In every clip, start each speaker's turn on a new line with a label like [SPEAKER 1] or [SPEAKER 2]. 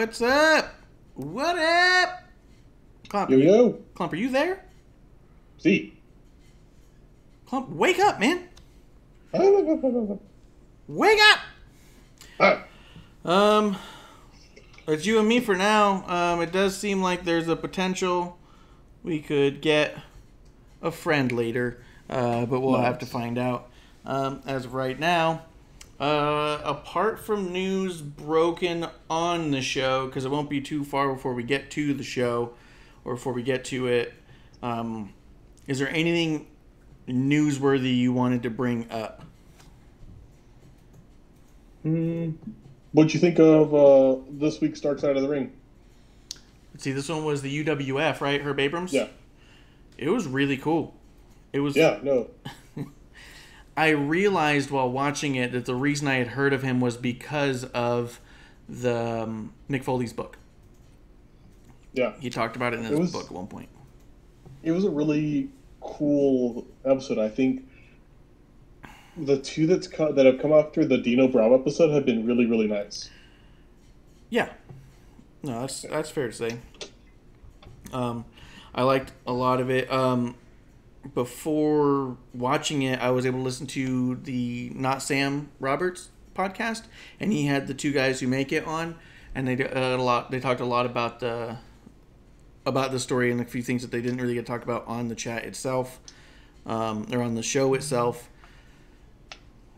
[SPEAKER 1] What's up? What up? Clump,
[SPEAKER 2] Yo, yo.
[SPEAKER 1] Clump, are you there?
[SPEAKER 2] See.
[SPEAKER 1] Clump, wake up, man.
[SPEAKER 2] Ah.
[SPEAKER 1] Wake up! It's you and me for now. It does seem like there's a potential we could get a friend later, but we'll have to find out. As of right now, apart from news broken on the show, because it won't be too far before we get to the show, or before we get to it, is there anything newsworthy you wanted to bring up?
[SPEAKER 2] What'd you think of this week's Dark Side of the Ring?
[SPEAKER 1] Let's see, this one was the UWF, right? Herb Abrams?
[SPEAKER 2] Yeah.
[SPEAKER 1] It was really cool. It was.
[SPEAKER 2] Yeah, no.
[SPEAKER 1] I realized while watching it that the reason I had heard of him was because of the Mick Foley's book.
[SPEAKER 2] Yeah.
[SPEAKER 1] He talked about it in his book at one point.
[SPEAKER 2] It was a really cool episode. I think the two that have come after the Dino Brown episode have been really, really nice.
[SPEAKER 1] Yeah. No, that's fair to say. I liked a lot of it. Before watching it, I was able to listen to the Not Sam Roberts podcast, and he had the two guys who make it on, and they talked a lot about the story and a few things that they didn't really get talked about on the chat itself, or on the show itself.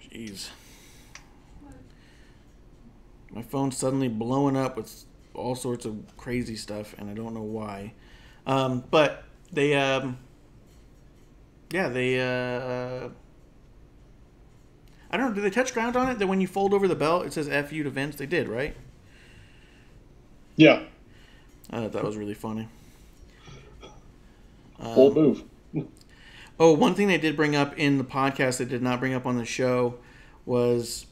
[SPEAKER 1] Jeez, my phone's suddenly blowing up with all sorts of crazy stuff, and I don't know why. But they I don't know, did they touch ground on it that when you fold over the belt it says F you to Vince? They did, right?
[SPEAKER 2] Yeah.
[SPEAKER 1] I thought that was really funny.
[SPEAKER 2] Bold move.
[SPEAKER 1] Oh, one thing they did bring up in the podcast they did not bring up on the show was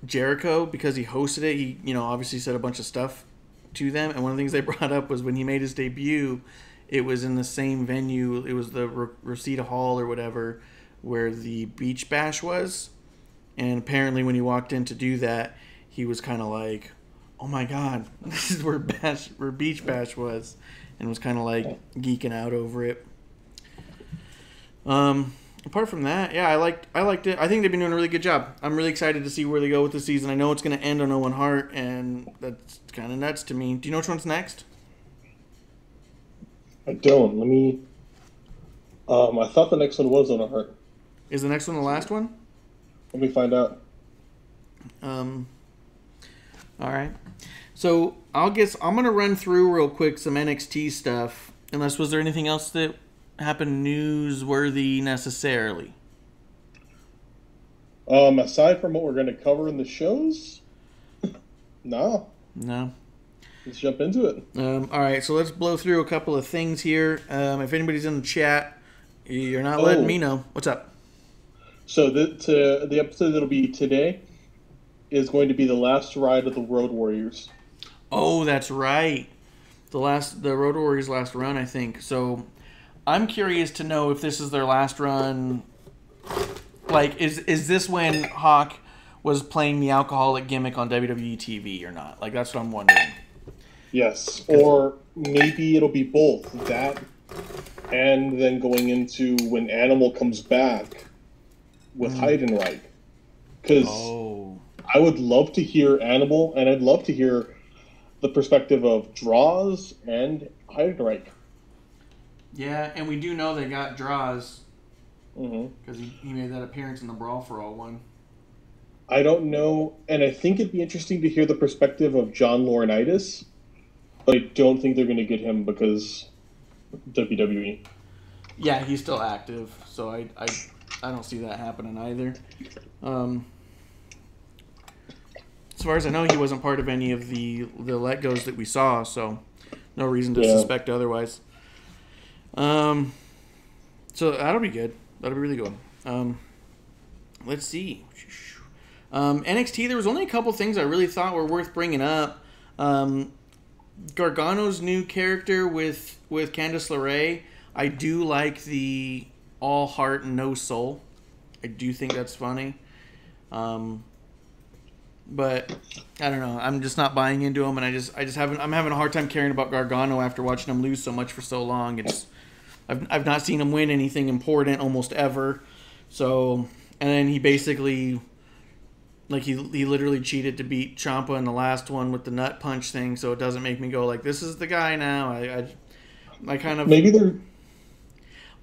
[SPEAKER 1] Jericho, because he hosted it. He, obviously said a bunch of stuff to them, and one of the things they brought up was when he made his debut, it was in the same venue. It was the Reseda Hall or whatever, where the Beach Bash was. And apparently when he walked in to do that, he was kind of like, oh my God, this is where Beach Bash was. And was kind of like geeking out over it. Apart from that, yeah, I liked it. I think they've been doing a really good job. I'm really excited to see where they go with the season. I know it's going to end on Owen Hart, and that's kind of nuts to me. Do you know which one's next?
[SPEAKER 2] I don't. Let me... I thought the next one was on a heart.
[SPEAKER 1] Is the next one the last one?
[SPEAKER 2] Let me find out.
[SPEAKER 1] All right. So I'm going to run through real quick some NXT stuff. Unless, was there anything else that happened newsworthy necessarily?
[SPEAKER 2] Aside from what we're going to cover in the shows? No. Let's jump into it.
[SPEAKER 1] All right, so let's blow through a couple of things here. If anybody's in the chat, you're not letting me know. What's up? So
[SPEAKER 2] the episode that'll be today is going to be the last ride of the Road Warriors.
[SPEAKER 1] Oh, that's right. The Road Warriors' last run, I think. So I'm curious to know if this is their last run. Like, is this when Hawk was playing the alcoholic gimmick on WWE TV or not? Like, that's what I'm wondering.
[SPEAKER 2] Yes, or maybe it'll be both that, and then going into when Animal comes back with Heidenreich. Because I would love to hear Animal, and I'd love to hear the perspective of Draws and Heidenreich.
[SPEAKER 1] Yeah, and we do know they got Draws because he made that appearance in the Brawl for All one.
[SPEAKER 2] I don't know, and I think it'd be interesting to hear the perspective of John Laurinaitis. But I don't think they're going to get him because WWE.
[SPEAKER 1] Yeah, he's still active, so I don't see that happening either. As far as I know, he wasn't part of any of the let-goes that we saw, so no reason to suspect otherwise. So that'll be good. That'll be really good. Let's see. NXT, there was only a couple things I really thought were worth bringing up. Gargano's new character with Candice LeRae. I do like the all heart and no soul. I do think that's funny. But I don't know. I'm just not buying into him, and I'm having a hard time caring about Gargano after watching him lose so much for so long. I've not seen him win anything important almost ever. So, and then he basically, like he literally cheated to beat Ciampa in the last one with the nut punch thing. So it doesn't make me go like, this is the guy now. I kind of
[SPEAKER 2] maybe they're.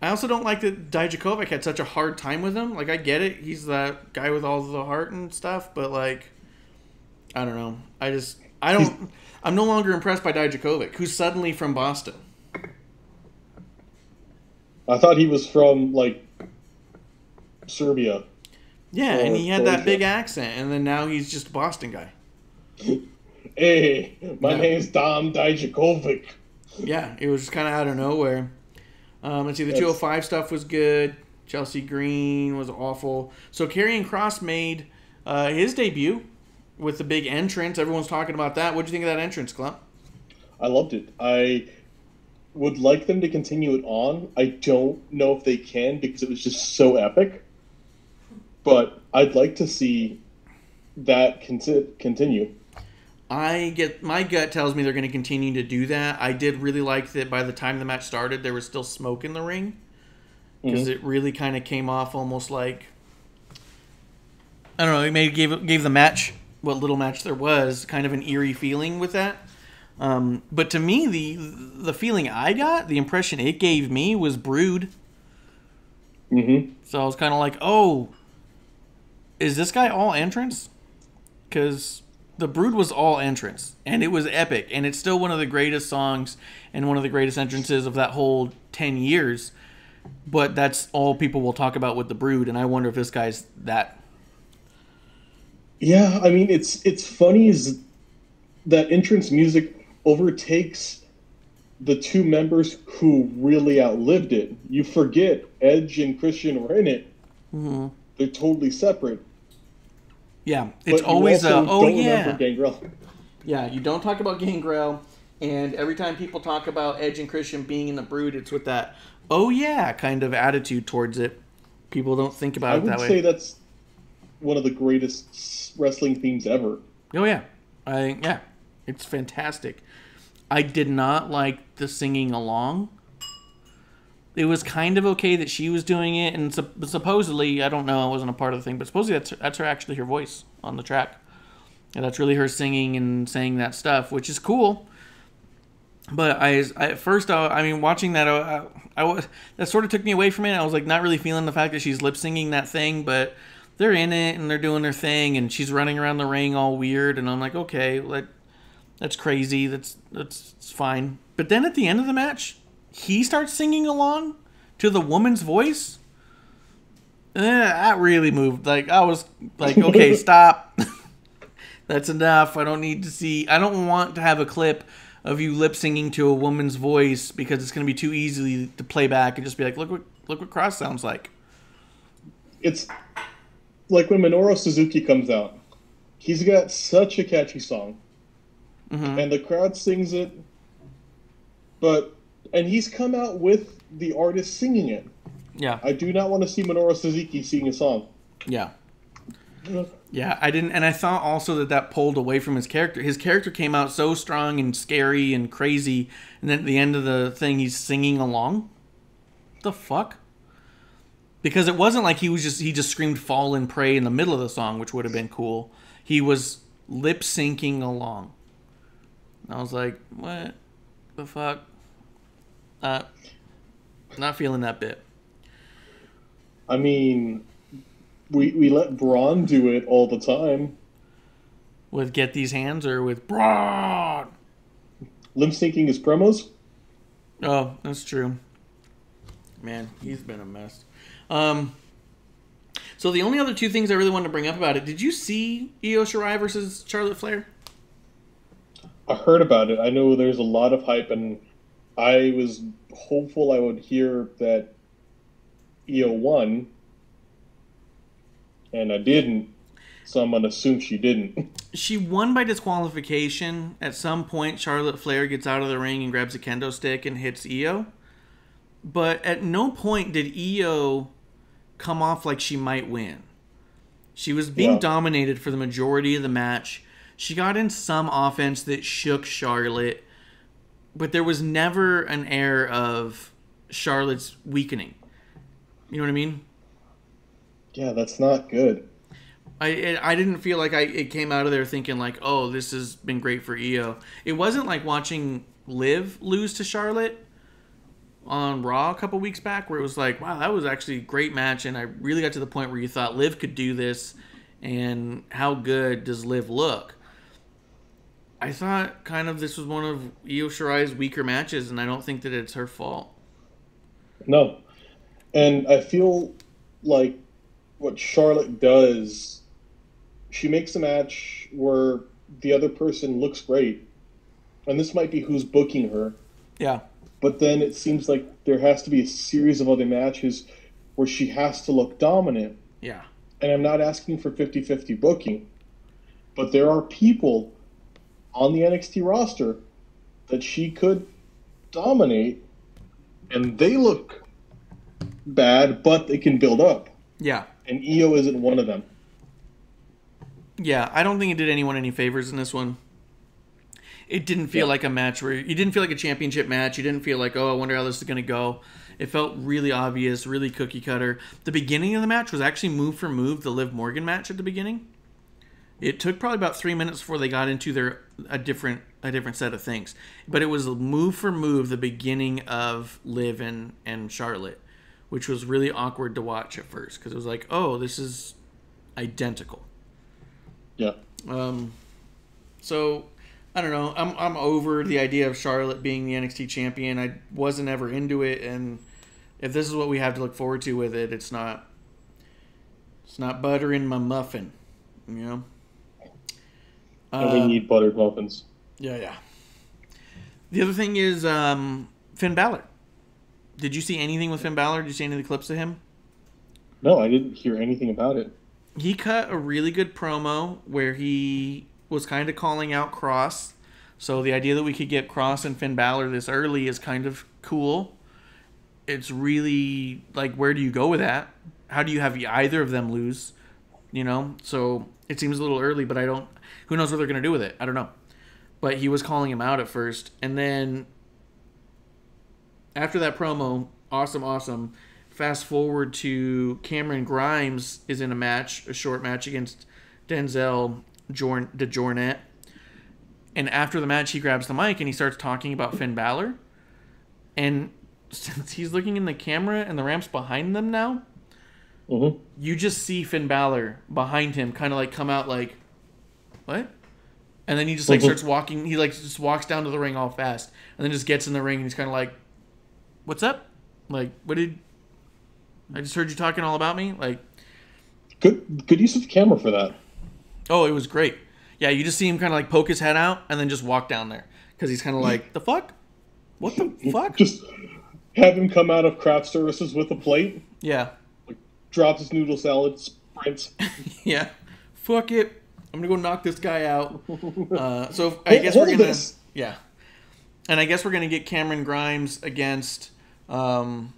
[SPEAKER 1] I also don't like that Dijakovic had such a hard time with him. Like, I get it. He's that guy with all the heart and stuff, but, like, I don't know. I'm no longer impressed by Dijakovic, who's suddenly from Boston.
[SPEAKER 2] I thought he was from, like, Serbia.
[SPEAKER 1] Yeah, and he had that big accent, and then now he's just a Boston guy.
[SPEAKER 2] Hey, my name's Dom Dijakovic.
[SPEAKER 1] Yeah, it was just kind of out of nowhere. Let's see, the 205 stuff was good. Chelsea Green was awful. So Karrion Kross made his debut with the big entrance. Everyone's talking about that. What did you think of that entrance, Clump?
[SPEAKER 2] I loved it. I would like them to continue it on. I don't know if they can because it was just so epic. But I'd like to see that continue.
[SPEAKER 1] My gut tells me they're going to continue to do that. I did really like that by the time the match started, there was still smoke in the ring. Because it really kind of came off almost like, I don't know, it gave the match, what little match there was, kind of an eerie feeling with that. But to me, the feeling I got, the impression it gave me was Brood. So I was kind of like, oh, is this guy all entrance? Because the Brood was all entrance, and it was epic, and it's still one of the greatest songs and one of the greatest entrances of that whole 10 years. But that's all people will talk about with the Brood, and I wonder if this guy's that.
[SPEAKER 2] Yeah, I mean, it's funny is that entrance music overtakes the two members who really outlived it. You forget Edge and Christian were in it. They're totally separate.
[SPEAKER 1] Yeah, it's always
[SPEAKER 2] remember Gangrel.
[SPEAKER 1] Yeah, you don't talk about Gangrel, and every time people talk about Edge and Christian being in the Brood, it's with that, oh yeah, kind of attitude towards it. People don't think about it that way.
[SPEAKER 2] I would say that's one of the greatest wrestling themes ever.
[SPEAKER 1] Oh yeah, it's fantastic. I did not like the singing along. It was kind of okay that she was doing it, and supposedly, I don't know, I wasn't a part of the thing, but supposedly that's her voice on the track. And that's really her singing and saying that stuff, which is cool. But at first, watching that, that sort of took me away from it. I was like not really feeling the fact that she's lip singing that thing, but they're in it and they're doing their thing, and she's running around the ring all weird, and I'm like, okay, that's crazy. That's fine. But then at the end of the match, he starts singing along to the woman's voice. That really moved. Like, I was like, okay, stop. That's enough. I don't want to have a clip of you lip singing to a woman's voice because it's going to be too easy to play back and just be like, look what Cross sounds like.
[SPEAKER 2] It's like when Minoru Suzuki comes out. He's got such a catchy song. And the crowd sings it. And he's come out with the artist singing it.
[SPEAKER 1] Yeah.
[SPEAKER 2] I do not want to see Minoru Suzuki sing a song.
[SPEAKER 1] Yeah. Yeah, I didn't, and I thought also that pulled away from his character. His character came out so strong and scary and crazy, and then at the end of the thing, he's singing along. What the fuck? Because it wasn't like he just screamed "Fall and Pray" in the middle of the song, which would have been cool. He was lip syncing along. And I was like, what the fuck? Not feeling that bit.
[SPEAKER 2] I mean, we let Braun do it all the time.
[SPEAKER 1] With Get These Hands or with Braun?
[SPEAKER 2] Lip syncing his promos?
[SPEAKER 1] Oh, that's true. Man, he's been a mess. So the only other two things I really wanted to bring up about it, did you see Io Shirai versus Charlotte Flair?
[SPEAKER 2] I heard about it. I know there's a lot of hype, and I was hopeful I would hear that Io won, and I didn't, so I'm going to assume she didn't.
[SPEAKER 1] She won by disqualification. At some point, Charlotte Flair gets out of the ring and grabs a kendo stick and hits Io. But at no point did Io come off like she might win. She was being dominated for the majority of the match. She got in some offense that shook Charlotte, but there was never an air of Charlotte's weakening. You know what I mean?
[SPEAKER 2] Yeah, that's not good.
[SPEAKER 1] I didn't feel like it came out of there thinking like, oh, this has been great for Io. It wasn't like watching Liv lose to Charlotte on Raw a couple weeks back, where it was like, wow, that was actually a great match, and I really got to the point where you thought Liv could do this, and how good does Liv look? I thought kind of this was one of Io Shirai's weaker matches, and I don't think that it's her fault.
[SPEAKER 2] No. And I feel like what Charlotte does, she makes a match where the other person looks great, and this might be who's booking her.
[SPEAKER 1] Yeah.
[SPEAKER 2] But then it seems like there has to be a series of other matches where she has to look dominant.
[SPEAKER 1] Yeah.
[SPEAKER 2] And I'm not asking for 50-50 booking, but there are people on the NXT roster that she could dominate, and they look bad, but they can build up.
[SPEAKER 1] Yeah.
[SPEAKER 2] And Io isn't one of them.
[SPEAKER 1] Yeah, I don't think it did anyone any favors in this one. It didn't feel like a match where... You didn't feel like a championship match. You didn't feel like, oh, I wonder how this is going to go. It felt really obvious, really cookie cutter. The beginning of the match was actually move for move, the Liv Morgan match at the beginning. It took probably about 3 minutes before they got into a different set of things. But it was move for move, the beginning of Liv and Charlotte, which was really awkward to watch at first, because it was like, oh, this is identical.
[SPEAKER 2] Yeah.
[SPEAKER 1] So... I don't know. I'm over the idea of Charlotte being the NXT champion. I wasn't ever into it, and if this is what we have to look forward to with it, it's not butter in my muffin, you know.
[SPEAKER 2] And we need buttered muffins.
[SPEAKER 1] Yeah. The other thing is Finn Balor. Did you see anything with Finn Balor? Did you see any of the clips of him?
[SPEAKER 2] No, I didn't hear anything about it.
[SPEAKER 1] He cut a really good promo where he was kind of calling out Cross. So the idea that we could get Cross and Finn Balor this early is kind of cool. It's really, like, where do you go with that? How do you have either of them lose? You know? So it seems a little early, but who knows what they're going to do with it? I don't know. But he was calling him out at first. And then after that promo, awesome. Fast forward to Cameron Grimes is in a short match against Denzel DeJournette. And after the match, he grabs the mic and he starts talking about Finn Balor. And since he's looking in the camera and the ramp's behind them now, you just see Finn Balor behind him kind of like come out like, what? And then he just like starts walking. He like just walks down to the ring all fast and then just gets in the ring and he's kind of like, what's up? Like, I just heard you talking all about me? Like,
[SPEAKER 2] good use of camera for that.
[SPEAKER 1] Oh, it was great. Yeah, you just see him kind of like poke his head out and then just walk down there. Because he's kind of like, the fuck? What the fuck?
[SPEAKER 2] Just have him come out of craft services with a plate.
[SPEAKER 1] Yeah.
[SPEAKER 2] Like, drops his noodle salad, sprints.
[SPEAKER 1] Yeah. Fuck it. I'm going to go knock this guy out. So I guess we're going to... Yeah. And I guess we're going to get Cameron Grimes against Finn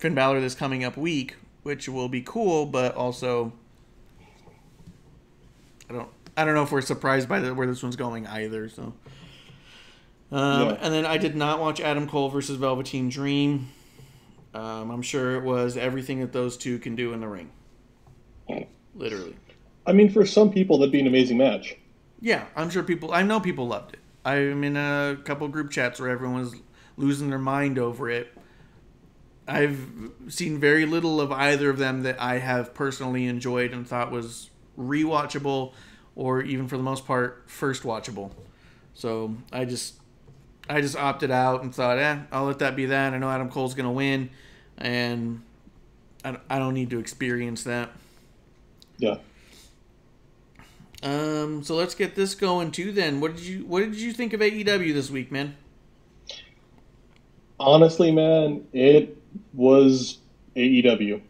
[SPEAKER 1] Balor this coming up week, which will be cool, but also... I don't know if we're surprised by where this one's going either. So, And then I did not watch Adam Cole versus Velveteen Dream. I'm sure it was everything that those two can do in the ring. Literally.
[SPEAKER 2] I mean, for some people, that'd be an amazing match.
[SPEAKER 1] Yeah, I know people loved it. I'm in a couple group chats where everyone was losing their mind over it. I've seen very little of either of them that I have personally enjoyed and thought was rewatchable, or even for the most part, first watchable. So I just opted out and thought, I'll let that be that. I know Adam Cole's going to win, and I don't need to experience that.
[SPEAKER 2] Yeah.
[SPEAKER 1] So let's get this going too then. What did you think of AEW this week, man?
[SPEAKER 2] Honestly, man, it was AEW.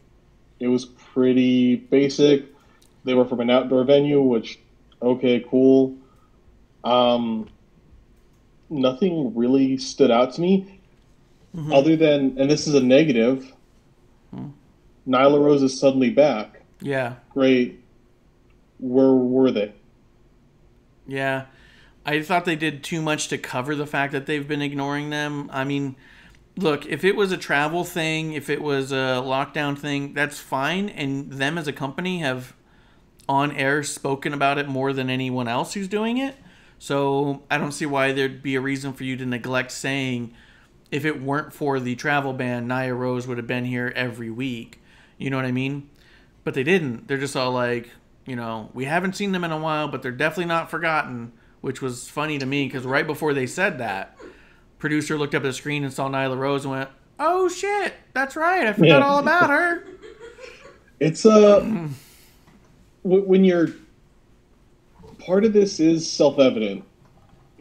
[SPEAKER 2] It was pretty basic. They were from an outdoor venue, which, okay, cool. Nothing really stood out to me other than, and this is a negative, Nyla Rose is suddenly back.
[SPEAKER 1] Yeah.
[SPEAKER 2] Great. where were they?
[SPEAKER 1] Yeah. I thought they did too much to cover the fact that they've been ignoring them. I mean, look, if it was a travel thing, if it was a lockdown thing, that's fine. And them as a company have on air spoken about it more than anyone else who's doing it. So I don't see why there'd be a reason for you to neglect saying if it weren't for the travel ban, Nia Rose would have been here every week. You know what I mean? But they didn't. They're just all like, we haven't seen them in a while, but they're definitely not forgotten, which was funny to me because right before they said that, producer looked up at the screen and saw Nyla Rose and went, "Oh shit, that's right, I forgot all about her."
[SPEAKER 2] It's when you're part of this is self-evident.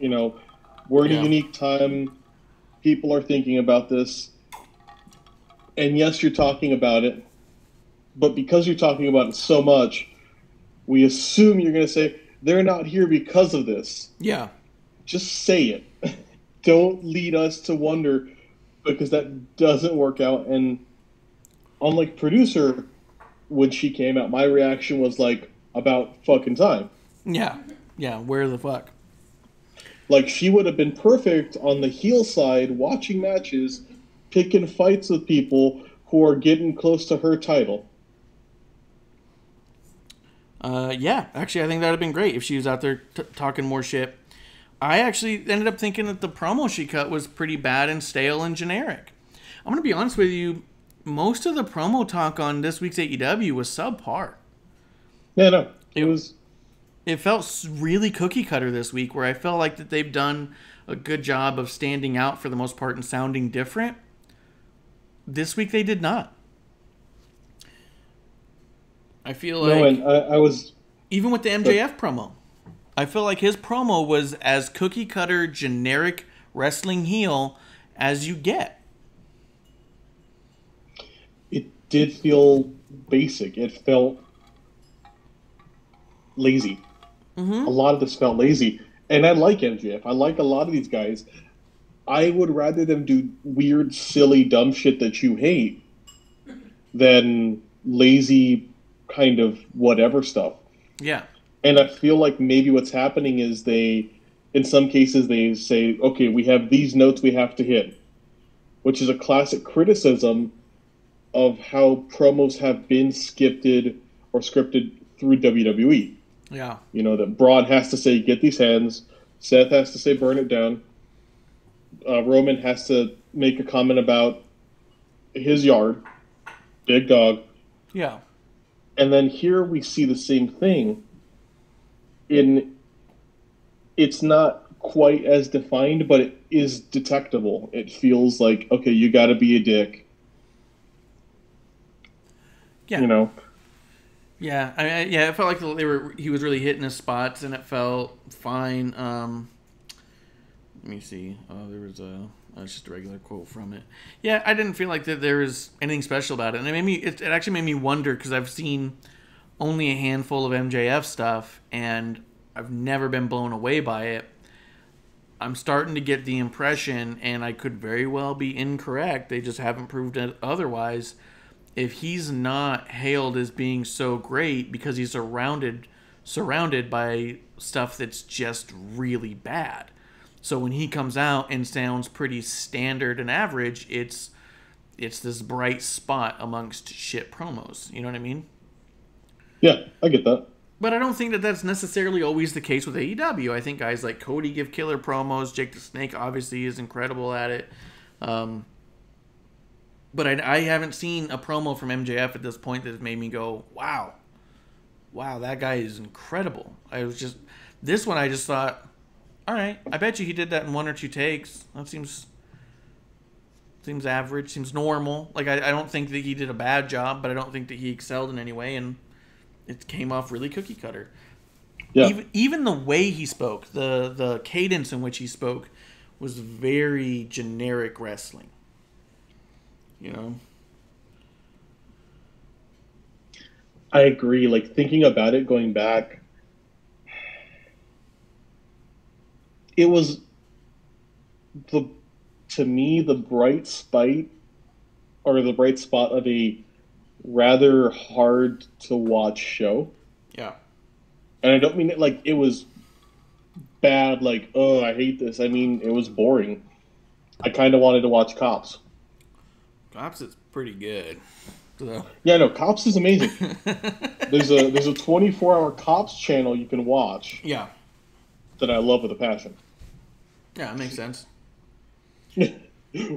[SPEAKER 2] We're in a unique time. People are thinking about this, and yes, you're talking about it. But because you're talking about it so much, we assume you're going to say they're not here because of this.
[SPEAKER 1] Yeah.
[SPEAKER 2] Just say it. Don't lead us to wonder, because that doesn't work out. And unlike producer, when she came out, my reaction was like, about fucking time.
[SPEAKER 1] Yeah. Yeah. Where the fuck?
[SPEAKER 2] Like, she would have been perfect on the heel side, watching matches, picking fights with people who are getting close to her title.
[SPEAKER 1] Yeah, actually, I think that would have been great if she was out there talking more shit. I actually ended up thinking that the promo she cut was pretty bad and stale and generic. I'm going to be honest with you, most of the promo talk on this week's AEW was subpar.
[SPEAKER 2] Yeah, no.
[SPEAKER 1] It felt really cookie cutter this week, where I felt like that they've done a good job of standing out for the most part and sounding different. This week they did not. I feel like...
[SPEAKER 2] No, and I was...
[SPEAKER 1] Even with the MJF promo, I feel like his promo was as cookie cutter, generic wrestling heel as you get.
[SPEAKER 2] It did feel basic. It felt lazy.
[SPEAKER 1] Mm-hmm.
[SPEAKER 2] A lot of this felt lazy. And I like MJF. I like a lot of these guys. I would rather them do weird, silly, dumb shit that you hate than lazy kind of whatever stuff.
[SPEAKER 1] Yeah.
[SPEAKER 2] And I feel like maybe what's happening is in some cases, they say, okay, we have these notes we have to hit, which is a classic criticism of how promos have been scripted through WWE.
[SPEAKER 1] Yeah.
[SPEAKER 2] That Braun has to say, get these hands. Seth has to say, burn it down. Roman has to make a comment about his yard. Big dog.
[SPEAKER 1] Yeah.
[SPEAKER 2] And then here we see the same thing. It's not quite as defined, but it is detectable. It feels like, okay, you got to be a dick.
[SPEAKER 1] Yeah. Yeah, it felt like he was really hitting his spots, and it felt fine. Let me see. Oh, there was just a regular quote from it. Yeah, I didn't feel like that there was anything special about it, and it actually made me wonder, because I've seen only a handful of MJF stuff, and I've never been blown away by it. I'm starting to get the impression, and I could very well be incorrect, they just haven't proved it otherwise, if he's not hailed as being so great because he's surrounded by stuff that's just really bad. So when he comes out and sounds pretty standard and average, it's this bright spot amongst shit promos. You know what I mean?
[SPEAKER 2] Yeah, I get that.
[SPEAKER 1] But I don't think that that's necessarily always the case with AEW. I think guys like Cody give killer promos. Jake the Snake obviously is incredible at it. But I haven't seen a promo from MJF at this point that has made me go, wow, that guy is incredible. This one I just thought, all right, I bet you he did that in one or two takes. That seems average, seems normal. Like, I don't think that he did a bad job, but I don't think that he excelled in any way, and it came off really cookie cutter.
[SPEAKER 2] Yeah.
[SPEAKER 1] Even the way he spoke, the cadence in which he spoke was very generic wrestling.
[SPEAKER 2] I agree. Like, thinking about it, going back, it was to me the bright spot of a rather hard to watch show.
[SPEAKER 1] Yeah.
[SPEAKER 2] And I don't mean it like it was bad, like, oh, I hate this. I mean, it was boring. I kind of wanted to watch Cops.
[SPEAKER 1] Cops is pretty good. So.
[SPEAKER 2] Yeah, no, Cops is amazing. There's a 24-hour Cops channel you can watch.
[SPEAKER 1] Yeah.
[SPEAKER 2] That I love with a passion.
[SPEAKER 1] Yeah, that makes sense.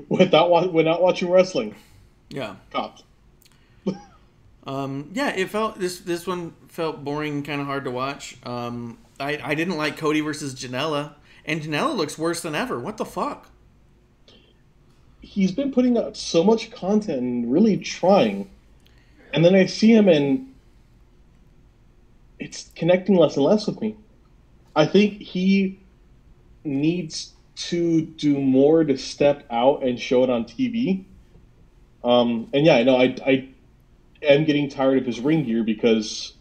[SPEAKER 2] without watching wrestling.
[SPEAKER 1] Yeah.
[SPEAKER 2] Cops.
[SPEAKER 1] Yeah, it felt this one felt boring, kind of hard to watch. I didn't like Cody versus Janela, and Janela looks worse than ever. What the fuck?
[SPEAKER 2] He's been putting out so much content and really trying, and then I see him and it's connecting less and less with me. I think he needs to do more to step out and show it on TV. And yeah, I know I am getting tired of his ring gear because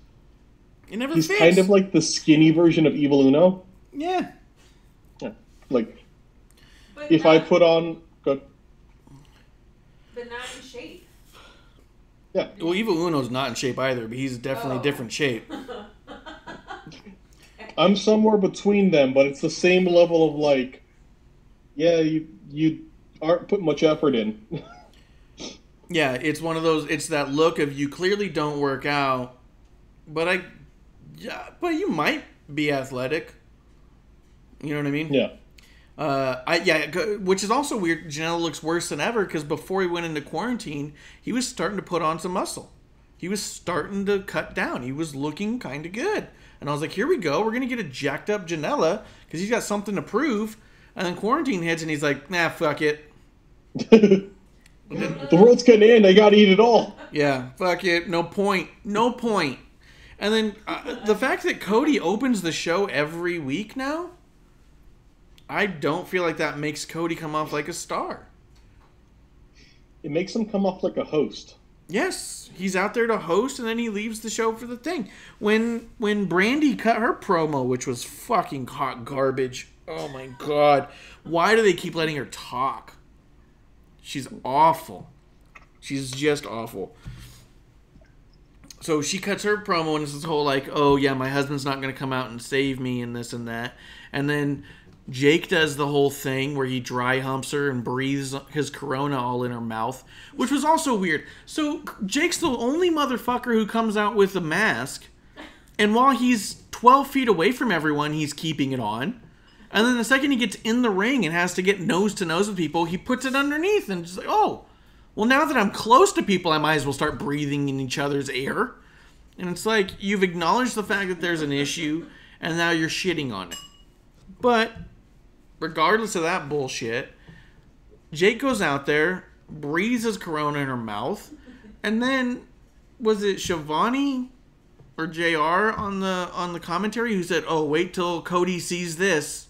[SPEAKER 2] he's
[SPEAKER 1] fits.
[SPEAKER 2] kind of like the skinny version of Evil Uno.
[SPEAKER 1] Yeah.
[SPEAKER 2] Yeah. Like, but if I put on...
[SPEAKER 3] But not in shape.
[SPEAKER 2] Yeah.
[SPEAKER 1] Well, Evil Uno's not in shape either, but he's definitely different shape.
[SPEAKER 2] I'm somewhere between them, but it's the same level of like, yeah, you aren't putting much effort in.
[SPEAKER 1] Yeah, it's one of those. It's that look of you clearly don't work out, but you might be athletic. You know what I mean?
[SPEAKER 2] Yeah.
[SPEAKER 1] Which is also weird. Janela looks worse than ever because before he went into quarantine, he was starting to put on some muscle. He was starting to cut down. He was looking kind of good. And I was like, here we go. We're going to get a jacked up Janela because he's got something to prove. And then quarantine hits and he's like, nah, fuck it.
[SPEAKER 2] The world's going to end. I got to eat it all.
[SPEAKER 1] Yeah, fuck it. No point. No point. And then the fact that Cody opens the show every week now, I don't feel like that makes Cody come off like a star.
[SPEAKER 2] It makes him come off like a host.
[SPEAKER 1] Yes, he's out there to host, and then he leaves the show for the thing. When Brandy cut her promo, which was fucking hot garbage. Oh my god, why do they keep letting her talk? She's awful. She's just awful. So she cuts her promo, and it's this whole like, oh yeah, my husband's not going to come out and save me, and this and that. And then Jake does the whole thing where he dry humps her and breathes his Corona all in her mouth, which was also weird. So Jake's the only motherfucker who comes out with a mask, and while he's 12 feet away from everyone, he's keeping it on. And then the second he gets in the ring and has to get nose to nose with people, he puts it underneath and just like, oh, well, now that I'm close to people, I might as well start breathing in each other's air. And it's like, you've acknowledged the fact that there's an issue, and now you're shitting on it. But regardless of that bullshit, Jake goes out there, breathes his Corona in her mouth, and then was it Shivani or JR on the commentary who said, "Oh, wait till Cody sees this."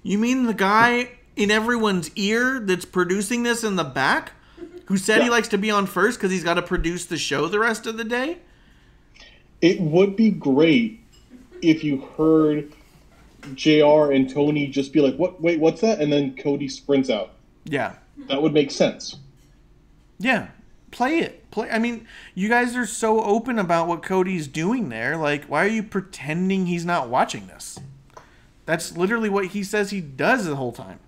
[SPEAKER 1] You mean the guy in everyone's ear that's producing this in the back, who said he likes to be on first because he's got to produce the show the rest of the day?
[SPEAKER 2] It would be great if you heard JR and Tony just be like, "What? Wait, what's that?" And then Cody sprints out.
[SPEAKER 1] Yeah.
[SPEAKER 2] That would make sense.
[SPEAKER 1] Yeah. Play it. I mean, you guys are so open about what Cody's doing there. Like, why are you pretending he's not watching this? That's literally what he says he does the whole time.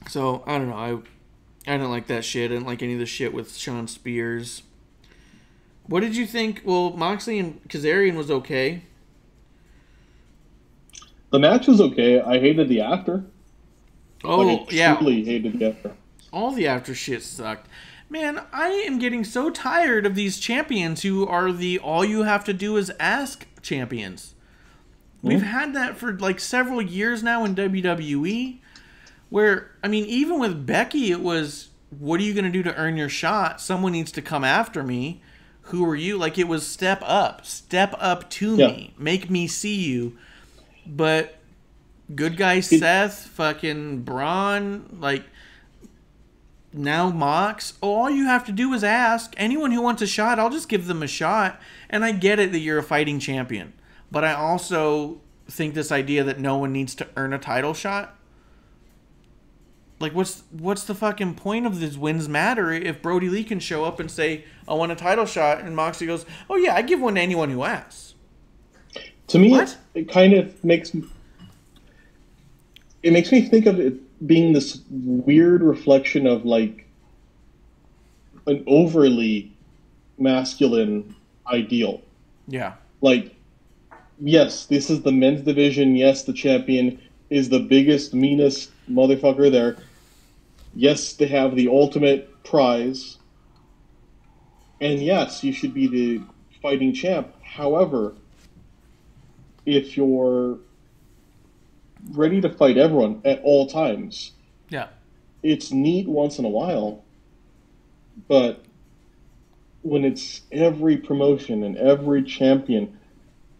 [SPEAKER 1] So, I don't know. I didn't like that shit. I didn't like any of the shit with Sean Spears. What did you think? Well, Moxley and Kazarian was okay.
[SPEAKER 2] The match was okay. I hated the after.
[SPEAKER 1] Oh,
[SPEAKER 2] like, I truly hated the after.
[SPEAKER 1] All the after shit sucked. Man, I am getting so tired of these champions who are the all you have to do is ask champions. We've had that for like several years now in WWE. Where, I mean, even with Becky, it was, what are you going to do to earn your shot? Someone needs to come after me. Who are you? Like, it was step up to me. Make me see you. But good guy Seth, fucking Braun, like, now Mox, all you have to do is ask. Anyone who wants a shot, I'll just give them a shot. And I get it that you're a fighting champion. But I also think this idea that no one needs to earn a title shot. Like, what's the fucking point of this wins matter if Brody Lee can show up and say, I want a title shot, and Moxley goes, oh yeah, I give one to anyone who asks.
[SPEAKER 2] To me,
[SPEAKER 1] What?
[SPEAKER 2] it kind of makes me think of it being this weird reflection of like an overly masculine ideal.
[SPEAKER 1] Yeah.
[SPEAKER 2] Like, yes, this is the men's division. Yes, the champion is the biggest, meanest motherfucker there. Yes, they have the ultimate prize. And yes, you should be the fighting champ. However, if you're ready to fight everyone at all times,
[SPEAKER 1] Yeah.
[SPEAKER 2] it's neat once in a while, but when it's every promotion and every champion,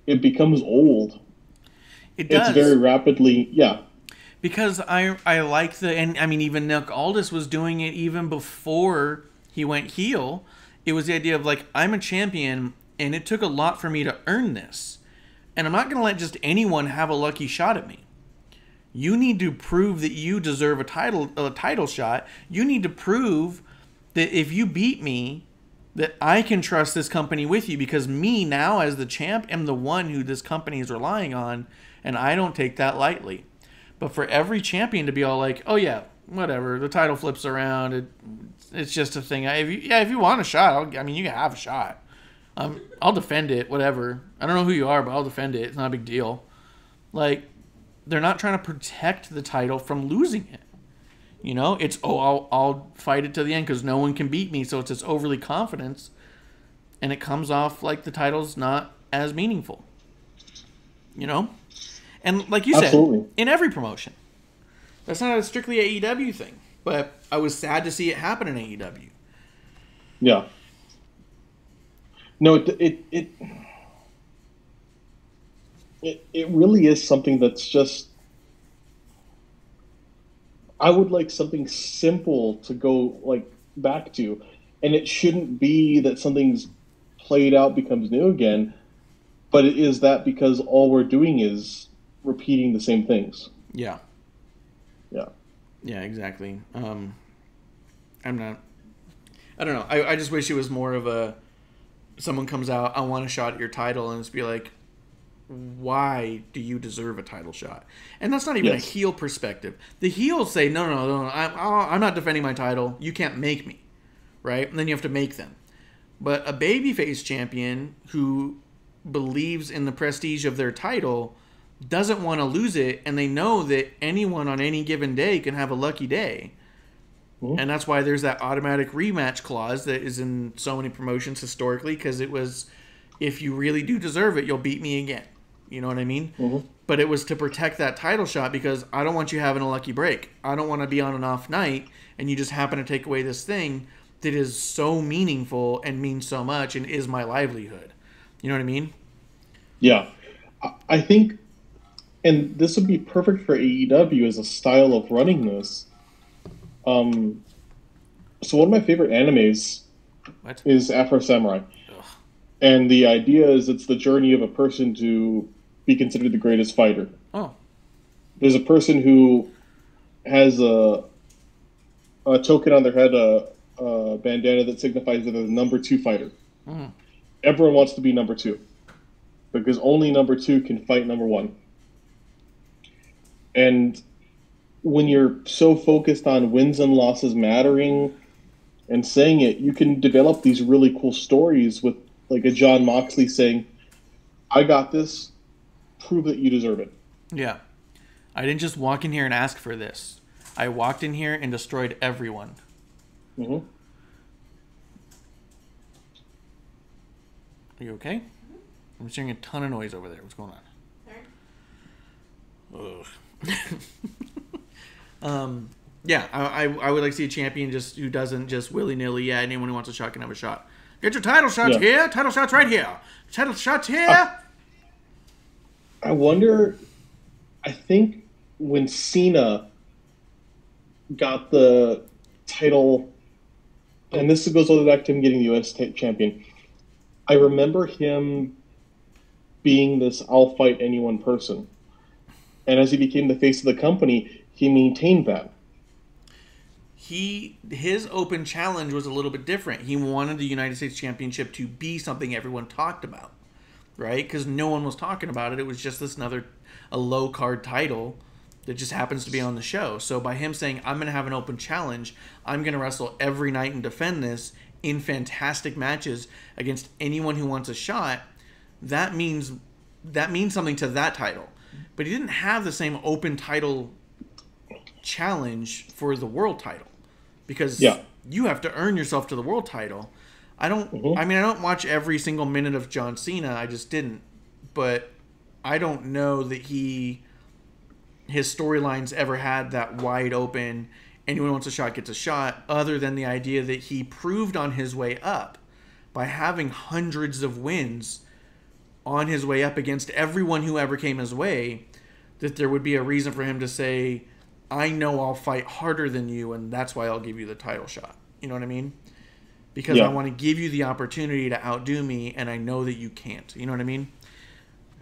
[SPEAKER 2] it becomes old.
[SPEAKER 1] It does.
[SPEAKER 2] It's very rapidly, yeah.
[SPEAKER 1] Because I like and I mean, even Nick Aldis was doing it even before he went heel. It was the idea of like, I'm a champion and it took a lot for me to earn this. And I'm not going to let just anyone have a lucky shot at me. You need to prove that you deserve a title shot. You need to prove that if you beat me, that I can trust this company with you, because me now as the champ am the one who this company is relying on, and I don't take that lightly. But for every champion to be all like, oh yeah, whatever, the title flips around, it's just a thing. If you want a shot, I mean, you can have a shot. I'll defend it, whatever. I don't know who you are, but I'll defend it. It's not a big deal. Like, they're not trying to protect the title from losing it. You know, it's, I'll fight it to the end because no one can beat me. So it's this overly confidence, and it comes off like the title's not as meaningful. You know? And like you
[SPEAKER 2] Absolutely.
[SPEAKER 1] said, in every promotion. That's not a strictly AEW thing. But I was sad to see it happen in AEW.
[SPEAKER 2] Yeah. No, it really is something that's just, I would like something simple to go like back to, and it shouldn't be that something's played out becomes new again, but it is that because all we're doing is repeating the same things.
[SPEAKER 1] Yeah.
[SPEAKER 2] Yeah.
[SPEAKER 1] Yeah, exactly. I don't know. I just wish it was more of a, someone comes out, I want a shot at your title, and it's be like, why do you deserve a title shot? And that's not even a heel perspective. The heels say, no, I'm not defending my title. You can't make me, right? And then you have to make them. But a babyface champion who believes in the prestige of their title doesn't want to lose it, and they know that anyone on any given day can have a lucky day. And that's why there's that automatic rematch clause that is in so many promotions historically, because it was, if you really do deserve it, you'll beat me again. You know what I mean?
[SPEAKER 2] Mm-hmm.
[SPEAKER 1] But it was to protect that title shot, because I don't want you having a lucky break. I don't want to be on an off night and you just happen to take away this thing that is so meaningful and means so much and is my livelihood. You know what I mean?
[SPEAKER 2] Yeah. I think, and this would be perfect for AEW as a style of running this. So one of my favorite animes is Afro Samurai.
[SPEAKER 1] Ugh.
[SPEAKER 2] And the idea is it's the journey of a person to be considered the greatest fighter.
[SPEAKER 1] Oh.
[SPEAKER 2] There's a person who has a token on their head, a bandana that signifies that they're the number 2 fighter.
[SPEAKER 1] Mm.
[SPEAKER 2] Everyone wants to be number 2. Because only number 2 can fight number 1. And when you're so focused on wins and losses mattering and saying it, you can develop these really cool stories with like a John Moxley saying, I got this, prove that you deserve it.
[SPEAKER 1] Yeah. I didn't just walk in here and ask for this. I walked in here and destroyed everyone.
[SPEAKER 2] Mm-hmm.
[SPEAKER 1] Are you okay? I'm just hearing a ton of noise over there. What's going on? Ugh. Yeah, I would like to see a champion just who doesn't just willy-nilly, yeah, anyone who wants a shot can have a shot. Get your title shots here. Title shots right here. Title shots here.
[SPEAKER 2] I wonder, I think when Cena got the title, and this goes all the way back to him getting the U.S. champion, I remember him being this I'll fight anyone person. And as he became the face of the company, he maintained that.
[SPEAKER 1] His open challenge was a little bit different. He wanted the United States Championship to be something everyone talked about. right? Because no one was talking about it. It was just a low card title that just happens to be on the show. So by him saying, I'm going to have an open challenge, I'm going to wrestle every night and defend this in fantastic matches against anyone who wants a shot, that means something to that title. But he didn't have the same open title challenge for the world title, because you have to earn yourself to the world title. I don't watch every single minute of John Cena. I just didn't. But I don't know that his storylines ever had that wide open, anyone wants a shot gets a shot, other than the idea that he proved on his way up by having hundreds of wins on his way up against everyone who ever came his way, that there would be a reason for him to say, I know I'll fight harder than you, and that's why I'll give you the title shot. You know what I mean? Because I want to give you the opportunity to outdo me, and I know that you can't. You know what I mean?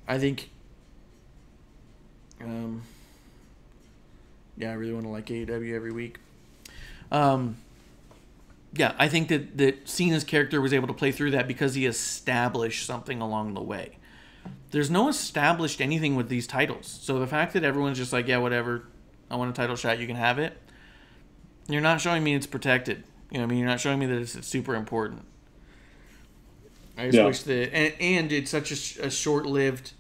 [SPEAKER 1] I think... I really want to like AEW every week. I think that Cena's character was able to play through that because he established something along the way. There's no established anything with these titles. So the fact that everyone's just like, yeah, whatever, I want a title shot, you can have it. You're not showing me it's protected. You know what I mean? You're not showing me that it's super important. I just wish that... And it's such a short-lived...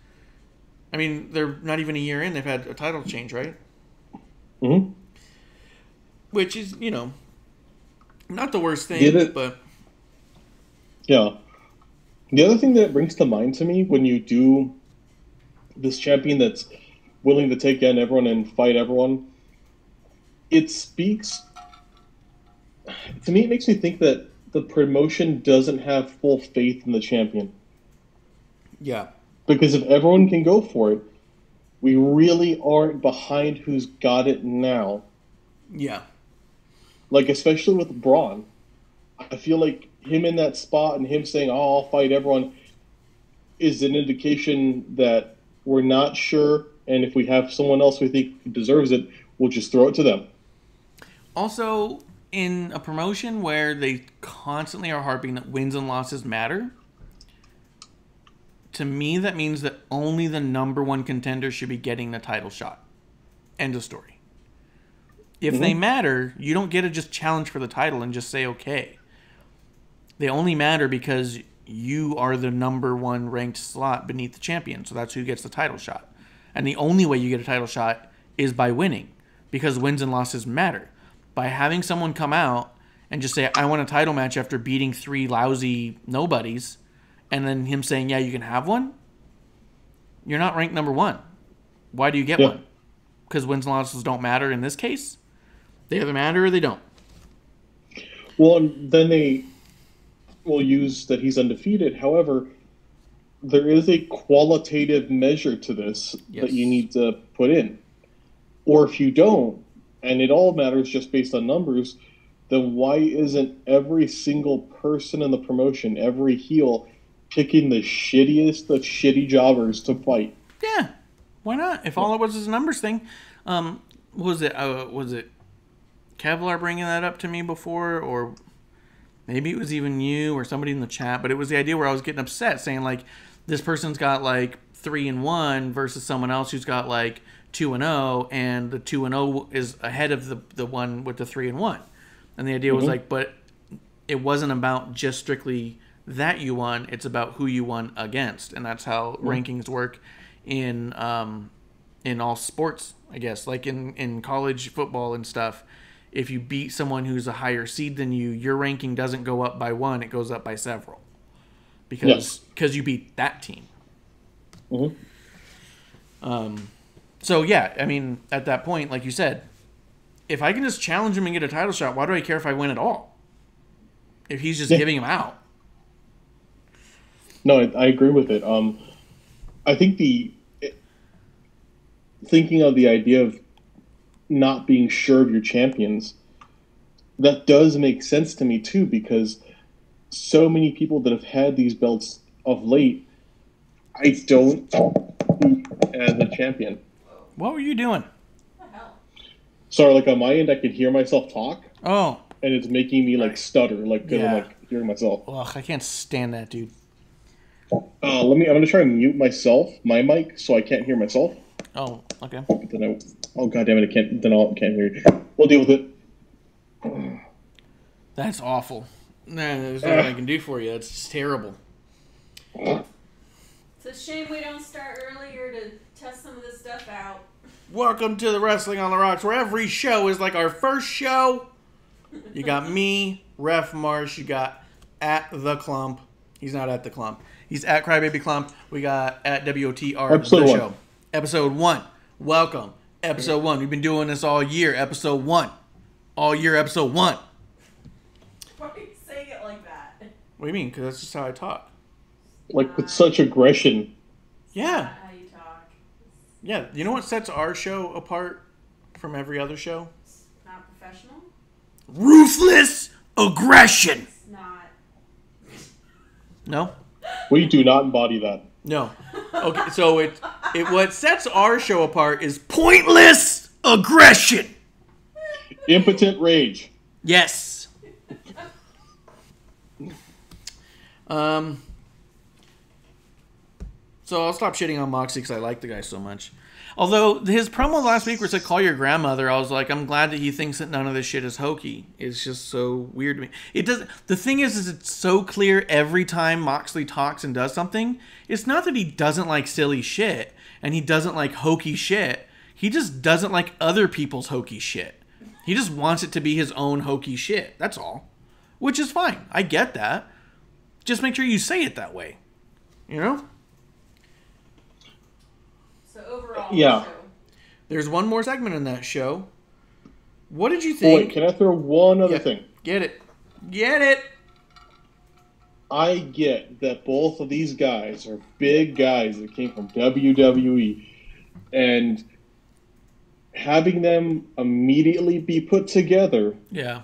[SPEAKER 1] I mean, they're not even a year in. They've had a title change, right?
[SPEAKER 2] Mm-hmm.
[SPEAKER 1] Which is, not the worst thing, but...
[SPEAKER 2] Yeah. The other thing that brings to mind to me when you do this champion that's willing to take down everyone and fight everyone, it speaks... To me, it makes me think that the promotion doesn't have full faith in the champion.
[SPEAKER 1] Yeah.
[SPEAKER 2] Because if everyone can go for it, we really aren't behind who's got it now.
[SPEAKER 1] Yeah.
[SPEAKER 2] Like, especially with Braun. I feel like him in that spot and him saying, I'll fight everyone, is an indication that we're not sure, and if we have someone else we think deserves it, we'll just throw it to them.
[SPEAKER 1] Also, in a promotion where they constantly are harping that wins and losses matter, to me that means that only the number one contender should be getting the title shot. End of story. If they matter, you don't get to just challenge for the title and just say, okay. They only matter because you are the number one ranked slot beneath the champion, so that's who gets the title shot. And the only way you get a title shot is by winning, because wins and losses matter. By having someone come out and just say, I want a title match after beating 3 lousy nobodies, and then him saying, yeah, you can have one, you're not ranked number one. Why do you get one? Because wins and losses don't matter in this case? They either matter or they don't.
[SPEAKER 2] Well, then they will use that he's undefeated. However, there is a qualitative measure to this that you need to put in. Or if you don't, and it all matters just based on numbers, then why isn't every single person in the promotion, every heel, picking the shittiest of shitty jobbers to fight?
[SPEAKER 1] Yeah, why not? If all it was is a numbers thing. Was it Kevlar bringing that up to me before, or maybe it was even you or somebody in the chat, but it was the idea where I was getting upset saying, like, this person's got like 3-1 versus someone else who's got like 2-0, and the 2-0 is ahead of the one with the 3-1. And the idea was like, but it wasn't about just strictly that you won, it's about who you won against. And that's how rankings work in all sports, I guess. Like in college football and stuff, if you beat someone who's a higher seed than you, your ranking doesn't go up by 1, it goes up by several. Because you beat that team. So, yeah, I mean, at that point, like you said, if I can just challenge him and get a title shot, why do I care if I win at all? If he's just giving him out.
[SPEAKER 2] No, I agree with it. I think thinking of the idea of not being sure of your champions, that does make sense to me too, because so many people that have had these belts of late, I don't see as a champion.
[SPEAKER 1] What were you doing?
[SPEAKER 3] What the hell?
[SPEAKER 2] Sorry, like on my end, I could hear myself talk.
[SPEAKER 1] Oh.
[SPEAKER 2] And it's making me like stutter, like because I'm like hearing myself.
[SPEAKER 1] Ugh, I can't stand that, dude.
[SPEAKER 2] I'm gonna try and mute my mic, so I can't hear myself.
[SPEAKER 1] Oh, okay.
[SPEAKER 2] But then oh god damn it, I can't. Then I can't hear you. We'll deal with it.
[SPEAKER 1] That's awful. Nah, there's nothing I can do for you. It's just terrible.
[SPEAKER 3] It's a shame we don't start earlier to test some of this stuff out.
[SPEAKER 1] Welcome to the Wrestling on the Rocks, where every show is like our first show. You got me, Ref Marsh. You got at the Clump. He's not at the Clump. He's at Crybaby Clump. We got at WOTR
[SPEAKER 2] Episode
[SPEAKER 1] the
[SPEAKER 2] 1.
[SPEAKER 1] show. Episode 1. Welcome. Episode 1. We've been doing this all year. Episode 1. All year. Episode 1.
[SPEAKER 3] Why are you saying it like that?
[SPEAKER 1] What do you mean? Because that's just how I talk.
[SPEAKER 2] Like with such aggression.
[SPEAKER 1] Yeah.
[SPEAKER 3] That's not how you talk.
[SPEAKER 1] Yeah. You know what sets our show apart from every other show?
[SPEAKER 3] It's not professional.
[SPEAKER 1] Ruthless aggression.
[SPEAKER 3] It's not.
[SPEAKER 1] No?
[SPEAKER 2] We do not embody that.
[SPEAKER 1] No. Okay, so it what sets our show apart is pointless aggression.
[SPEAKER 2] Impotent rage.
[SPEAKER 1] Yes. So I'll stop shitting on Moxie because I like the guy so much. Although his promo last week where it said "call your grandmother," I was like, I'm glad that he thinks that none of this shit is hokey. It's just so weird to me. It doesn't. The thing is it's so clear every time Moxley talks and does something. It's not that he doesn't like silly shit and he doesn't like hokey shit. He just doesn't like other people's hokey shit. He just wants it to be his own hokey shit. That's all. Which is fine. I get that. Just make sure you say it that way. You know?
[SPEAKER 3] So overall,
[SPEAKER 2] Yeah.
[SPEAKER 3] show.
[SPEAKER 1] There's one more segment in that show. What did you
[SPEAKER 2] Oh,
[SPEAKER 1] think?
[SPEAKER 2] wait, can I throw one other
[SPEAKER 1] Yeah,
[SPEAKER 2] thing?
[SPEAKER 1] Get it. Get it.
[SPEAKER 2] I get that both of these guys are big guys that came from WWE, and having them immediately be put together,
[SPEAKER 1] Yeah.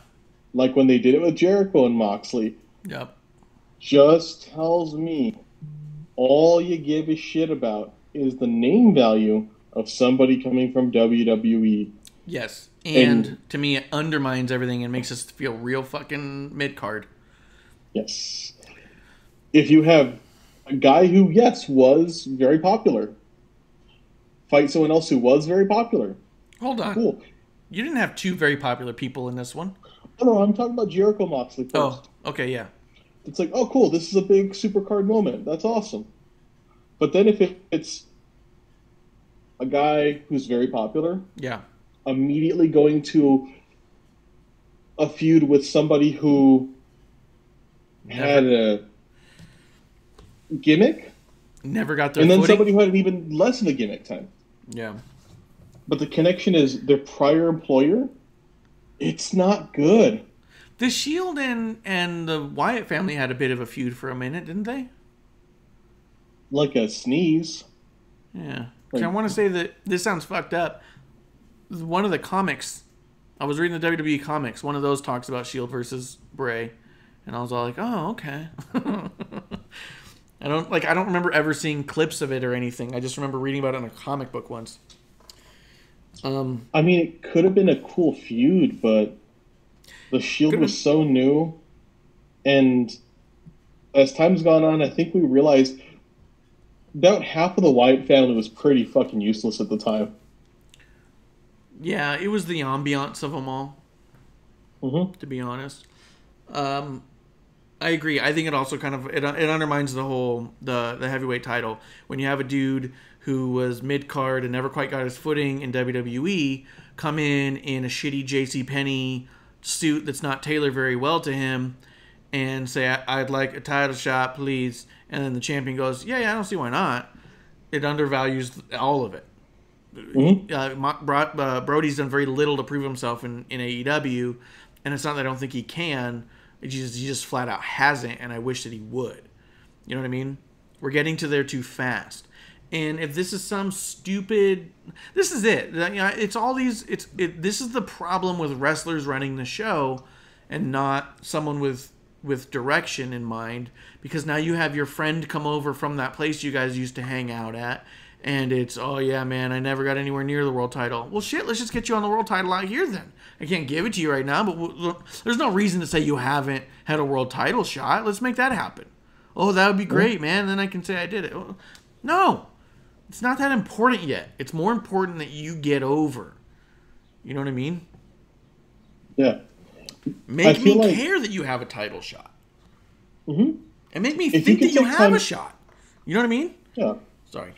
[SPEAKER 2] like when they did it with Jericho and Moxley,
[SPEAKER 1] Yep.
[SPEAKER 2] just tells me all you give a shit about is the name value of somebody coming from WWE.
[SPEAKER 1] Yes. And to me, it undermines everything and makes us feel real fucking mid-card.
[SPEAKER 2] Yes. If you have a guy who, yes, was very popular, fight someone else who was very popular.
[SPEAKER 1] Hold on.
[SPEAKER 2] Cool.
[SPEAKER 1] You didn't have two very popular people in this one.
[SPEAKER 2] No, I'm talking about Jericho Moxley first.
[SPEAKER 1] Oh, okay, yeah.
[SPEAKER 2] It's like, oh, cool, this is a big supercard moment. That's awesome. But then if it's a guy who's very popular,
[SPEAKER 1] Yeah.
[SPEAKER 2] immediately going to a feud with somebody who had a gimmick,
[SPEAKER 1] Never got their
[SPEAKER 2] and then
[SPEAKER 1] footing.
[SPEAKER 2] somebody who had an even less of a gimmick time.
[SPEAKER 1] Yeah.
[SPEAKER 2] But the connection is their prior employer. It's not good.
[SPEAKER 1] The Shield and the Wyatt family had a bit of a feud for a minute, didn't they?
[SPEAKER 2] Like a sneeze.
[SPEAKER 1] Yeah.
[SPEAKER 2] Like-
[SPEAKER 1] I want to say that this sounds fucked up. One of the comics, I was reading the WWE comics. One of those talks about Shield versus Bray, and I was all like, "Oh, okay." I don't remember ever seeing clips of it or anything. I just remember reading about it in a comic book once.
[SPEAKER 2] I mean, it could have been a cool feud, but the Shield
[SPEAKER 1] Could've
[SPEAKER 2] was so new, and as time's gone on, I think we realized about half of the Wyatt family was pretty fucking useless at the time.
[SPEAKER 1] Yeah, it was the ambiance of them all,
[SPEAKER 2] Mm-hmm.
[SPEAKER 1] to be honest. I agree. I think it also kind of it undermines the whole the heavyweight title when you have a dude who was mid card and never quite got his footing in WWE come in a shitty JCPenney suit that's not tailored very well to him and say I'd like a title shot, please, and then the champion goes, yeah, I don't see why not. It undervalues all of it.
[SPEAKER 2] Mm-hmm.
[SPEAKER 1] Brody's done very little to prove himself in AEW, and it's not that I don't think he can. He just flat out hasn't, and I wish that he would. You know what I mean? We're getting to there too fast. And if this is some stupid, this is it. It's all these. This is the problem with wrestlers running the show, and not someone with direction in mind. Because now you have your friend come over from that place you guys used to hang out at, and it's, oh yeah, man, I never got anywhere near the world title. Well, shit, let's just get you on the world title out here then. I can't give it to you right now, but there's no reason to say you haven't had a world title shot. Let's make that happen. Oh, that would be great, man. Then I can say I did it. No, it's not that important yet. It's more important that you get over. You know what I mean?
[SPEAKER 2] Yeah.
[SPEAKER 1] Make me care that you have a title shot.
[SPEAKER 2] Mm-hmm.
[SPEAKER 1] And make me think that you have a shot. You know what I mean?
[SPEAKER 2] Yeah.
[SPEAKER 1] Sorry.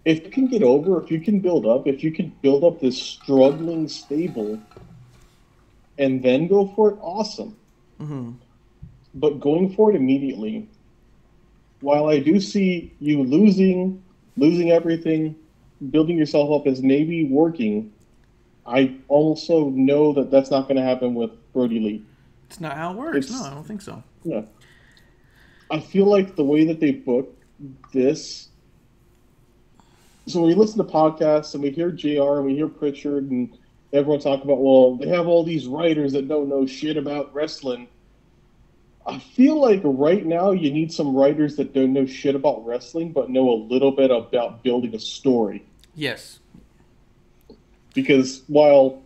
[SPEAKER 2] If you can get over, if you can build up this struggling stable and then go for it, awesome.
[SPEAKER 1] Mm-hmm.
[SPEAKER 2] But going for it immediately, while I do see you losing everything, building yourself up as maybe working, I also know that that's not going to happen with Brody Lee.
[SPEAKER 1] It's not how it works. No, I don't think so.
[SPEAKER 2] Yeah. I feel like the way that they book this. So when we listen to podcasts and we hear JR and we hear Pritchard and everyone talk about, well, they have all these writers that don't know shit about wrestling. I feel like right now you need some writers that don't know shit about wrestling but know a little bit about building a story.
[SPEAKER 1] Yes.
[SPEAKER 2] Because while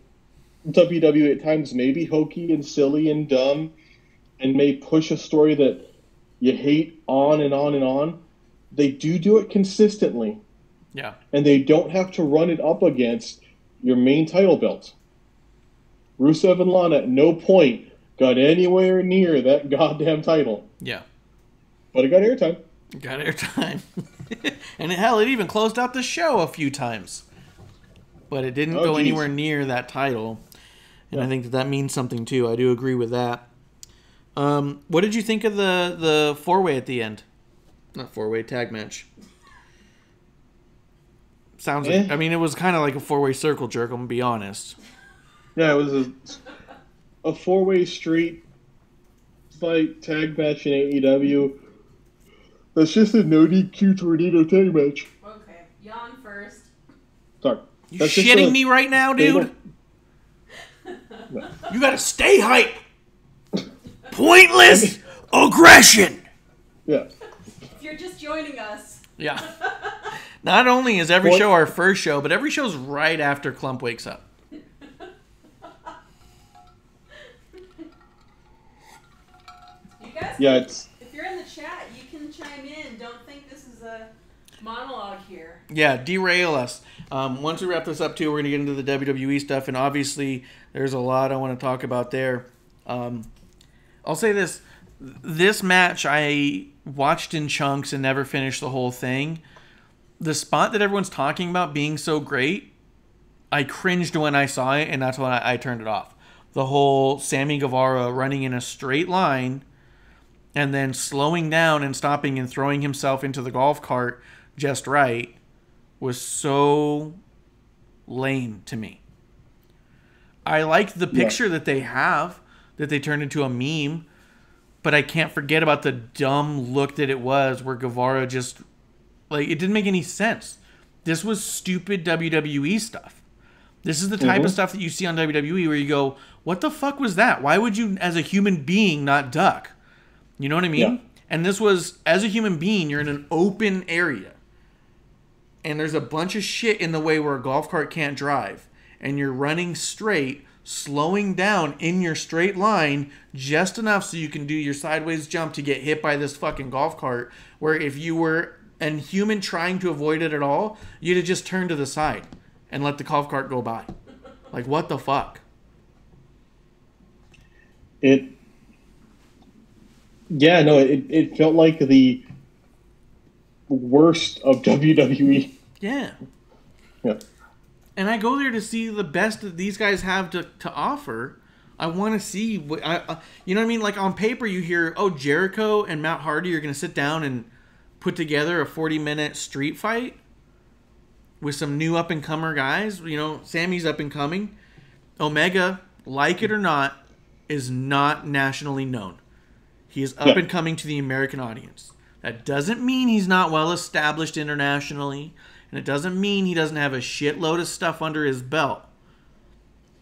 [SPEAKER 2] WWE at times may be hokey and silly and dumb and may push a story that you hate on and on and on, they do it consistently.
[SPEAKER 1] Yeah.
[SPEAKER 2] And they don't have to run it up against your main title belt. Rusev and Lana at no point got anywhere near that goddamn title.
[SPEAKER 1] Yeah.
[SPEAKER 2] But it got airtime.
[SPEAKER 1] Got airtime. And hell, it even closed out the show a few times. But it didn't go anywhere near that title. And I think that means something too. I do agree with that. What did you think of the four-way at the end? Not four-way, tag match. Sounds like, I mean, it was kind of like a four-way circle jerk, I'm going to be honest.
[SPEAKER 2] Yeah, it was a four-way street fight tag match in AEW. That's just a no DQ tornado tag match.
[SPEAKER 3] Okay, yawn first.
[SPEAKER 2] Sorry.
[SPEAKER 1] You shitting me right now, dude?
[SPEAKER 2] No.
[SPEAKER 1] You got to stay hype. Pointless aggression.
[SPEAKER 2] Yeah.
[SPEAKER 3] If you're just joining us.
[SPEAKER 1] Yeah. Not only is every show our first show, but every show's right after Clump wakes up.
[SPEAKER 3] You guys, if you're in the chat, you can chime in. Don't think this is a monologue here.
[SPEAKER 1] Yeah, derail us. Once we wrap this up, too, we're going to get into the WWE stuff, and obviously there's a lot I want to talk about there. I'll say this. This match I watched in chunks and never finished the whole thing. The spot that everyone's talking about being so great, I cringed when I saw it, and that's when I turned it off. The whole Sammy Guevara running in a straight line and then slowing down and stopping and throwing himself into the golf cart just right was so lame to me. I like the picture that they have, that they turned into a meme, but I can't forget about the dumb look that it was where Guevara just... Like, it didn't make any sense. This was stupid WWE stuff. This is the type of stuff that you see on WWE where you go, what the fuck was that? Why would you, as a human being, not duck? You know what I mean? Yeah. And this was, as a human being, you're in an open area. And there's a bunch of shit in the way where a golf cart can't drive. And you're running straight, slowing down in your straight line just enough so you can do your sideways jump to get hit by this fucking golf cart. Where if you were... and human trying to avoid it at all, you'd have just turned to the side and let the golf cart go by. Like, what the fuck?
[SPEAKER 2] It felt like the worst of WWE.
[SPEAKER 1] Yeah.
[SPEAKER 2] Yeah.
[SPEAKER 1] And I go there to see the best that these guys have to offer. I want to see what you know what I mean? Like, on paper you hear, oh, Jericho and Matt Hardy are going to sit down and put together a 40-minute street fight with some new up-and-comer guys. You know, Sammy's up-and-coming. Omega, like it or not, is not nationally known. He is up-and-coming to the American audience. That doesn't mean he's not well-established internationally, and it doesn't mean he doesn't have a shitload of stuff under his belt.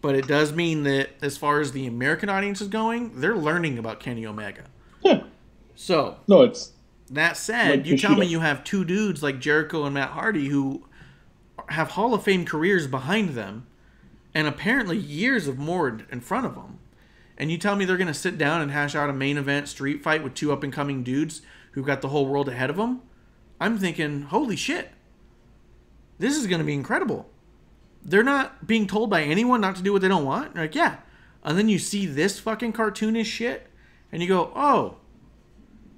[SPEAKER 1] But it does mean that as far as the American audience is going, they're learning about Kenny Omega.
[SPEAKER 2] Yeah.
[SPEAKER 1] So...
[SPEAKER 2] No, it's...
[SPEAKER 1] That said, like, you tell me you have two dudes like Jericho and Matt Hardy who have Hall of Fame careers behind them and apparently years of more in front of them. And you tell me they're going to sit down and hash out a main event street fight with two up-and-coming dudes who've got the whole world ahead of them, I'm thinking, holy shit, this is going to be incredible. They're not being told by anyone not to do what they don't want. You're like, yeah. And then you see this fucking cartoonish shit, and you go, oh,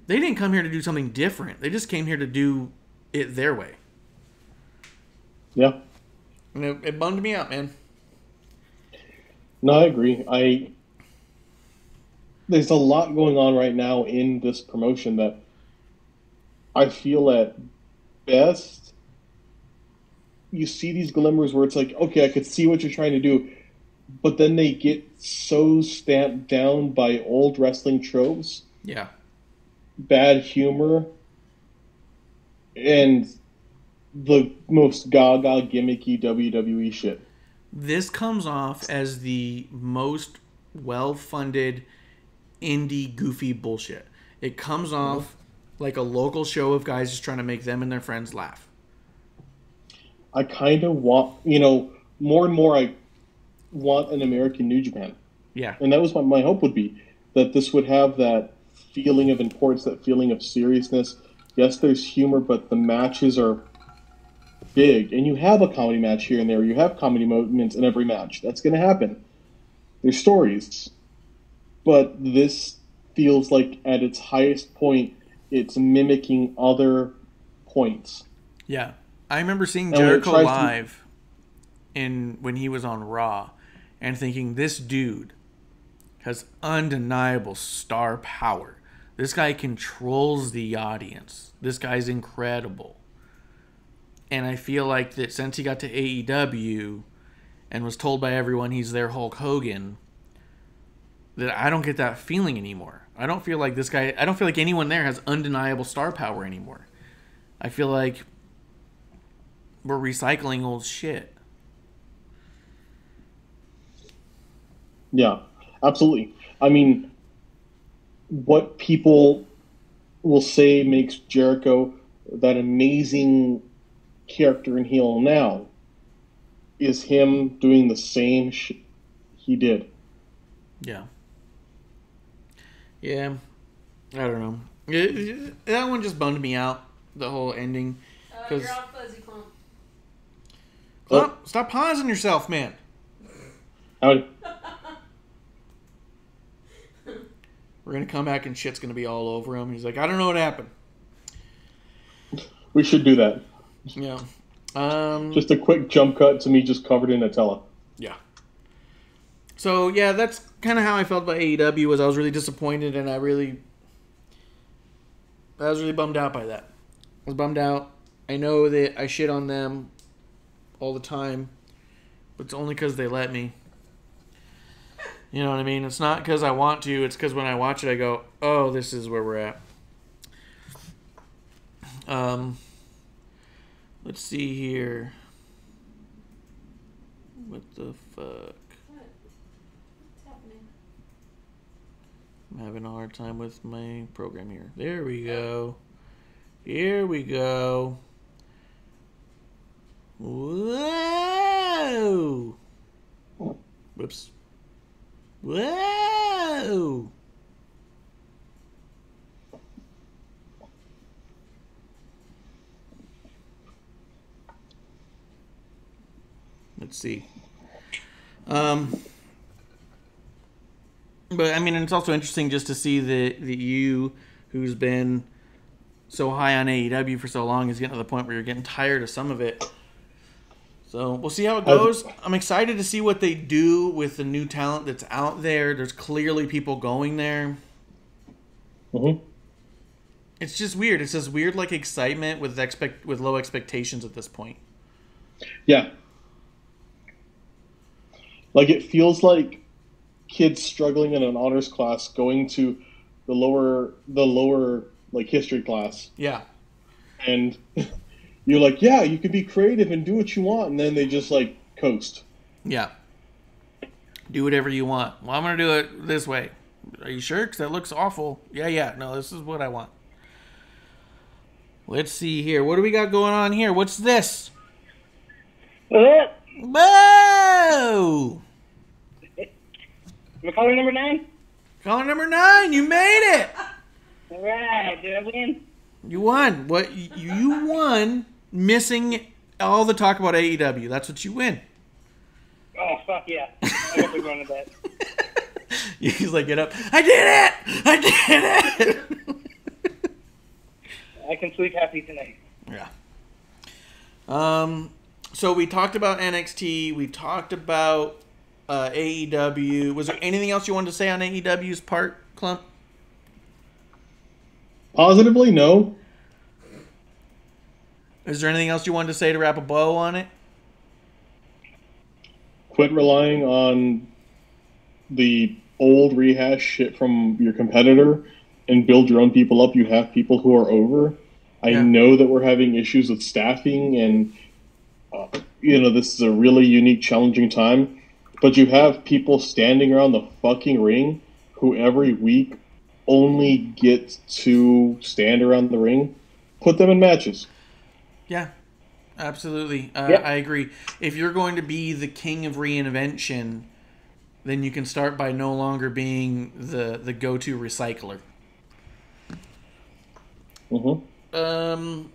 [SPEAKER 1] they didn't come here to do something different. They just came here to do it their way.
[SPEAKER 2] Yeah.
[SPEAKER 1] And it bummed me out, man.
[SPEAKER 2] No, I agree. There's a lot going on right now in this promotion that I feel at best, you see these glimmers where it's like, okay, I could see what you're trying to do, but then they get so stamped down by old wrestling tropes.
[SPEAKER 1] Yeah.
[SPEAKER 2] Bad humor. And the most gaga gimmicky WWE shit.
[SPEAKER 1] This comes off as the most well-funded indie goofy bullshit. It comes off like a local show of guys just trying to make them and their friends laugh.
[SPEAKER 2] I kind of want, more and more I want an American New Japan.
[SPEAKER 1] Yeah.
[SPEAKER 2] And that was what my hope would be, that this would have that feeling of importance, that feeling of seriousness. Yes, there's humor, but the matches are big. And you have a comedy match here and there. You have comedy moments in every match. That's going to happen. There's stories. But this feels like at its highest point, it's mimicking other points.
[SPEAKER 1] Yeah. I remember seeing Jericho live when he was on Raw and thinking, this dude has undeniable star power. This guy controls the audience. This guy's incredible. And I feel like that since he got to AEW and was told by everyone he's their Hulk Hogan, that I don't get that feeling anymore. I don't feel like anyone there has undeniable star power anymore. I feel like we're recycling old shit.
[SPEAKER 2] Yeah, absolutely. I mean, what people will say makes Jericho that amazing character in heel now is him doing the same shit he did.
[SPEAKER 1] Yeah. Yeah. I don't know. That one just bummed me out, the whole ending.
[SPEAKER 3] You're all fuzzy,
[SPEAKER 1] Clump. Stop pausing yourself, man.
[SPEAKER 2] Howdy.
[SPEAKER 1] We're going to come back and shit's going to be all over him. He's like, I don't know what happened.
[SPEAKER 2] We should do that.
[SPEAKER 1] Yeah.
[SPEAKER 2] Just a quick jump cut to me just covered in Nutella.
[SPEAKER 1] Yeah. So, yeah, that's kind of how I felt about AEW. Was I was really disappointed, and I was really bummed out by that. I was bummed out. I know that I shit on them all the time, but it's only because they let me. You know what I mean? It's not because I want to. It's because when I watch it, I go, oh, this is where we're at. Let's see here. What the fuck?
[SPEAKER 3] What's happening?
[SPEAKER 1] I'm having a hard time with my program here. There we go. Here we go. Whoa! Whoops. Whoa! Let's see. But I mean, it's also interesting just to see that you, who's been so high on AEW for so long, is getting to the point where you're getting tired of some of it. So we'll see how it goes. I'm excited to see what they do with the new talent that's out there. There's clearly people going there.
[SPEAKER 2] Mm-hmm.
[SPEAKER 1] It's just weird. It's this weird like excitement with low expectations at this point.
[SPEAKER 2] Yeah. Like it feels like kids struggling in an honors class going to the lower like history class.
[SPEAKER 1] Yeah.
[SPEAKER 2] And you're like, yeah, you can be creative and do what you want, and then they just like coast.
[SPEAKER 1] Yeah. Do whatever you want. Well, I'm gonna do it this way. Are you sure? Because that looks awful. Yeah. No, this is what I want. Let's see here. What do we got going on here? What's this?
[SPEAKER 4] Whoa! Caller number 9?
[SPEAKER 1] Caller number 9, you made it!
[SPEAKER 4] All right, did I win?
[SPEAKER 1] You won. What you won? Missing all the talk about AEW. That's what you win.
[SPEAKER 4] Oh fuck yeah! I got to go into that.
[SPEAKER 1] He's like, get up. I did it! I did it!
[SPEAKER 4] I can sleep happy tonight.
[SPEAKER 1] Yeah. So we talked about NXT. We talked about AEW. Was there anything else you wanted to say on AEW's part, Clump?
[SPEAKER 2] Positively, no.
[SPEAKER 1] Is there anything else you wanted to say to wrap a bow on it?
[SPEAKER 2] Quit relying on the old rehash shit from your competitor and build your own people up. You have people who are over. I know that we're having issues with staffing and, this is a really unique, challenging time. But you have people standing around the fucking ring who every week only get to stand around the ring. Put them in matches.
[SPEAKER 1] Yeah, absolutely. I agree. If you're going to be the king of reinvention, then you can start by no longer being the go-to recycler.
[SPEAKER 2] Mm-hmm.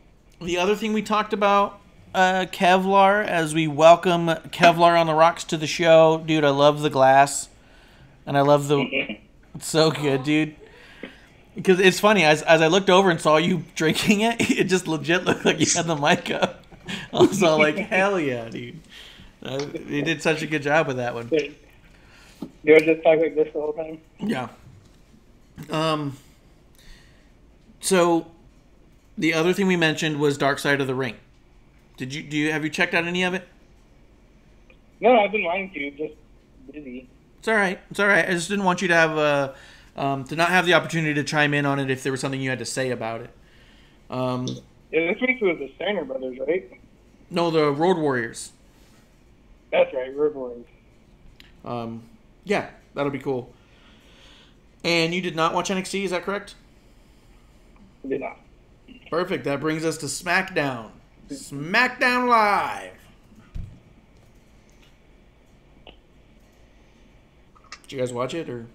[SPEAKER 1] The other thing we talked about, Kevlar, as we welcome Kevlar on the Rocks to the show. Dude, I love the glass. And I love the... It's so good, dude. Because it's funny, as I looked over and saw you drinking it, it just legit looked like you had the mic up. I was all like, hell yeah, dude. You did such a good job with that one.
[SPEAKER 4] Dude, you were just talking like this the whole time?
[SPEAKER 1] Yeah. So, the other thing we mentioned was Dark Side of the Ring. Have you checked out any of it?
[SPEAKER 4] No, I've been wanting to, just busy.
[SPEAKER 1] It's all right. It's all right. I just didn't want you to have to not have the opportunity to chime in on it if there was something you had to say about it.
[SPEAKER 4] This week was the Steiner Brothers, right?
[SPEAKER 1] No, the Road Warriors.
[SPEAKER 4] That's right, Road Warriors.
[SPEAKER 1] Yeah, that'll be cool. And you did not watch NXT, is that correct?
[SPEAKER 4] I did not.
[SPEAKER 1] Perfect. That brings us to SmackDown. SmackDown Live. Did you guys watch it, or?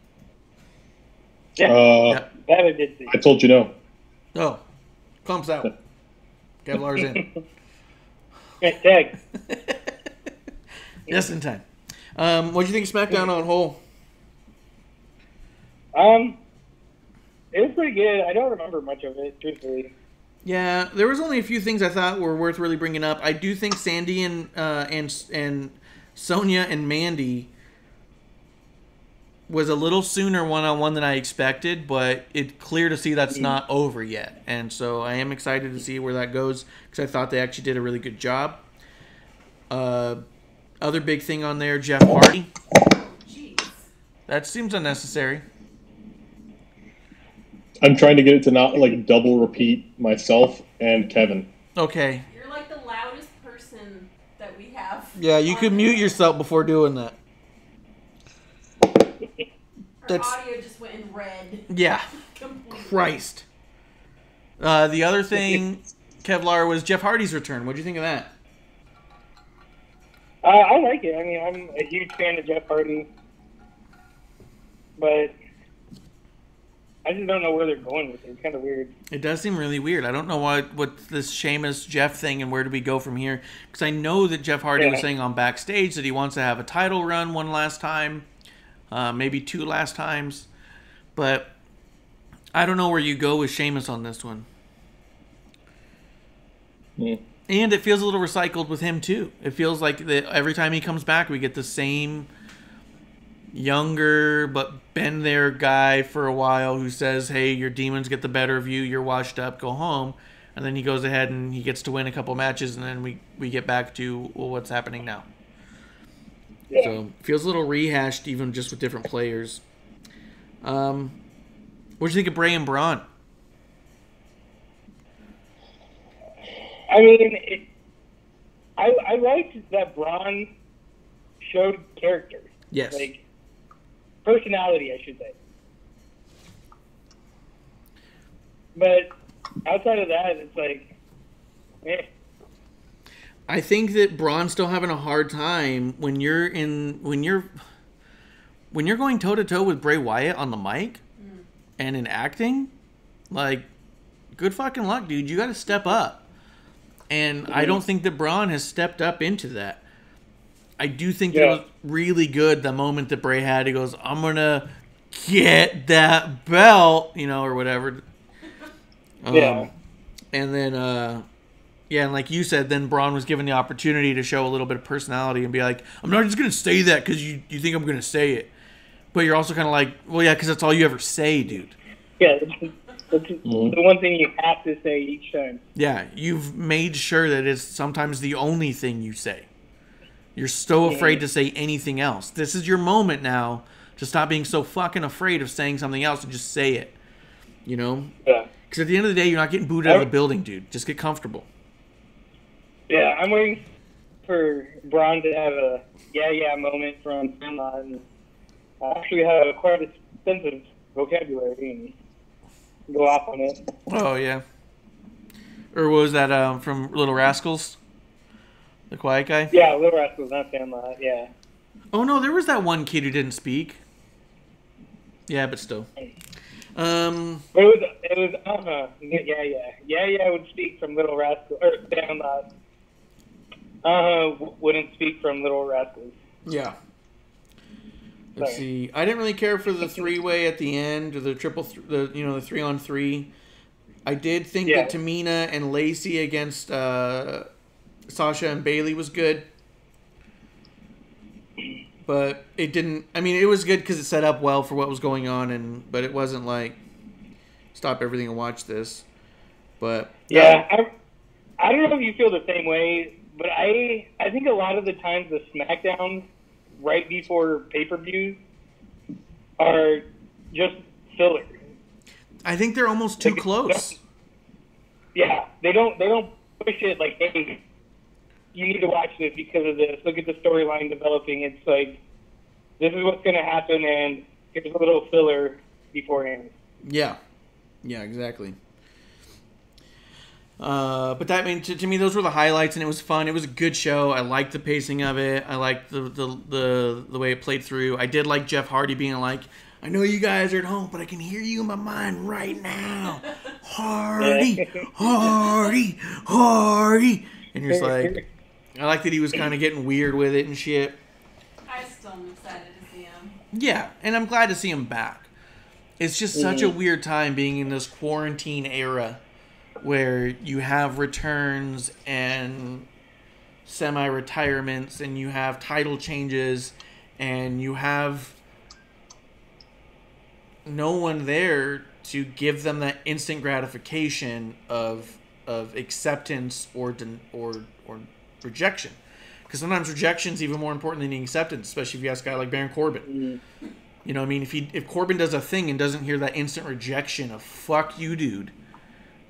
[SPEAKER 4] Yeah, that I did see.
[SPEAKER 2] I told you no.
[SPEAKER 1] Oh, Clump's out. Kevlar's in.
[SPEAKER 4] Tag.
[SPEAKER 1] Just in time. What do you think of SmackDown on whole?
[SPEAKER 4] It was pretty good. I don't remember much of it, truthfully.
[SPEAKER 1] Yeah, there was only a few things I thought were worth really bringing up. I do think Sandy and Sonya and Mandy was a little sooner one-on-one than I expected, but it's clear to see that's not over yet. And so I am excited to see where that goes because I thought they actually did a really good job. Other big thing on there, Jeff Hardy.
[SPEAKER 3] Jeez.
[SPEAKER 1] That seems unnecessary.
[SPEAKER 2] I'm trying to get it to not double repeat myself and Kevin.
[SPEAKER 1] Okay.
[SPEAKER 3] You're like the loudest person that we have.
[SPEAKER 1] Yeah, you could mute yourself before doing that.
[SPEAKER 3] Her audio just went in red.
[SPEAKER 1] Yeah. Christ. The other thing, Kevlar, was Jeff Hardy's return. What do you think of that?
[SPEAKER 4] I like it. I mean, I'm a huge fan of Jeff Hardy. But I just don't know where they're going with it. It's kind of weird.
[SPEAKER 1] It does seem really weird. I don't know what this Sheamus Jeff thing and where do we go from here. Because I know that Jeff Hardy was saying on Backstage that he wants to have a title run one last time. Maybe two last times. But I don't know where you go with Sheamus on this one.
[SPEAKER 2] Yeah.
[SPEAKER 1] And it feels a little recycled with him, too. It feels like that every time he comes back, we get the same younger but been there guy for a while who says, hey, your demons get the better of you, you're washed up, go home. And then he goes ahead and he gets to win a couple matches, and then we get back to, well, what's happening now? Yeah. So it feels a little rehashed even just with different players. What do you think of Bray and Braun?
[SPEAKER 4] I mean, I liked that Braun showed character.
[SPEAKER 1] Yes.
[SPEAKER 4] Like, personality, I should say. But outside of that, it's like, eh.
[SPEAKER 1] I think that Braun's still having a hard time when you're going toe to toe with Bray Wyatt on the mic and in acting. Like, good fucking luck, dude. You got to step up. And I don't think that Braun has stepped up into that. I do think that it was really good the moment that Bray had. He goes, I'm going to get that belt, you know, or whatever. And then, and like you said, then Braun was given the opportunity to show a little bit of personality and be like, I'm not just going to say that because you think I'm going to say it. But you're also kind of like, well, yeah, because that's all you ever say, dude.
[SPEAKER 4] Yeah, that's the one thing you have to say each time.
[SPEAKER 1] Yeah, you've made sure that it's sometimes the only thing you say. You're so afraid to say anything else. This is your moment now to stop being so fucking afraid of saying something else and just say it. You know?
[SPEAKER 4] Yeah.
[SPEAKER 1] Because at the end of the day, you're not getting booed out of the building, dude. Just get comfortable.
[SPEAKER 4] Yeah, I'm waiting for Braun to have a moment from Sandlot and actually have quite extensive vocabulary and go off on it.
[SPEAKER 1] Oh, yeah. Or what was that from Little Rascals? The quiet guy?
[SPEAKER 4] Yeah, Little Rascals, not Sandlot, yeah.
[SPEAKER 1] Oh, no, there was that one kid who didn't speak. Yeah, but still.
[SPEAKER 4] It was yeah would speak from Little Rascals, or Sandlot. Wouldn't speak from Little Rascals.
[SPEAKER 1] Yeah. Let's see. I didn't really care for the three-way at the end, or the the 3-on-3. I did think that Tamina and Lacey against Sasha and Bayley was good. But it didn't... I mean, it was good because it set up well for what was going on, but it wasn't like, stop everything and watch this. But...
[SPEAKER 4] Yeah, I don't know if you feel the same way, but I think a lot of the times the SmackDowns right before pay-per-views are just filler.
[SPEAKER 1] I think they're almost too close.
[SPEAKER 4] Yeah, they don't push it like, hey, you need to watch this because of this. Look at the storyline developing. It's like, this is what's going to happen, and here's a little filler beforehand.
[SPEAKER 1] Yeah. Yeah, exactly. But that, I mean, to me, those were the highlights, and it was fun. It was a good show. I liked the pacing of it. I liked the way it played through. I did like Jeff Hardy being like, I know you guys are at home, but I can hear you in my mind right now. Hardy, Hardy, Hardy. And you're just like... I like that he was kind of getting weird with it and shit.
[SPEAKER 3] I still am excited to see him.
[SPEAKER 1] Yeah, and I'm glad to see him back. It's just such a weird time being in this quarantine era where you have returns and semi-retirements and you have title changes and you have no one there to give them that instant gratification of acceptance or rejection, because sometimes rejection is even more important than the acceptance, especially if you ask a guy like Baron Corbin. You know what I mean? If Corbin does a thing and doesn't hear that instant rejection of "fuck you, dude,"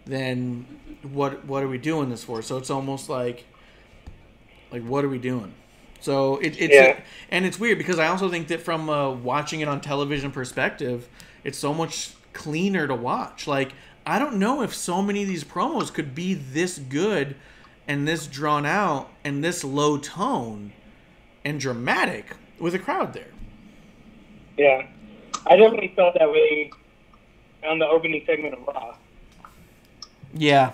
[SPEAKER 1] then what are we doing this for? So it's almost like what are we doing? So and it's weird because I also think that from watching it on television perspective, it's so much cleaner to watch. Like, I don't know if so many of these promos could be this good and this drawn out and this low tone and dramatic with a crowd there.
[SPEAKER 4] Yeah. I definitely felt that way on the opening segment of Raw.
[SPEAKER 1] Yeah.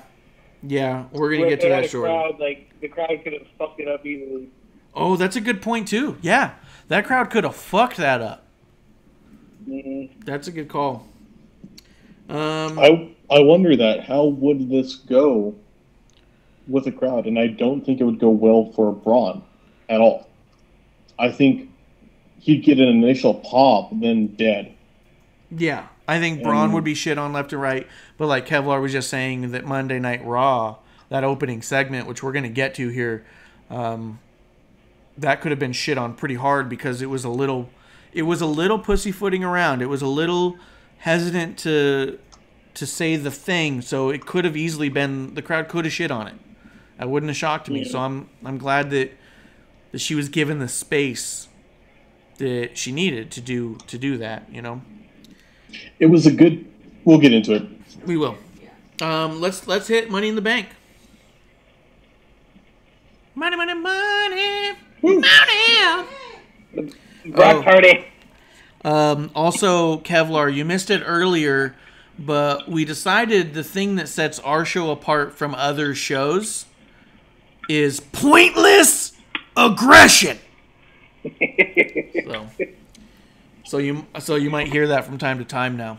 [SPEAKER 1] Yeah, we're going to get to that shortly.
[SPEAKER 4] The crowd could have fucked it up easily.
[SPEAKER 1] Oh, that's a good point, too. Yeah, that crowd could have fucked that up.
[SPEAKER 4] Mm-hmm.
[SPEAKER 1] That's a good call.
[SPEAKER 2] I wonder that. How would this go with a crowd? And I don't think it would go well for Braun at all. I think he'd get an initial pop, then dead.
[SPEAKER 1] Yeah, I think Braun would be shit on left and right. But like Kevlar was just saying, that Monday Night Raw, that opening segment, which we're going to get to here, that could have been shit on pretty hard because it was a little pussyfooting around. It was a little hesitant to say the thing, so it could have easily been, the crowd could have shit on it. That wouldn't have shocked me. So I'm glad that she was given the space that she needed to do that, you know.
[SPEAKER 2] It was a good. We'll get into it.
[SPEAKER 1] We will. Let's hit Money in the Bank. Money, money, money,
[SPEAKER 2] Woo.
[SPEAKER 1] money.
[SPEAKER 4] Brock Hardy.
[SPEAKER 1] Also, Kevlar, you missed it earlier, but we decided the thing that sets our show apart from other shows is pointless aggression. So you might hear that from time to time now.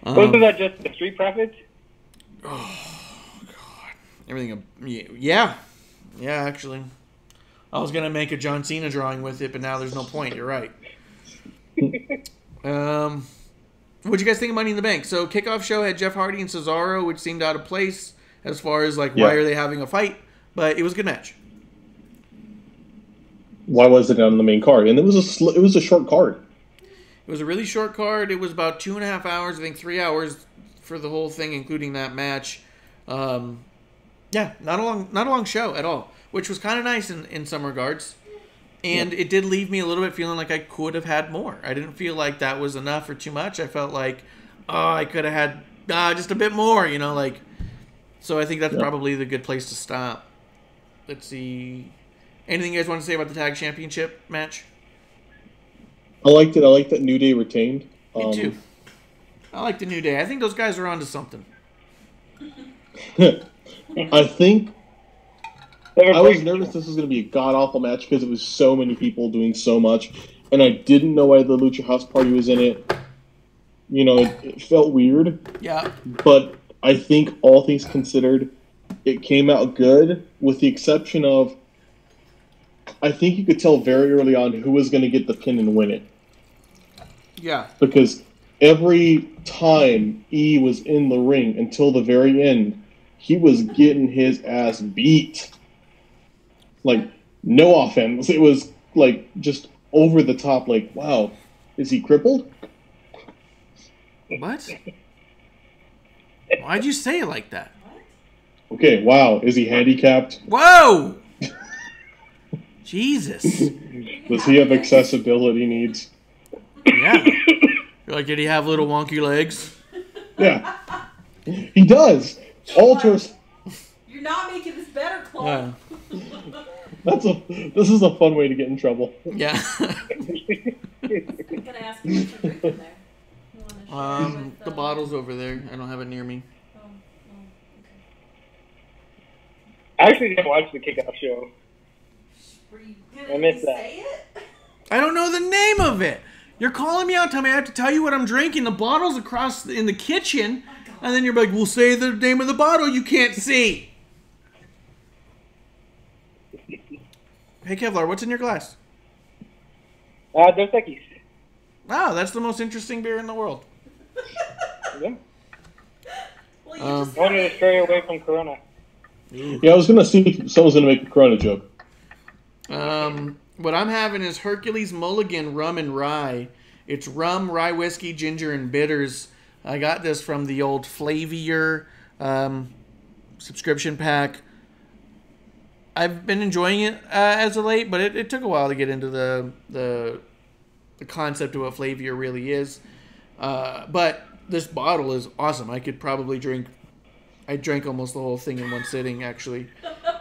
[SPEAKER 4] Wasn't that just the Street Profits?
[SPEAKER 1] Oh God! Everything. Yeah. Actually, I was gonna make a John Cena drawing with it, but now there's no point. You're right. What'd you guys think of Money in the Bank? So kickoff show had Jeff Hardy and Cesaro, which seemed out of place as far as like why are they having a fight, but it was a good match.
[SPEAKER 2] Why was it on the main card? And it was a short card.
[SPEAKER 1] It was a really short card. It was about 2.5 hours. I think 3 hours for the whole thing, including that match. Not a long show at all, which was kind of nice in some regards. And it did leave me a little bit feeling like I could have had more. I didn't feel like that was enough or too much. I felt like, I could have had just a bit more, So I think that's probably the good place to stop. Let's see. Anything you guys want to say about the tag championship match?
[SPEAKER 2] I liked it. I like that New Day retained.
[SPEAKER 1] Me too. I like the New Day. I think those guys are onto something.
[SPEAKER 2] I think I was nervous this was going to be a god-awful match because it was so many people doing so much, and I didn't know why the Lucha House Party was in it. It felt weird.
[SPEAKER 1] Yeah.
[SPEAKER 2] But I think all things considered, it came out good, with the exception of I think you could tell very early on who was going to get the pin and win it.
[SPEAKER 1] Yeah.
[SPEAKER 2] Because every time E was in the ring until the very end, he was getting his ass beat. Like, no offense. It was, like, just over the top, like, wow, is he crippled?
[SPEAKER 1] What? Why'd you say it like that?
[SPEAKER 2] Okay, wow, is he handicapped?
[SPEAKER 1] Whoa! Jesus.
[SPEAKER 2] Does he have accessibility needs?
[SPEAKER 1] Yeah. You're like, did he have little wonky legs?
[SPEAKER 2] Yeah. He does. Ultras.
[SPEAKER 3] You're not making this better, Chloe.
[SPEAKER 2] This is a fun way to get in trouble.
[SPEAKER 1] Yeah.
[SPEAKER 3] I'm gonna ask you what you're drinking there. You wanna share with,
[SPEAKER 1] the bottle's over there. I don't have it near me.
[SPEAKER 3] Okay.
[SPEAKER 4] I actually didn't watch the kickoff show.
[SPEAKER 3] Were you
[SPEAKER 4] I
[SPEAKER 3] gonna
[SPEAKER 4] missed that.
[SPEAKER 3] say it?
[SPEAKER 1] I don't know the name of it. You're calling me out, telling me I have to tell you what I'm drinking. The bottle's across in the kitchen, and then you're like, "We'll say the name of the bottle you can't see." Hey Kevlar, what's in your glass?
[SPEAKER 4] Dos Equis.
[SPEAKER 1] Wow, that's the most interesting beer in the world.
[SPEAKER 4] Yeah.
[SPEAKER 3] Well, you just
[SPEAKER 4] I wanted to stray away from Corona.
[SPEAKER 2] Yeah, I was going to see if someone's going to make a Corona joke.
[SPEAKER 1] What I'm having is Hercules Mulligan Rum and Rye. It's rum, rye whiskey, ginger, and bitters. I got this from the old Flavier subscription pack. I've been enjoying it as of late, but it took a while to get into the concept of what Flavier really is. But this bottle is awesome. I could probably drink... I drank almost the whole thing in one sitting, actually,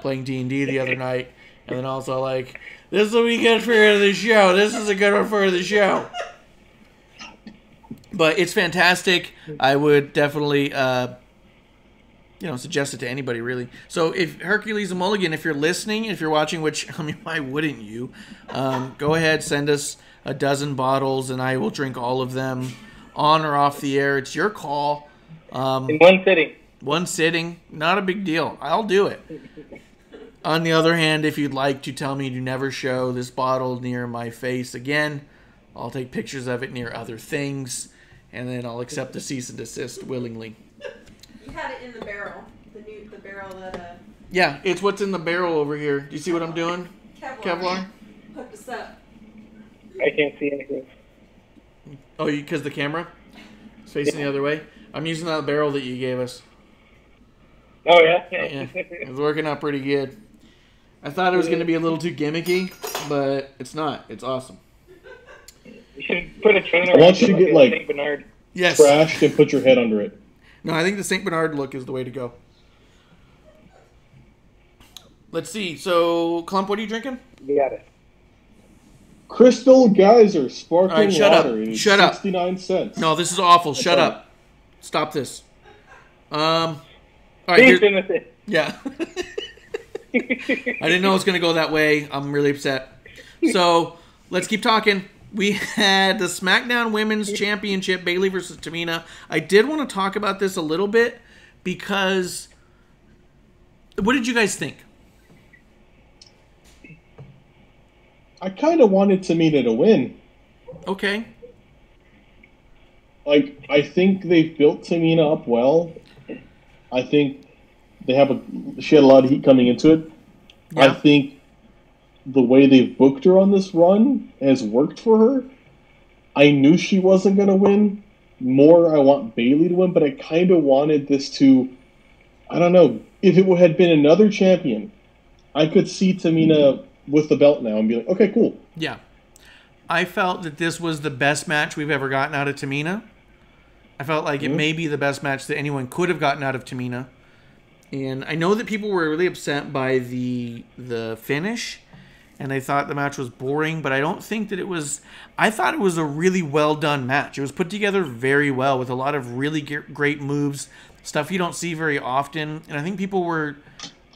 [SPEAKER 1] playing D&D the other night. And then also, like, this will be good for the show. This is a good one for the show. But it's fantastic. I would definitely, suggest it to anybody, really. So if Hercules and Mulligan, if you're listening, if you're watching, which, I mean, why wouldn't you? Go ahead, send us a dozen bottles, and I will drink all of them on or off the air. It's your call.
[SPEAKER 4] In one sitting.
[SPEAKER 1] One sitting, not a big deal. I'll do it. On the other hand, if you'd like to tell me to never show this bottle near my face again, I'll take pictures of it near other things, and then I'll accept the cease and desist willingly.
[SPEAKER 3] You had it in the barrel. The barrel that
[SPEAKER 1] Yeah, it's what's in the barrel over here. Do you see what I'm doing? Kevlar?
[SPEAKER 3] hooked us up.
[SPEAKER 4] I can't see anything.
[SPEAKER 1] Oh, because the camera is facing the other way? I'm using that barrel that you gave us.
[SPEAKER 4] Oh, yeah?
[SPEAKER 1] Yeah, it's working out pretty good. I thought it was going to be a little too gimmicky, but it's not. It's awesome.
[SPEAKER 4] You should put a chain
[SPEAKER 2] I
[SPEAKER 4] around
[SPEAKER 2] want you to
[SPEAKER 4] it
[SPEAKER 2] get,
[SPEAKER 4] like
[SPEAKER 2] like,
[SPEAKER 4] St. Bernard.
[SPEAKER 1] Yes.
[SPEAKER 2] trashed and put your head under it.
[SPEAKER 1] No, I think the St. Bernard look is the way to go. Let's see. So, Clump, what are you drinking?
[SPEAKER 4] You got it.
[SPEAKER 2] Crystal Geyser Sparkling
[SPEAKER 1] All right, shut up.
[SPEAKER 2] Water. It is
[SPEAKER 1] Shut up.
[SPEAKER 2] 69 cents.
[SPEAKER 1] No, this is awful. Shut
[SPEAKER 2] fine.
[SPEAKER 1] up. stop this. All right. Yeah. I didn't know it was going to go that way. I'm really upset. So let's keep talking. We had the SmackDown Women's Championship, Bayley versus Tamina. I did want to talk about this a little bit because what did you guys think?
[SPEAKER 2] I kind of wanted Tamina to win.
[SPEAKER 1] Okay.
[SPEAKER 2] Like, I think they've built Tamina up well. I think she had a lot of heat coming into it. Yeah. I think the way they've booked her on this run has worked for her. I knew she wasn't going to win. I want Bayley to win, but I kind of wanted this to, I don't know, if it had been another champion, I could see Tamina with the belt now and be like, okay, cool.
[SPEAKER 1] Yeah. I felt that this was the best match we've ever gotten out of Tamina. I felt like it may be the best match that anyone could have gotten out of Tamina. And I know that people were really upset by the finish, and they thought the match was boring, but I don't think that it was. I thought it was a really well done match. It was put together very well with a lot of really great moves, stuff you don't see very often. And I think people were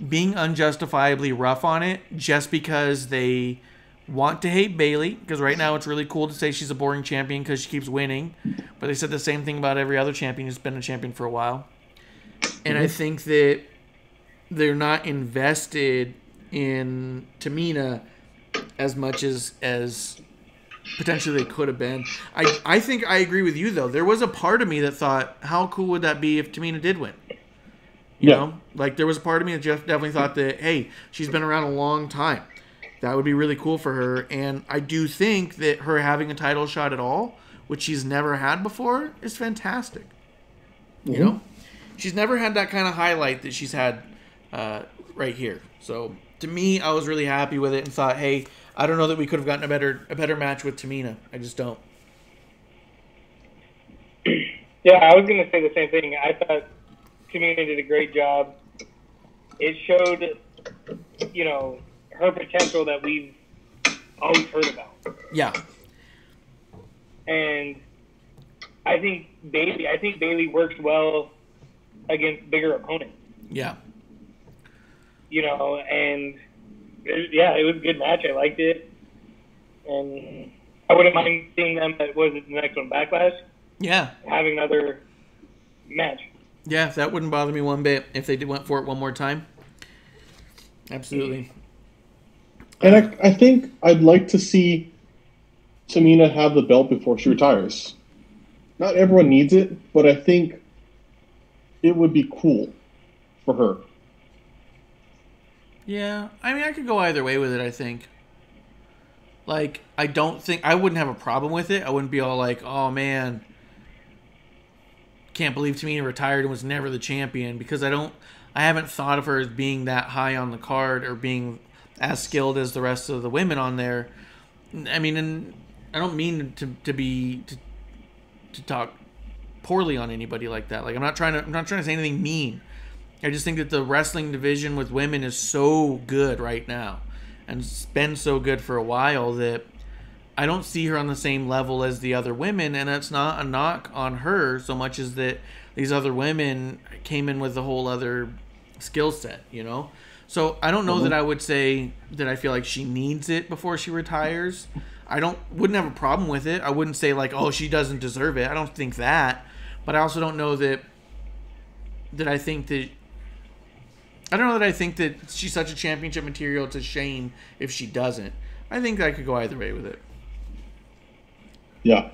[SPEAKER 1] being unjustifiably rough on it just because they want to hate Bayley, because right now it's really cool to say she's a boring champion because she keeps winning. But they said the same thing about every other champion who's been a champion for a while. And I think that they're not invested in Tamina as much as potentially they could have been. I think I agree with you, though. There was a part of me that thought, how cool would that be if Tamina did win? You know? Like, there was a part of me that definitely thought that, hey, she's been around a long time. That would be really cool for her. And I do think that her having a title shot at all, which she's never had before, is fantastic. Mm-hmm. You know? She's never had that kind of highlight that she's had right here. So, to me, I was really happy with it and thought, hey, I don't know that we could have gotten a better match with Tamina. I just don't.
[SPEAKER 4] Yeah, I was going to say the same thing. I thought Tamina did a great job. It showed, her potential that we've always heard about.
[SPEAKER 1] Yeah.
[SPEAKER 4] And I think Bayley works well against bigger opponents.
[SPEAKER 1] Yeah.
[SPEAKER 4] And it was a good match. I liked it. And I wouldn't mind seeing them at the next one, Backlash.
[SPEAKER 1] Yeah.
[SPEAKER 4] Having another match.
[SPEAKER 1] Yeah, that wouldn't bother me one bit if they went for it one more time. Absolutely.
[SPEAKER 2] And I think I'd like to see Tamina have the belt before she retires. Not everyone needs it, but I think it would be cool for her.
[SPEAKER 1] Yeah, I mean, I could go either way with it, I think. Like, I wouldn't have a problem with it. I wouldn't be all like, oh man, can't believe Tamina retired and was never the champion, because I haven't thought of her as being that high on the card or being as skilled as the rest of the women on there. I mean, and I don't mean to talk poorly on anybody like that. Like, I'm not trying to say anything mean. I just think that the wrestling division with women is so good right now, and it's been so good for a while, that I don't see her on the same level as the other women, and it's not a knock on her so much as that these other women came in with a whole other skill set, So I don't know that I would say that I feel like she needs it before she retires. Wouldn't have a problem with it. I wouldn't say like, oh, she doesn't deserve it. I don't think that. But I also don't know that I think that she's such a championship material. It's a shame if she doesn't. I think I could go either way with it.
[SPEAKER 2] Yeah.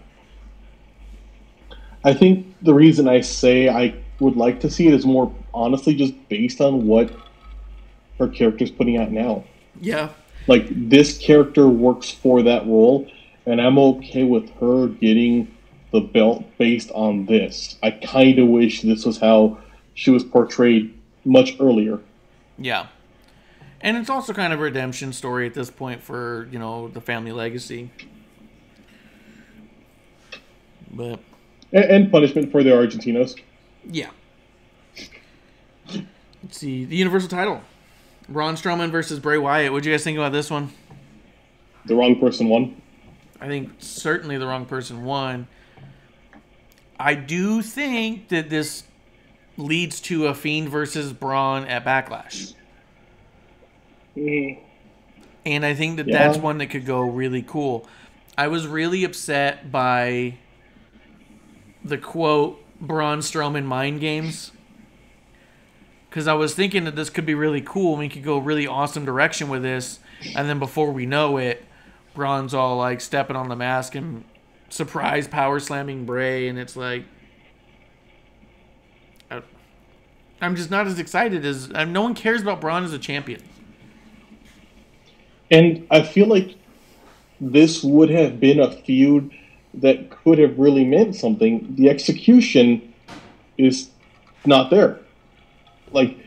[SPEAKER 2] I think the reason I say I would like to see it is more honestly just based on what her character's putting out now.
[SPEAKER 1] Yeah.
[SPEAKER 2] Like, this character works for that role, and I'm okay with her getting the belt based on this. I kind of wish this was how she was portrayed much earlier.
[SPEAKER 1] Yeah. And it's also kind of a redemption story at this point for, the family legacy. But
[SPEAKER 2] and punishment for the Argentinos.
[SPEAKER 1] Yeah. Let's see. The Universal title. Braun Strowman versus Bray Wyatt. What do you guys think about this one?
[SPEAKER 2] The wrong person won.
[SPEAKER 1] I think certainly the wrong person won. I do think that this leads to a Fiend versus Braun at Backlash.
[SPEAKER 4] Mm-hmm.
[SPEAKER 1] And I think that that's one that could go really cool. I was really upset by the quote, Braun Strowman mind games. Because I was thinking that this could be really cool and we could go a really awesome direction with this. And then before we know it, Braun's all like stepping on the mask and surprise power slamming Bray. And it's like, I'm just not as excited as, no one cares about Braun as a champion.
[SPEAKER 2] And I feel like this would have been a feud that could have really meant something. The execution is not there. Like,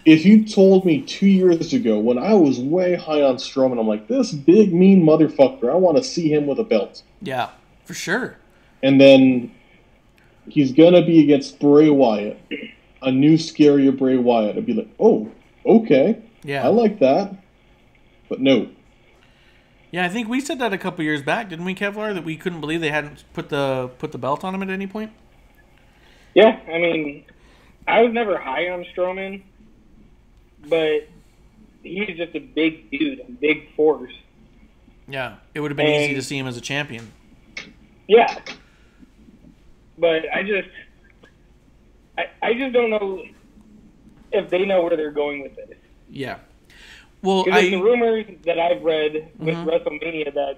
[SPEAKER 2] if you told me 2 years ago when I was way high on Strowman, I'm like, this big, mean motherfucker, I want to see him with a belt.
[SPEAKER 1] Yeah, for sure.
[SPEAKER 2] And then he's going to be against Bray Wyatt, a new, scarier Bray Wyatt. I'd be like, oh, okay.
[SPEAKER 1] Yeah.
[SPEAKER 2] I like that. But no.
[SPEAKER 1] Yeah, I think we said that a couple years back, didn't we, Kevlar? That we couldn't believe they hadn't put the belt on him at any point?
[SPEAKER 4] Yeah, I mean, I was never high on Strowman, but he's just a big dude, a big force.
[SPEAKER 1] Yeah, it would have been easy to see him as a champion.
[SPEAKER 4] Yeah. But I just don't know if they know where they're going with this.
[SPEAKER 1] Yeah. Well,
[SPEAKER 4] because the rumors that I've read with WrestleMania that,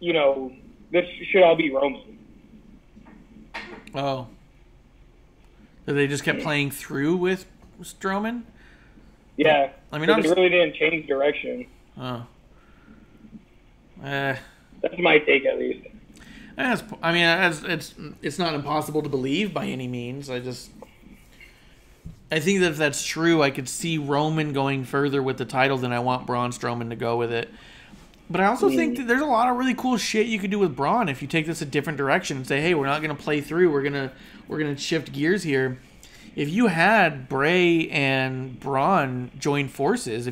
[SPEAKER 4] you know, this should all be Roman.
[SPEAKER 1] Oh. So they just kept playing through with Strowman?
[SPEAKER 4] Yeah.
[SPEAKER 1] I mean,
[SPEAKER 4] they really didn't change direction.
[SPEAKER 1] Oh.
[SPEAKER 4] That's my take, at least.
[SPEAKER 1] It's not impossible to believe by any means. I think that if that's true, I could see Roman going further with the title than I want Braun Strowman to go with it. But I also think that there's a lot of really cool shit you could do with Braun if you take this a different direction and say, hey, we're not going to play through. We're gonna shift gears here. If you had Bray and Braun join forces, I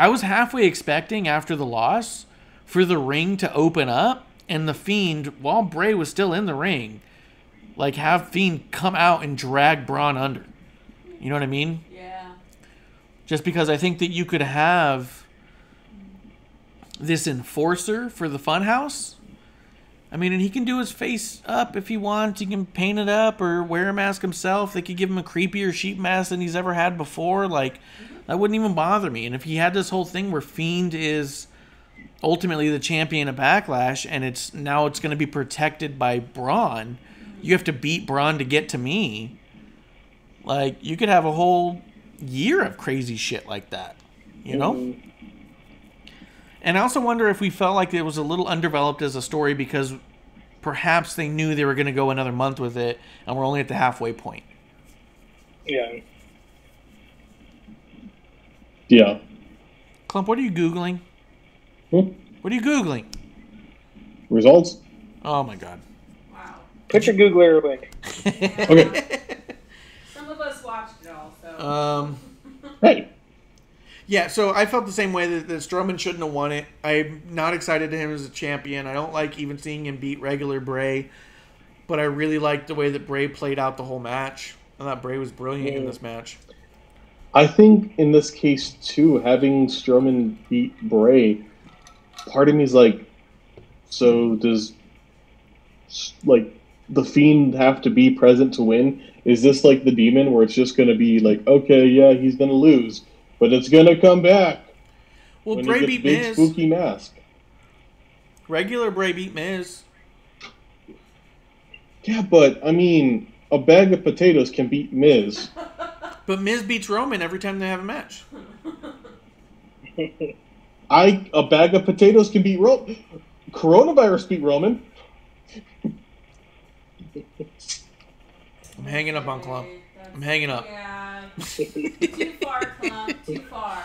[SPEAKER 1] was halfway expecting after the loss for the ring to open up and the Fiend, while Bray was still in the ring, like have Fiend come out and drag Braun under. You know what I mean?
[SPEAKER 3] Yeah.
[SPEAKER 1] Just because I think that you could have this enforcer for the Funhouse. I mean, and he can do his face up if he wants. He can paint it up or wear a mask himself. They could give him a creepier sheep mask than he's ever had before. Like, that wouldn't even bother me. And if he had this whole thing where Fiend is ultimately the champion of Backlash and it's going to be protected by Braun, you have to beat Braun to get to me. Like, you could have a whole year of crazy shit like that. You know? And I also wonder if we felt like it was a little undeveloped as a story because perhaps they knew they were going to go another month with it and we're only at the halfway point.
[SPEAKER 4] Yeah.
[SPEAKER 2] Yeah.
[SPEAKER 1] Clump, what are you Googling? What are you Googling?
[SPEAKER 2] Results?
[SPEAKER 1] Oh, my God.
[SPEAKER 3] Wow.
[SPEAKER 4] Put your Googler away.
[SPEAKER 2] Okay.
[SPEAKER 3] Some of us watched it all, so.
[SPEAKER 2] Hey.
[SPEAKER 1] Yeah, so I felt the same way that Strowman shouldn't have won it. I'm not excited to him as a champion. I don't like even seeing him beat regular Bray. But I really liked the way that Bray played out the whole match. I thought Bray was brilliant in this match.
[SPEAKER 2] I think in this case, too, having Strowman beat Bray, part of me is like, so does, like, the Fiend have to be present to win? Is this like the Demon where it's just going to be like, okay, yeah, he's going to lose, but it's going to come back.
[SPEAKER 1] Well,
[SPEAKER 2] when
[SPEAKER 1] Bray
[SPEAKER 2] he
[SPEAKER 1] beat
[SPEAKER 2] gets big,
[SPEAKER 1] Miz.
[SPEAKER 2] spooky mask.
[SPEAKER 1] Regular Bray beat Miz.
[SPEAKER 2] Yeah, but, I mean, a bag of potatoes can beat Miz.
[SPEAKER 1] But Miz beats Roman every time they have a match.
[SPEAKER 2] A bag of potatoes can beat Roman. Coronavirus beat Roman.
[SPEAKER 1] I'm hanging up on Clump. I'm hanging up.
[SPEAKER 3] Yeah. Too far, Clump. Too far.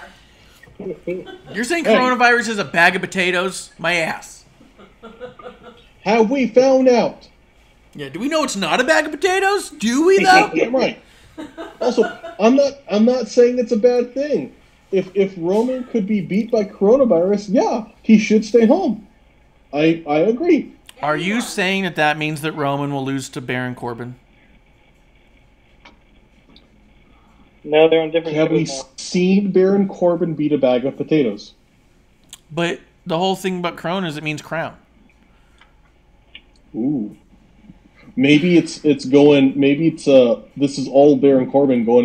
[SPEAKER 1] You're saying coronavirus is a bag of potatoes? My ass.
[SPEAKER 2] Have we found out?
[SPEAKER 1] Yeah, do we know it's not a bag of potatoes? Do we, though?
[SPEAKER 2] Right. Also, I'm not saying it's a bad thing. If Roman could be beat by coronavirus, yeah, he should stay home. I agree.
[SPEAKER 1] Are you saying that means that Roman will lose to Baron Corbin?
[SPEAKER 4] No, they're on different
[SPEAKER 2] Have we
[SPEAKER 4] shows now.
[SPEAKER 2] seen Baron Corbin beat a bag of potatoes?
[SPEAKER 1] But the whole thing about crown is it means crown.
[SPEAKER 2] Ooh. Maybe it's going. Maybe it's this is all Baron Corbin going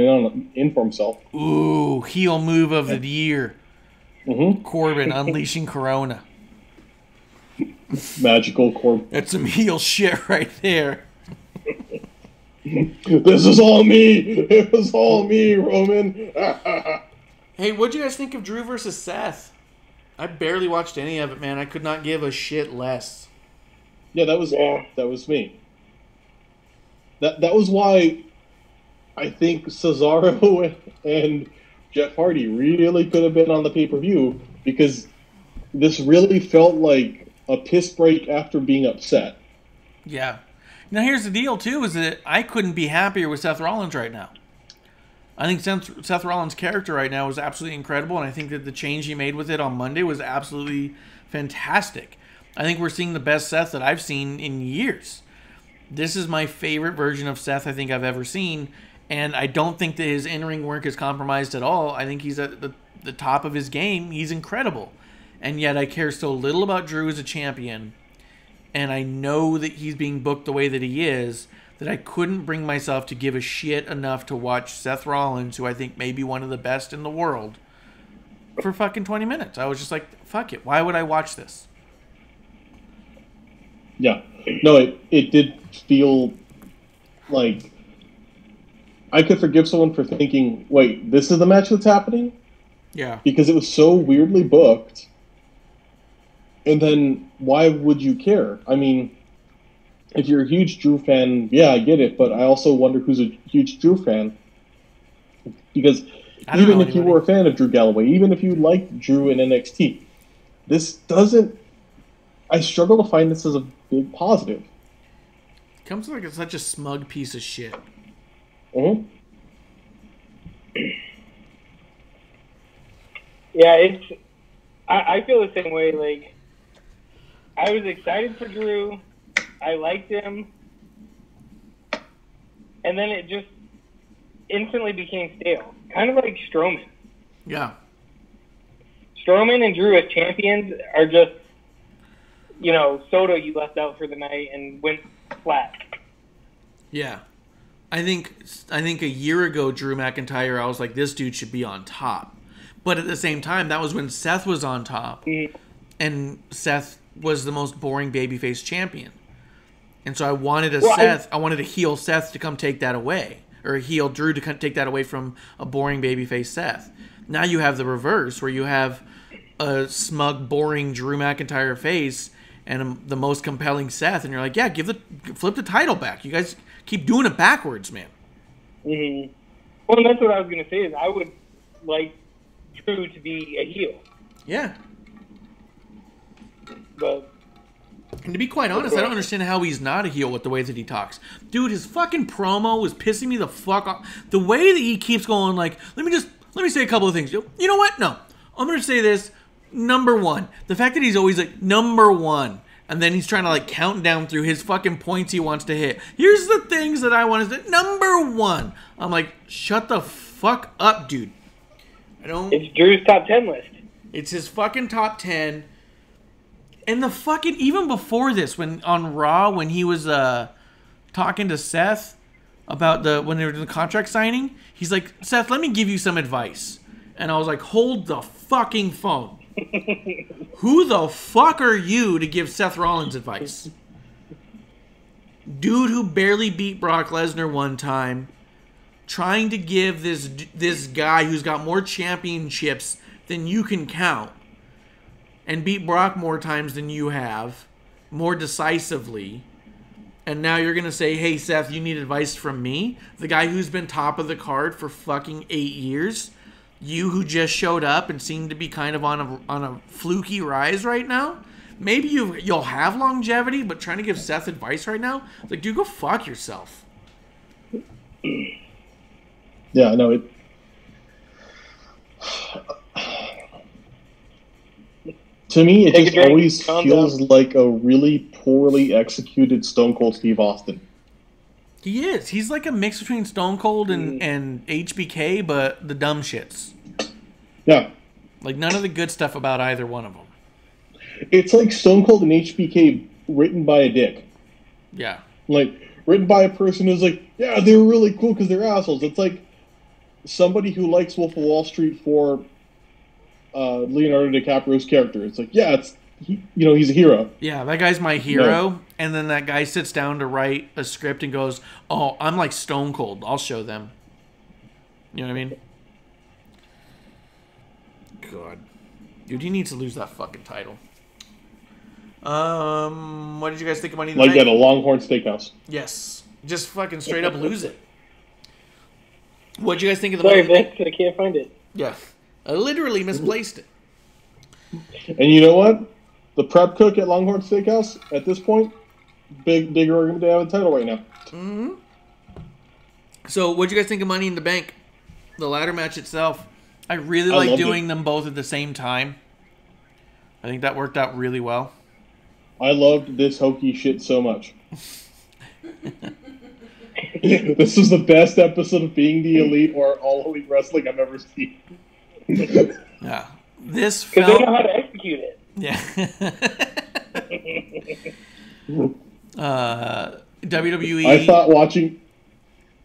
[SPEAKER 2] in for himself.
[SPEAKER 1] Ooh, heel move of the year.
[SPEAKER 2] Mm-hmm.
[SPEAKER 1] Corbin unleashing Corona.
[SPEAKER 2] Magical Corbin.
[SPEAKER 1] That's some heel shit right there.
[SPEAKER 2] This is all me. It was all me, Roman.
[SPEAKER 1] Hey, what'd you guys think of Drew versus Seth? I barely watched any of it, man. I could not give a shit less.
[SPEAKER 2] Yeah, that was me. That was why I think Cesaro and Jeff Hardy really could have been on the pay-per-view, because this really felt like a piss break after being upset.
[SPEAKER 1] Yeah. Now here's the deal too, is that I couldn't be happier with Seth Rollins right now. I think Seth Rollins' character right now is absolutely incredible, and I think that the change he made with it on Monday was absolutely fantastic. I think we're seeing the best Seth that I've seen in years. This is my favorite version of Seth I think I've ever seen, and I don't think that his in-ring work is compromised at all. I think he's at the top of his game. He's incredible. And yet I care so little about Drew as a champion, and I know that he's being booked the way that he is, that I couldn't bring myself to give a shit enough to watch Seth Rollins, who I think may be one of the best in the world, for fucking 20 minutes. I was just like, fuck it. Why would I watch this?
[SPEAKER 2] Yeah. No, it did feel like I could forgive someone for thinking, wait, this is the match that's happening?
[SPEAKER 1] Yeah.
[SPEAKER 2] Because it was so weirdly booked. And then why would you care? I mean, if you're a huge Drew fan, yeah, I get it, but I also wonder who's a huge Drew fan. Because even if you were a fan of Drew Galloway, even if you liked Drew in NXT, this doesn't... I struggle to find this as a big positive.
[SPEAKER 1] It comes like it's such a smug piece of shit.
[SPEAKER 2] Mm-hmm.
[SPEAKER 4] Yeah, I feel the same way. Like, I was excited for Drew. I liked him. And then it just instantly became stale. Kind of like Strowman.
[SPEAKER 1] Yeah.
[SPEAKER 4] Strowman and Drew as champions are just, Soto you left out for the night and went flat.
[SPEAKER 1] Yeah. I think a year ago, Drew McIntyre, I was like, this dude should be on top. But at the same time, that was when Seth was on top.
[SPEAKER 4] Mm-hmm.
[SPEAKER 1] And Seth was the most boring babyface champion. And so I wanted a heel Seth to come take that away. Or a heel Drew to come take that away from a boring babyface Seth. Now you have the reverse, where you have a smug, boring Drew McIntyre face and the most compelling Seth. And you're like, yeah, flip the title back. You guys keep doing it backwards, man.
[SPEAKER 4] Mm-hmm. Well, that's what I was going to say, is I would like Drew to be a heel.
[SPEAKER 1] Yeah.
[SPEAKER 4] But...
[SPEAKER 1] And to be quite honest, I don't understand how he's not a heel with the way that he talks. Dude, his fucking promo was pissing me the fuck off. The way that he keeps going, like, let me say a couple of things. You know what? No. I'm going to say this. Number one. The fact that he's always like, number one. And then he's trying to, like, count down through his fucking points he wants to hit. Here's the things that I want to say. Number one. I'm like, shut the fuck up, dude.
[SPEAKER 4] It's Drew's top 10 list.
[SPEAKER 1] It's his fucking top 10. And the fucking, even before this, when on Raw, when he was talking to Seth about when they were doing the contract signing, he's like, Seth, let me give you some advice. And I was like, hold the fucking phone. Who the fuck are you to give Seth Rollins advice? Dude who barely beat Brock Lesnar one time, trying to give this guy who's got more championships than you can count, and beat Brock more times than you have, more decisively, and now you're going to say, hey, Seth, you need advice from me? The guy who's been top of the card for fucking 8 years? You who just showed up and seem to be kind of on a fluky rise right now? Maybe you'll have longevity, but trying to give Seth advice right now? Like, dude, go fuck yourself.
[SPEAKER 2] Yeah, no, To me, it just always feels like a really poorly executed Stone Cold Steve Austin.
[SPEAKER 1] He is. He's like a mix between Stone Cold and HBK, but the dumb shits.
[SPEAKER 2] Yeah.
[SPEAKER 1] Like, none of the good stuff about either one of them.
[SPEAKER 2] It's like Stone Cold and HBK written by a dick.
[SPEAKER 1] Yeah.
[SPEAKER 2] Like, written by a person who's like, yeah, they're really cool because they're assholes. It's like somebody who likes Wolf of Wall Street for Leonardo DiCaprio's character. It's like, yeah, he's a hero.
[SPEAKER 1] Yeah, that guy's my hero. And then that guy sits down to write a script and goes, oh, I'm like Stone Cold. I'll show them. You know what I mean? God. Dude, he needs to lose that fucking title. What did you guys think of Money in the Bank?
[SPEAKER 2] Like at a Longhorn Steakhouse.
[SPEAKER 1] Yes. Just fucking straight up lose it. What did you guys think of the
[SPEAKER 4] Money
[SPEAKER 1] Money in the
[SPEAKER 4] Bank? I can't find it.
[SPEAKER 1] Yeah. I literally misplaced it.
[SPEAKER 2] And you know what? The prep cook at Longhorn Steakhouse, at this point, bigger argument to have a title right now.
[SPEAKER 1] Mm-hmm. So, what did you guys think of Money in the Bank? The ladder match itself. I really like doing them both at the same time. I think that worked out really well.
[SPEAKER 2] I loved this hokey shit so much. This was the best episode of Being the Elite or All Elite Wrestling I've ever seen.
[SPEAKER 1] Yeah. This
[SPEAKER 4] because they know how to execute it.
[SPEAKER 1] Yeah. WWE.
[SPEAKER 2] I thought watching.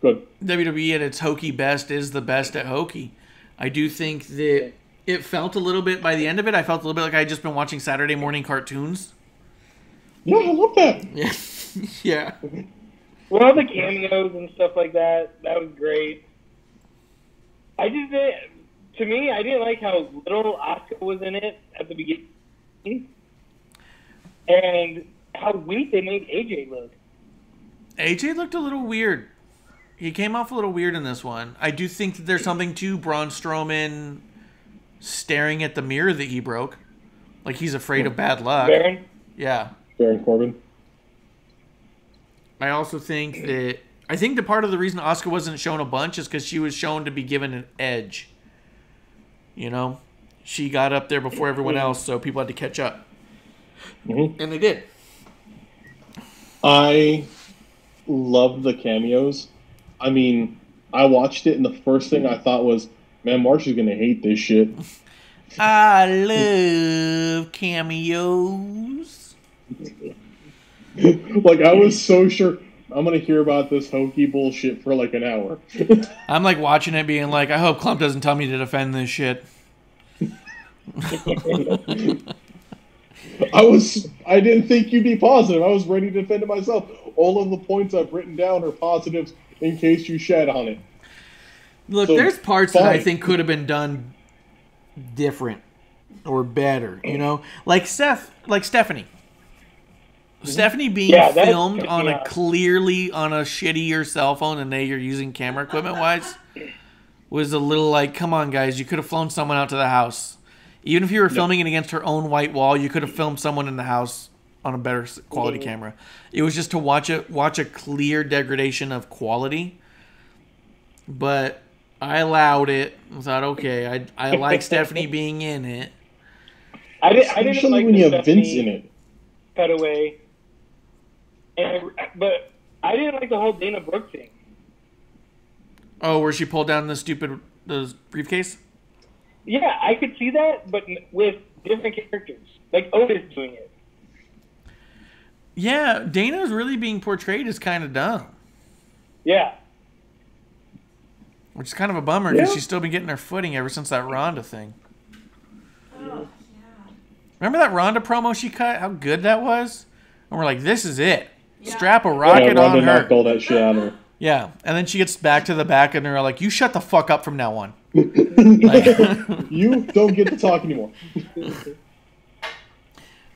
[SPEAKER 2] Good.
[SPEAKER 1] WWE at its hokey best is the best at hokey. I do think that it felt a little bit, by the end of it, I felt a little bit like I had just been watching Saturday morning cartoons.
[SPEAKER 2] Yeah, I love that.
[SPEAKER 1] Yeah. Yeah.
[SPEAKER 4] Well, all the cameos and stuff like that, that was great. I just didn't, to me, I didn't like how little Asuka was in it at the beginning. And how weak they made AJ look.
[SPEAKER 1] AJ looked a little weird. He came off a little weird in this one. I do think that there's something to Braun Strowman staring at the mirror that he broke. Like he's afraid of bad luck.
[SPEAKER 4] Baron?
[SPEAKER 1] Yeah.
[SPEAKER 2] Baron Corbin.
[SPEAKER 1] I also think that... I think the part of the reason Asuka wasn't shown a bunch is because she was shown to be given an edge. You know? She got up there before everyone else, so people had to catch up.
[SPEAKER 2] Mm-hmm.
[SPEAKER 1] And they did.
[SPEAKER 2] I loved the cameos. I mean, I watched it, and the first thing I thought was, man, Marsh is going to hate this shit.
[SPEAKER 1] I love cameos.
[SPEAKER 2] Like, I was so sure I'm going to hear about this hokey bullshit for like an hour.
[SPEAKER 1] I'm like watching it being like, I hope Clump doesn't tell me to defend this shit.
[SPEAKER 2] I didn't think you'd be positive. I was ready to defend it myself. All of the points I've written down are positives in case you shed on it.
[SPEAKER 1] Look, so, there's parts that I think could have been done different or better, you know? Like Stephanie. Stephanie being filmed on a shittier cell phone and you're using camera equipment wise was a little like, come on guys, you could have flown someone out to the house. Even if you were filming it against her own white wall, you could have filmed someone in the house on a better quality camera. It was just to watch a clear degradation of quality. But I allowed it. I thought, okay, I like Stephanie being in it.
[SPEAKER 4] I didn't like
[SPEAKER 2] when you have
[SPEAKER 4] Stephanie
[SPEAKER 2] Vince in it.
[SPEAKER 4] Cut away. But I didn't like the whole Dana Brooke thing.
[SPEAKER 1] Oh, where she pulled down the briefcase?
[SPEAKER 4] Yeah, I could see that, but with different characters. Like Otis doing it.
[SPEAKER 1] Yeah, Dana's really being portrayed as kind of dumb.
[SPEAKER 4] Yeah.
[SPEAKER 1] Which is kind of a bummer because she's still been getting her footing ever since that Ronda thing.
[SPEAKER 3] Oh, yeah.
[SPEAKER 1] Remember that Ronda promo she cut? How good that was? And we're like, this is it. Yeah. Strap a rocket on her.
[SPEAKER 2] Ronda knocked all that shit out of her.
[SPEAKER 1] Yeah, and then she gets back to the back and they're like, you shut the fuck up from now on.
[SPEAKER 2] You don't get to talk anymore.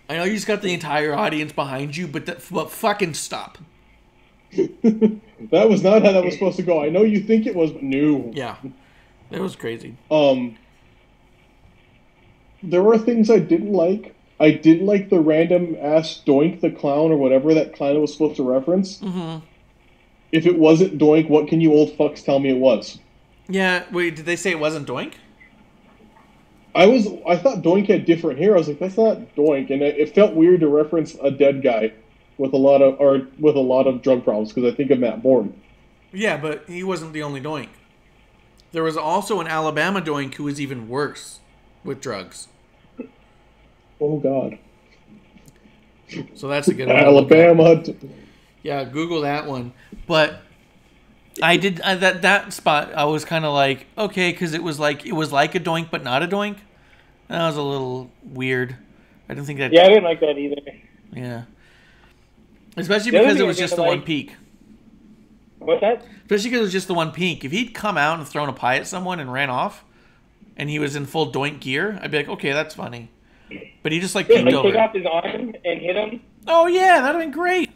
[SPEAKER 1] I know you just got the entire audience behind you, but fucking stop.
[SPEAKER 2] That was not how that was supposed to go. I know you think it was, but no.
[SPEAKER 1] Yeah, it was crazy.
[SPEAKER 2] There were things I didn't like. I didn't like the random ass Doink the Clown or whatever that clown was supposed to reference.
[SPEAKER 1] Mm-hmm.
[SPEAKER 2] If it wasn't Doink, what can you old fucks tell me it was?
[SPEAKER 1] Yeah, wait, did they say it wasn't Doink?
[SPEAKER 2] I thought Doink had different hair. I was like, that's not Doink, and it felt weird to reference a dead guy with a lot of drug problems because I think of Matt Bourne.
[SPEAKER 1] Yeah, but he wasn't the only Doink. There was also an Alabama Doink who was even worse with drugs.
[SPEAKER 2] Oh God.
[SPEAKER 1] So that's a good one.
[SPEAKER 2] Alabama.
[SPEAKER 1] Yeah, Google that one. But I did that spot. I was kind of like, okay, because it was like a Doink but not a Doink. That was a little weird. I didn't think that.
[SPEAKER 4] Yeah, I didn't like that either.
[SPEAKER 1] Yeah, especially because it was just the one peak.
[SPEAKER 4] What's that?
[SPEAKER 1] Especially because it was just the one peak. If he'd come out and thrown a pie at someone and ran off, and he was in full Doink gear, I'd be like, okay, that's funny. But he just peeked over.
[SPEAKER 4] Take off his arm and hit him.
[SPEAKER 1] Oh yeah, that'd have been great.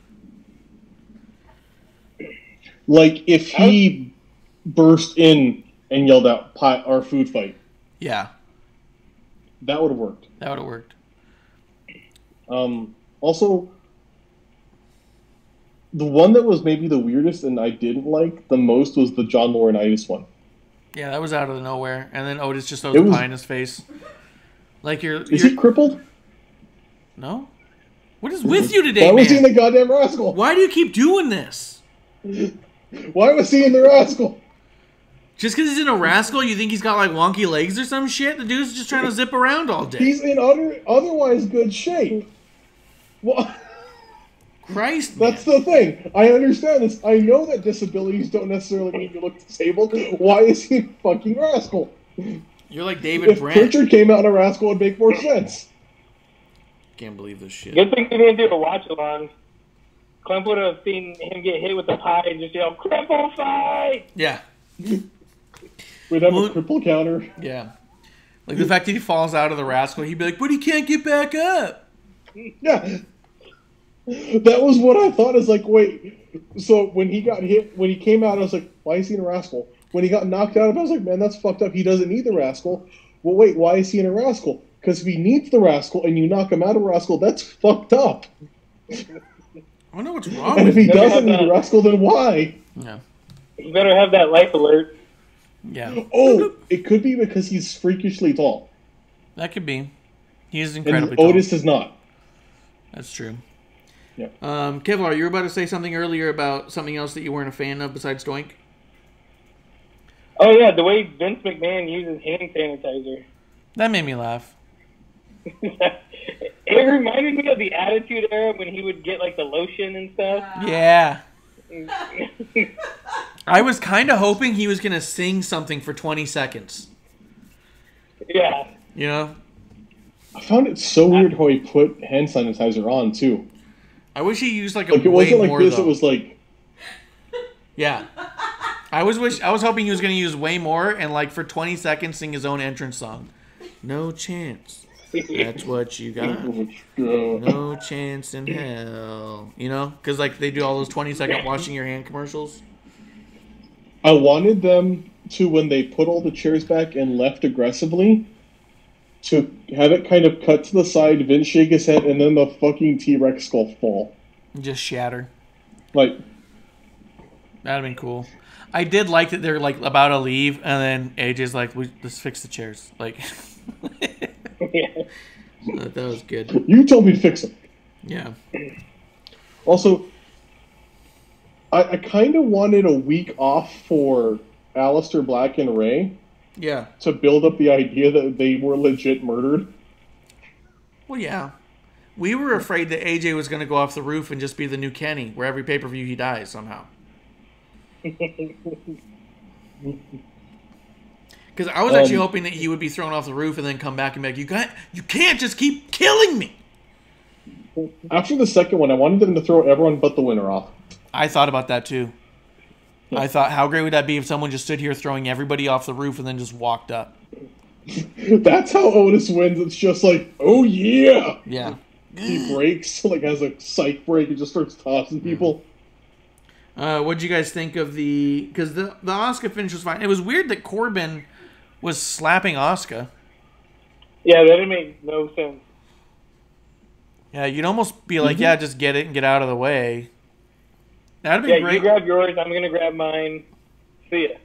[SPEAKER 2] Like if he burst in and yelled out "pie" or "food fight."
[SPEAKER 1] Yeah,
[SPEAKER 2] that would have worked.
[SPEAKER 1] That would have worked.
[SPEAKER 2] Also, the one that was maybe the weirdest and I didn't like the most was the John Laurinaitis one.
[SPEAKER 1] Yeah, that was out of nowhere, and then Otis just throws a pie in his face. Like
[SPEAKER 2] Is he crippled?
[SPEAKER 1] No. What is with you today,
[SPEAKER 2] Why was
[SPEAKER 1] man?
[SPEAKER 2] he in the goddamn rascal?
[SPEAKER 1] Why do you keep doing this?
[SPEAKER 2] Why was he in the rascal?
[SPEAKER 1] Just because he's in a rascal, you think he's got wonky legs or some shit? The dude's just trying to zip around all day.
[SPEAKER 2] He's in otherwise good shape. What?
[SPEAKER 1] Christ,
[SPEAKER 2] That's the thing. I understand this. I know that disabilities don't necessarily mean you look disabled. Why is he a fucking rascal?
[SPEAKER 1] You're like David
[SPEAKER 2] if
[SPEAKER 1] Brent.
[SPEAKER 2] If Pritchard came out in a rascal, it would make more sense.
[SPEAKER 1] Can't believe this shit.
[SPEAKER 4] Good thing he didn't do a watch-along. Clem would have seen him get hit with the pie and just yell, "Cripple fight!"
[SPEAKER 1] Yeah.
[SPEAKER 2] We'd have a cripple counter.
[SPEAKER 1] Yeah. Like the fact that he falls out of the rascal, he'd be like, but he can't get back up.
[SPEAKER 2] Yeah. That was what I thought. Is like, wait. So when he got hit, when he came out, I was like, why is he in a rascal? When he got knocked out, I was like, man, that's fucked up. He doesn't need the rascal. Well, wait, why is he in a rascal? Because if he needs the rascal and you knock him out of a rascal, that's fucked up.
[SPEAKER 1] I don't know what's wrong.
[SPEAKER 2] And if he doesn't need the rascal, then why?
[SPEAKER 1] Yeah.
[SPEAKER 4] You better have that life alert.
[SPEAKER 1] Yeah.
[SPEAKER 2] Oh, it could be because he's freakishly tall.
[SPEAKER 1] That could be. He is incredibly
[SPEAKER 2] and
[SPEAKER 1] tall.
[SPEAKER 2] Otis is not.
[SPEAKER 1] That's true.
[SPEAKER 2] Yeah.
[SPEAKER 1] Kevlar, you were about to say something earlier about something else that you weren't a fan of besides Doink?
[SPEAKER 4] Oh, yeah, the way Vince McMahon uses hand sanitizer.
[SPEAKER 1] That made me laugh.
[SPEAKER 4] It reminded me of the Attitude Era when he would get, the lotion and stuff.
[SPEAKER 1] Yeah. I was kind of hoping he was going to sing something for 20 seconds.
[SPEAKER 4] Yeah.
[SPEAKER 1] You know?
[SPEAKER 2] I found it so weird how he put hand sanitizer on, too.
[SPEAKER 1] I wish he used a
[SPEAKER 2] it wasn't like this, though. It was like...
[SPEAKER 1] Yeah. I was hoping he was going to use way more and for 20 seconds sing his own entrance song. No chance. That's what you got. No chance in hell. You know? Because they do all those 20-second washing your hand commercials.
[SPEAKER 2] I wanted them to, when they put all the chairs back and left aggressively, to have it kind of cut to the side, Vince shake his head, and then the fucking T-Rex skull fall.
[SPEAKER 1] Just shatter.
[SPEAKER 2] That'd
[SPEAKER 1] have been cool. I did like that they're about to leave, and then AJ's like, let's fix the chairs.
[SPEAKER 4] Yeah.
[SPEAKER 1] That was good.
[SPEAKER 2] You told me to fix them.
[SPEAKER 1] Yeah.
[SPEAKER 2] Also, I kind of wanted a week off for Aleister Black and Ray.
[SPEAKER 1] Yeah.
[SPEAKER 2] To build up the idea that they were legit murdered.
[SPEAKER 1] Well, yeah. We were afraid that AJ was going to go off the roof and just be the new Kenny, where every pay-per-view he dies somehow. Because I was actually hoping that he would be thrown off the roof and then come back and be like, you can't just keep killing me.
[SPEAKER 2] After the second one, I wanted them to throw everyone but the winner off.
[SPEAKER 1] I thought about that too. I thought, how great would that be if someone just stood here throwing everybody off the roof and then just walked up?
[SPEAKER 2] That's how Otis wins. It's just oh yeah.
[SPEAKER 1] Yeah.
[SPEAKER 2] He breaks, has a psych break and just starts tossing people.
[SPEAKER 1] What did you guys think of because the Asuka finish was fine. It was weird that Corbin was slapping Asuka.
[SPEAKER 4] Yeah, that didn't make no sense.
[SPEAKER 1] Yeah, you'd almost be like, yeah, just get it and get out of the way. That'd be great.
[SPEAKER 4] You grab yours, I'm going to grab mine. See ya.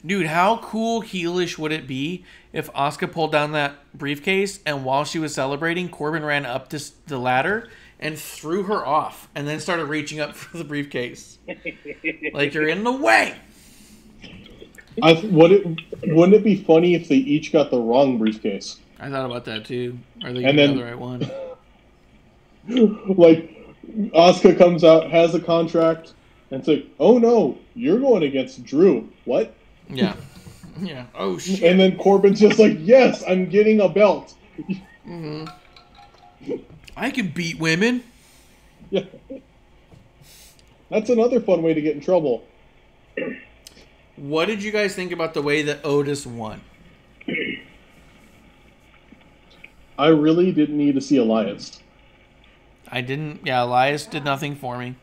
[SPEAKER 1] Dude, how cool heelish would it be if Asuka pulled down that briefcase and while she was celebrating, Corbin ran up the ladder and threw her off and then started reaching up for the briefcase? Like, you're in the way.
[SPEAKER 2] Wouldn't it be funny if they each got the wrong briefcase?
[SPEAKER 1] I thought about that too. Are they getting the right one?
[SPEAKER 2] Like, Asuka comes out, has a contract, and it's like, oh no, you're going against Drew. What?
[SPEAKER 1] Yeah. Yeah. Oh, shit.
[SPEAKER 2] And then Corbin's just like, yes, I'm getting a belt.
[SPEAKER 1] Mm-hmm. I can beat women.
[SPEAKER 2] Yeah. That's another fun way to get in trouble.
[SPEAKER 1] What did you guys think about the way that Otis won?
[SPEAKER 2] I really didn't need to see Elias.
[SPEAKER 1] I didn't. Yeah, Elias did nothing for me.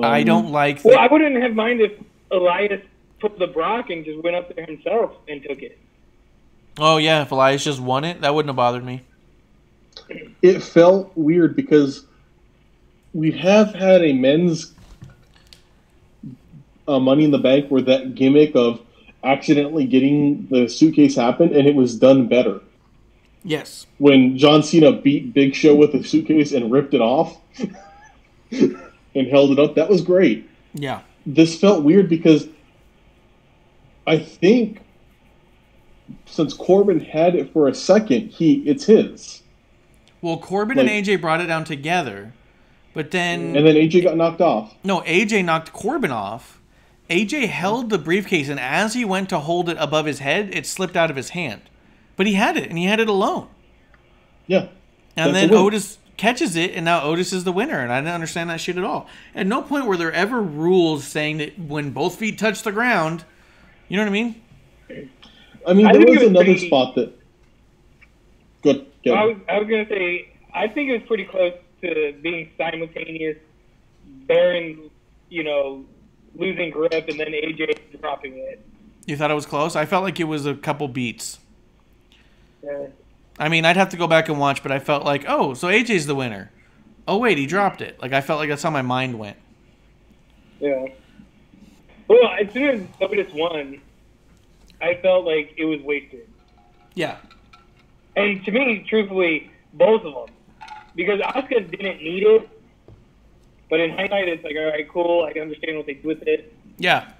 [SPEAKER 2] I
[SPEAKER 1] don't like...
[SPEAKER 4] Well, I wouldn't have minded if Elias put the Brock and just went up there himself and took it.
[SPEAKER 1] Oh, yeah, if Elias just won it, that wouldn't have bothered me.
[SPEAKER 2] It felt weird because we have had a men's Money in the Bank where that gimmick of accidentally getting the suitcase happened, and it was done better.
[SPEAKER 1] Yes.
[SPEAKER 2] When John Cena beat Big Show with a suitcase and ripped it off and held it up, that was great.
[SPEAKER 1] Yeah.
[SPEAKER 2] This felt weird because I think since Corbin had it for a second, it's his.
[SPEAKER 1] Well, Corbin and AJ brought it down together, but then...
[SPEAKER 2] And then AJ got knocked off.
[SPEAKER 1] No, AJ knocked Corbin off. AJ held the briefcase, and as he went to hold it above his head, it slipped out of his hand. But he had it, and he had it alone.
[SPEAKER 2] Yeah.
[SPEAKER 1] And then Otis catches it, and now Otis is the winner, and I didn't understand that shit at all. At no point were there ever rules saying that when both feet touch the ground, you know what I mean?
[SPEAKER 2] I mean, there was another spot that... Good.
[SPEAKER 4] I was going to say, I think it was pretty close to being simultaneous, Baron, losing grip, and then AJ dropping it.
[SPEAKER 1] You thought it was close? I felt like it was a couple beats.
[SPEAKER 4] Yeah.
[SPEAKER 1] I mean, I'd have to go back and watch, but I felt like, oh, so AJ's the winner. Oh, wait, he dropped it. Like, I felt like that's how my mind went.
[SPEAKER 4] Yeah. Well, as soon as Otis won, I felt like it was wasted.
[SPEAKER 1] Yeah.
[SPEAKER 4] And to me, truthfully, both of them. Because Asuka didn't need it, but in hindsight, it's like, all right, cool, I can understand what they do with it.
[SPEAKER 1] Yeah.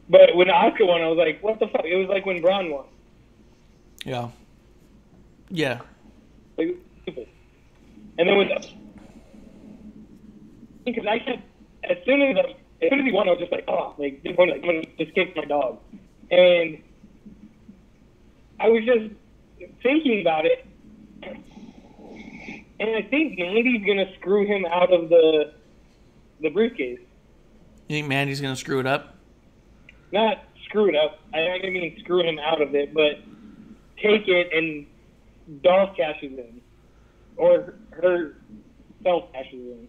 [SPEAKER 4] But when Asuka won, I was like, what the fuck? It was like when Braun won.
[SPEAKER 1] Yeah. Yeah.
[SPEAKER 4] Like, stupid. And then because I kept, as soon as he won, I was just like, oh, like, I'm gonna just kick my dog. And I was just thinking about it, and I think Mandy's gonna screw him out of the briefcase.
[SPEAKER 1] You think Mandy's gonna screw it up?
[SPEAKER 4] Not screw it up. I don't mean screw him out of it, but take it and Dolph cashes in, or herself cashes in.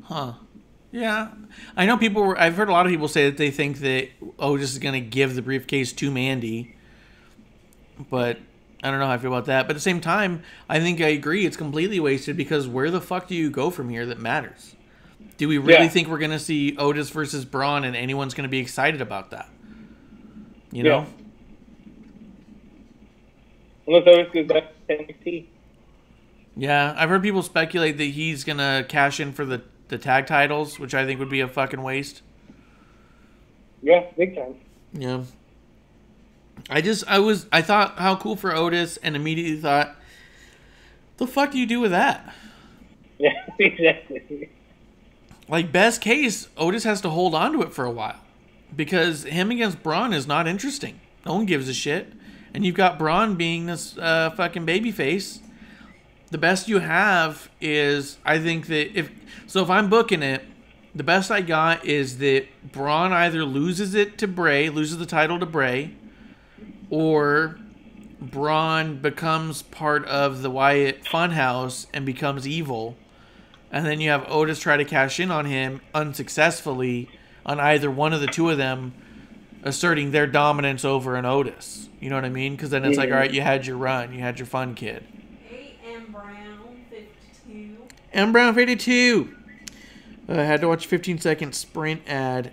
[SPEAKER 1] Huh. Yeah. I know I've heard a lot of people say that they think that Otis is going to give the briefcase to Mandy. But I don't know how I feel about that. But at the same time, I think I agree it's completely wasted because where the fuck do you go from here that matters? Do we really think we're going to see Otis versus Braun and anyone's going to be excited about that? You know?
[SPEAKER 4] Unless Otis goes back to NXT.
[SPEAKER 1] Yeah, I've heard people speculate that he's going to cash in for the tag titles, which I think would be a fucking waste.
[SPEAKER 4] Yeah, big time.
[SPEAKER 1] Yeah. I thought how cool for Otis and immediately thought, the fuck do you do with that?
[SPEAKER 4] Yeah, exactly.
[SPEAKER 1] Like, best case, Otis has to hold on to it for a while. Because him against Braun is not interesting. No one gives a shit. And you've got Braun being this fucking babyface. The best you have is, I think that if I'm booking it, the best I got is that Braun either loses it to Bray, loses the title to Bray, or Braun becomes part of the Wyatt Funhouse and becomes evil. And then you have Otis try to cash in on him unsuccessfully on either one of the two of them asserting their dominance over an Otis. You know what I mean? Because then it's like, all right, you had your run. You had your fun, kid. M Brown 52. I had to watch a 15-second Sprint ad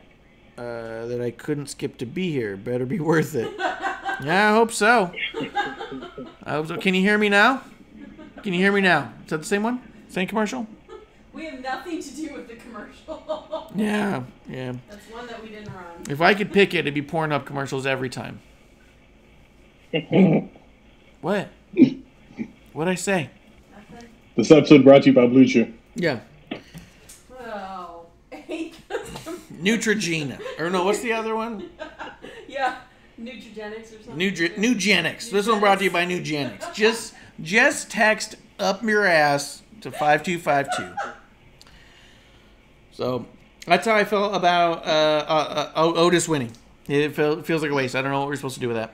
[SPEAKER 1] that I couldn't skip to be here. Better be worth it. Yeah, I hope so. Can you hear me now? Can you hear me now? Is that the same one? Same commercial?
[SPEAKER 3] We have nothing to do with the commercial.
[SPEAKER 1] Yeah.
[SPEAKER 3] That's one that we didn't run.
[SPEAKER 1] If I could pick it, it'd be Pornhub commercials every time. What? What'd I say?
[SPEAKER 3] Nothing.
[SPEAKER 2] This episode brought to you by Blue Chew.
[SPEAKER 1] Yeah.
[SPEAKER 3] Oh.
[SPEAKER 1] Neutrogena. Or no, what's the other one?
[SPEAKER 3] Yeah. Nutrigenics or something.
[SPEAKER 1] Nugenics. This one brought to you by Nugenics. Just text up your ass to 5252. So that's how I felt about Otis winning. It feels like a waste. I don't know what we're supposed to do with that.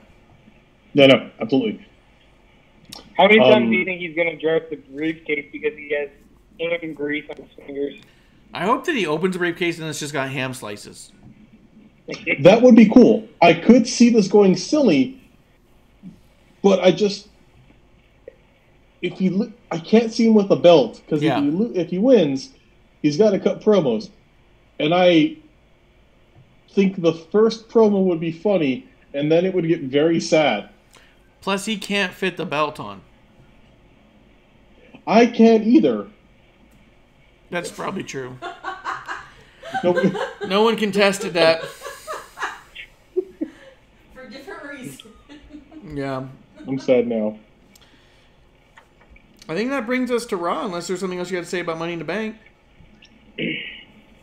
[SPEAKER 2] No, absolutely.
[SPEAKER 4] How many times do you think he's going to drop the briefcase because he has ink and grease on his fingers?
[SPEAKER 1] I hope that he opens the briefcase and it's just got ham slices.
[SPEAKER 2] That would be cool. I could see this going silly, but I can't see him with a belt because if he wins, he's got to cut promos, and I think the first promo would be funny, and then it would get very sad.
[SPEAKER 1] Plus, he can't fit the belt on.
[SPEAKER 2] I can't either.
[SPEAKER 1] That's probably true.
[SPEAKER 2] No,
[SPEAKER 1] no one contested that.
[SPEAKER 3] For different reasons.
[SPEAKER 1] Yeah.
[SPEAKER 2] I'm sad now.
[SPEAKER 1] I think that brings us to Raw, unless there's something else you got to say about Money in the Bank.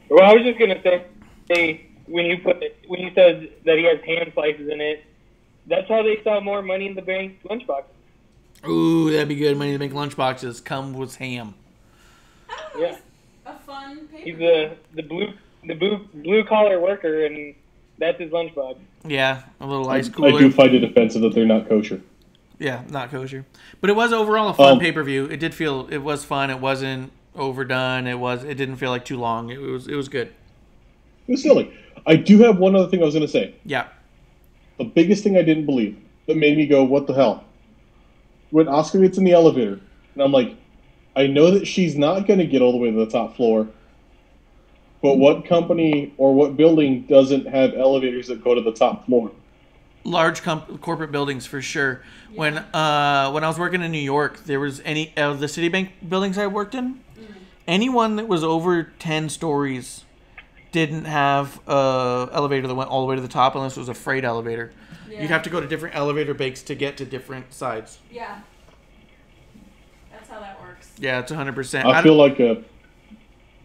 [SPEAKER 4] Well, I was just going to say, when you said that he has ham slices in it, that's how they sell more Money in the Bank lunchboxes.
[SPEAKER 1] Ooh, that'd be good. Money in the Bank lunchboxes come with ham.
[SPEAKER 3] Yeah. A fun paper.
[SPEAKER 4] He's the blue collar worker, and that's his lunchbox.
[SPEAKER 1] Yeah, a little ice cooler.
[SPEAKER 2] I do find it offensive that they're not kosher.
[SPEAKER 1] Yeah, not kosher. But it was overall a fun pay-per-view. It was fun. It wasn't overdone. It didn't feel like too long. It was good.
[SPEAKER 2] It was silly. I do have one other thing I was going to say.
[SPEAKER 1] Yeah.
[SPEAKER 2] The biggest thing I didn't believe that made me go, what the hell? When Asuka gets in the elevator, and I'm like, I know that she's not going to get all the way to the top floor, but what company or what building doesn't have elevators that go to the top floor?
[SPEAKER 1] Large corporate buildings for sure. Yeah. When I was working in New York, there was the Citibank buildings I worked in. Anyone that was over 10 stories didn't have an elevator that went all the way to the top unless it was a freight elevator. Yeah. You'd have to go to different elevator banks to get to different sides.
[SPEAKER 3] Yeah. That's how that works.
[SPEAKER 1] Yeah, it's 100%.
[SPEAKER 2] I feel like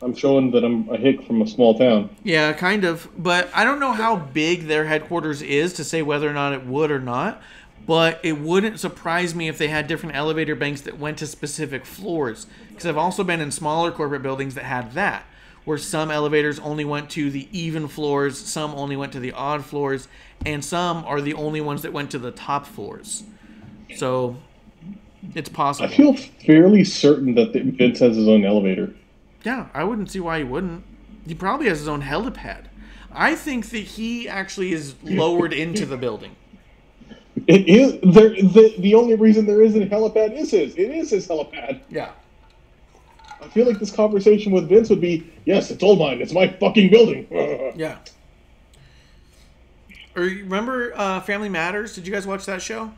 [SPEAKER 2] I'm showing that I'm a hick from a small town.
[SPEAKER 1] Yeah, kind of. But I don't know how big their headquarters is to say whether or not it would or not. But it wouldn't surprise me if they had different elevator banks that went to specific floors. Because I've also been in smaller corporate buildings that had that, where some elevators only went to the even floors, some only went to the odd floors, and some are the only ones that went to the top floors. So it's possible.
[SPEAKER 2] I feel fairly certain that Vince has his own elevator.
[SPEAKER 1] Yeah, I wouldn't see why he wouldn't. He probably has his own helipad. I think that he actually is lowered into the building.
[SPEAKER 2] It is the only reason there isn't a helipad is his. It is his helipad.
[SPEAKER 1] Yeah.
[SPEAKER 2] I feel like this conversation with Vince would be, yes, it's all mine. It's my fucking building.
[SPEAKER 1] Yeah. Or remember Family Matters? Did you guys watch that show?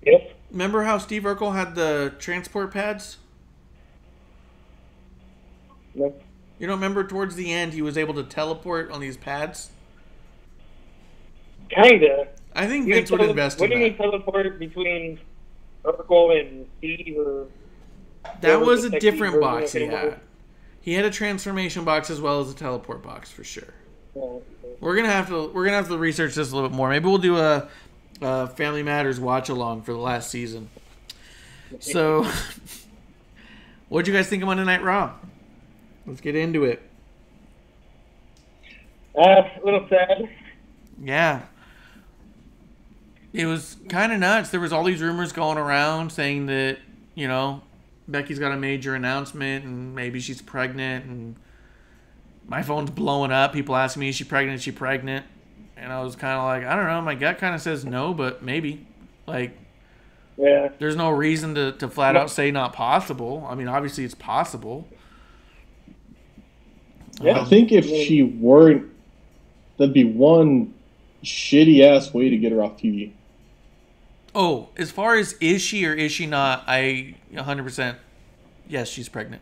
[SPEAKER 4] Yes.
[SPEAKER 1] Remember how Steve Urkel had the transport pads?
[SPEAKER 4] No.
[SPEAKER 1] You don't remember towards the end he was able to teleport on these pads?
[SPEAKER 4] Kinda.
[SPEAKER 1] I think Vince would invest in that.
[SPEAKER 4] What do you mean teleport between Urkel and Steve? Or
[SPEAKER 1] that was a different box he had. He had a transformation box as well as a teleport box for sure.
[SPEAKER 4] Oh, okay.
[SPEAKER 1] We're gonna have to research this a little bit more. Maybe we'll do a Family Matters watch along for the last season. So, what'd you guys think of Monday Night Raw? Let's get into it.
[SPEAKER 4] A little sad.
[SPEAKER 1] Yeah. It was kind of nuts. There was all these rumors going around saying that, Becky's got a major announcement and maybe she's pregnant, and my phone's blowing up. People asking me, is she pregnant? Is she pregnant? And I was kind of like, I don't know. My gut kind of says no, but maybe.
[SPEAKER 4] Yeah.
[SPEAKER 1] There's no reason to flat out say not possible. I mean, obviously it's possible.
[SPEAKER 2] I think if she weren't, that'd be one shitty ass way to get her off TV.
[SPEAKER 1] Oh, as far as is she or is she not, I 100%, yes, she's pregnant.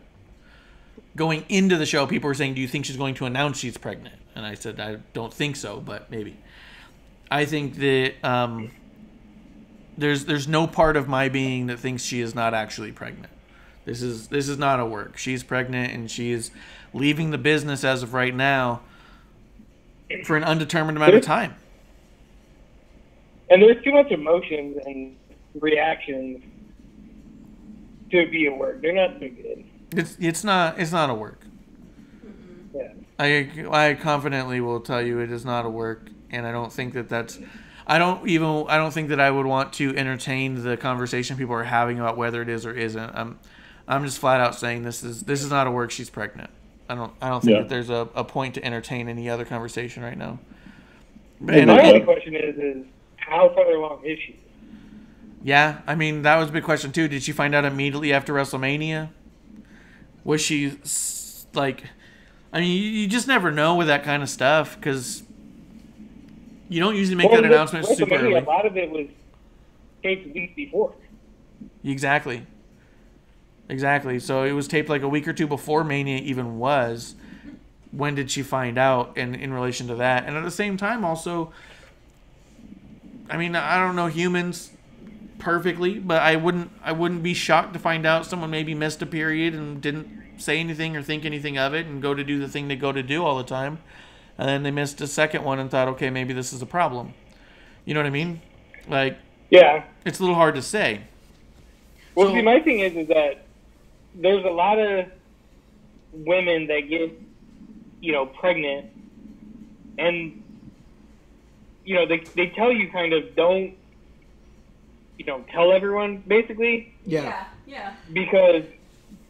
[SPEAKER 1] Going into the show, people were saying, do you think she's going to announce she's pregnant? And I said, I don't think so, but maybe. I think that there's no part of my being that thinks she is not actually pregnant. This is not a work. She's pregnant and she is leaving the business as of right now for an undetermined amount of time.
[SPEAKER 4] And there's too much emotions and reactions to be a work. They're not too good.
[SPEAKER 1] It's not a work.
[SPEAKER 4] Yeah.
[SPEAKER 1] I confidently will tell you it is not a work, and I don't think that's. I don't think that I would want to entertain the conversation people are having about whether it is or isn't. I'm just flat out saying this is not a work. She's pregnant. I don't think that there's a point to entertain any other conversation right now.
[SPEAKER 4] And my only question is how far along is she?
[SPEAKER 1] Yeah, I mean that was a big question too. Did she find out immediately after WrestleMania? Was she like? I mean, you just never know with that kind of stuff because you don't usually make that announcement super early.
[SPEAKER 4] A lot of it was taped a week before.
[SPEAKER 1] Exactly. So it was taped like a week or two before Mania even was. When did she find out? And in relation to that, and at the same time, also, I mean, I don't know humans perfectly, but I wouldn't be shocked to find out someone maybe missed a period and didn't say anything or think anything of it and go to do the thing they go to do all the time, and then they missed a second one and thought, okay, maybe this is a problem. You know what I mean? Like,
[SPEAKER 4] yeah,
[SPEAKER 1] it's a little hard to say.
[SPEAKER 4] Well, see, my thing is that there's a lot of women that get, pregnant, and they tell you kind of don't, tell everyone basically.
[SPEAKER 3] Yeah.
[SPEAKER 4] Because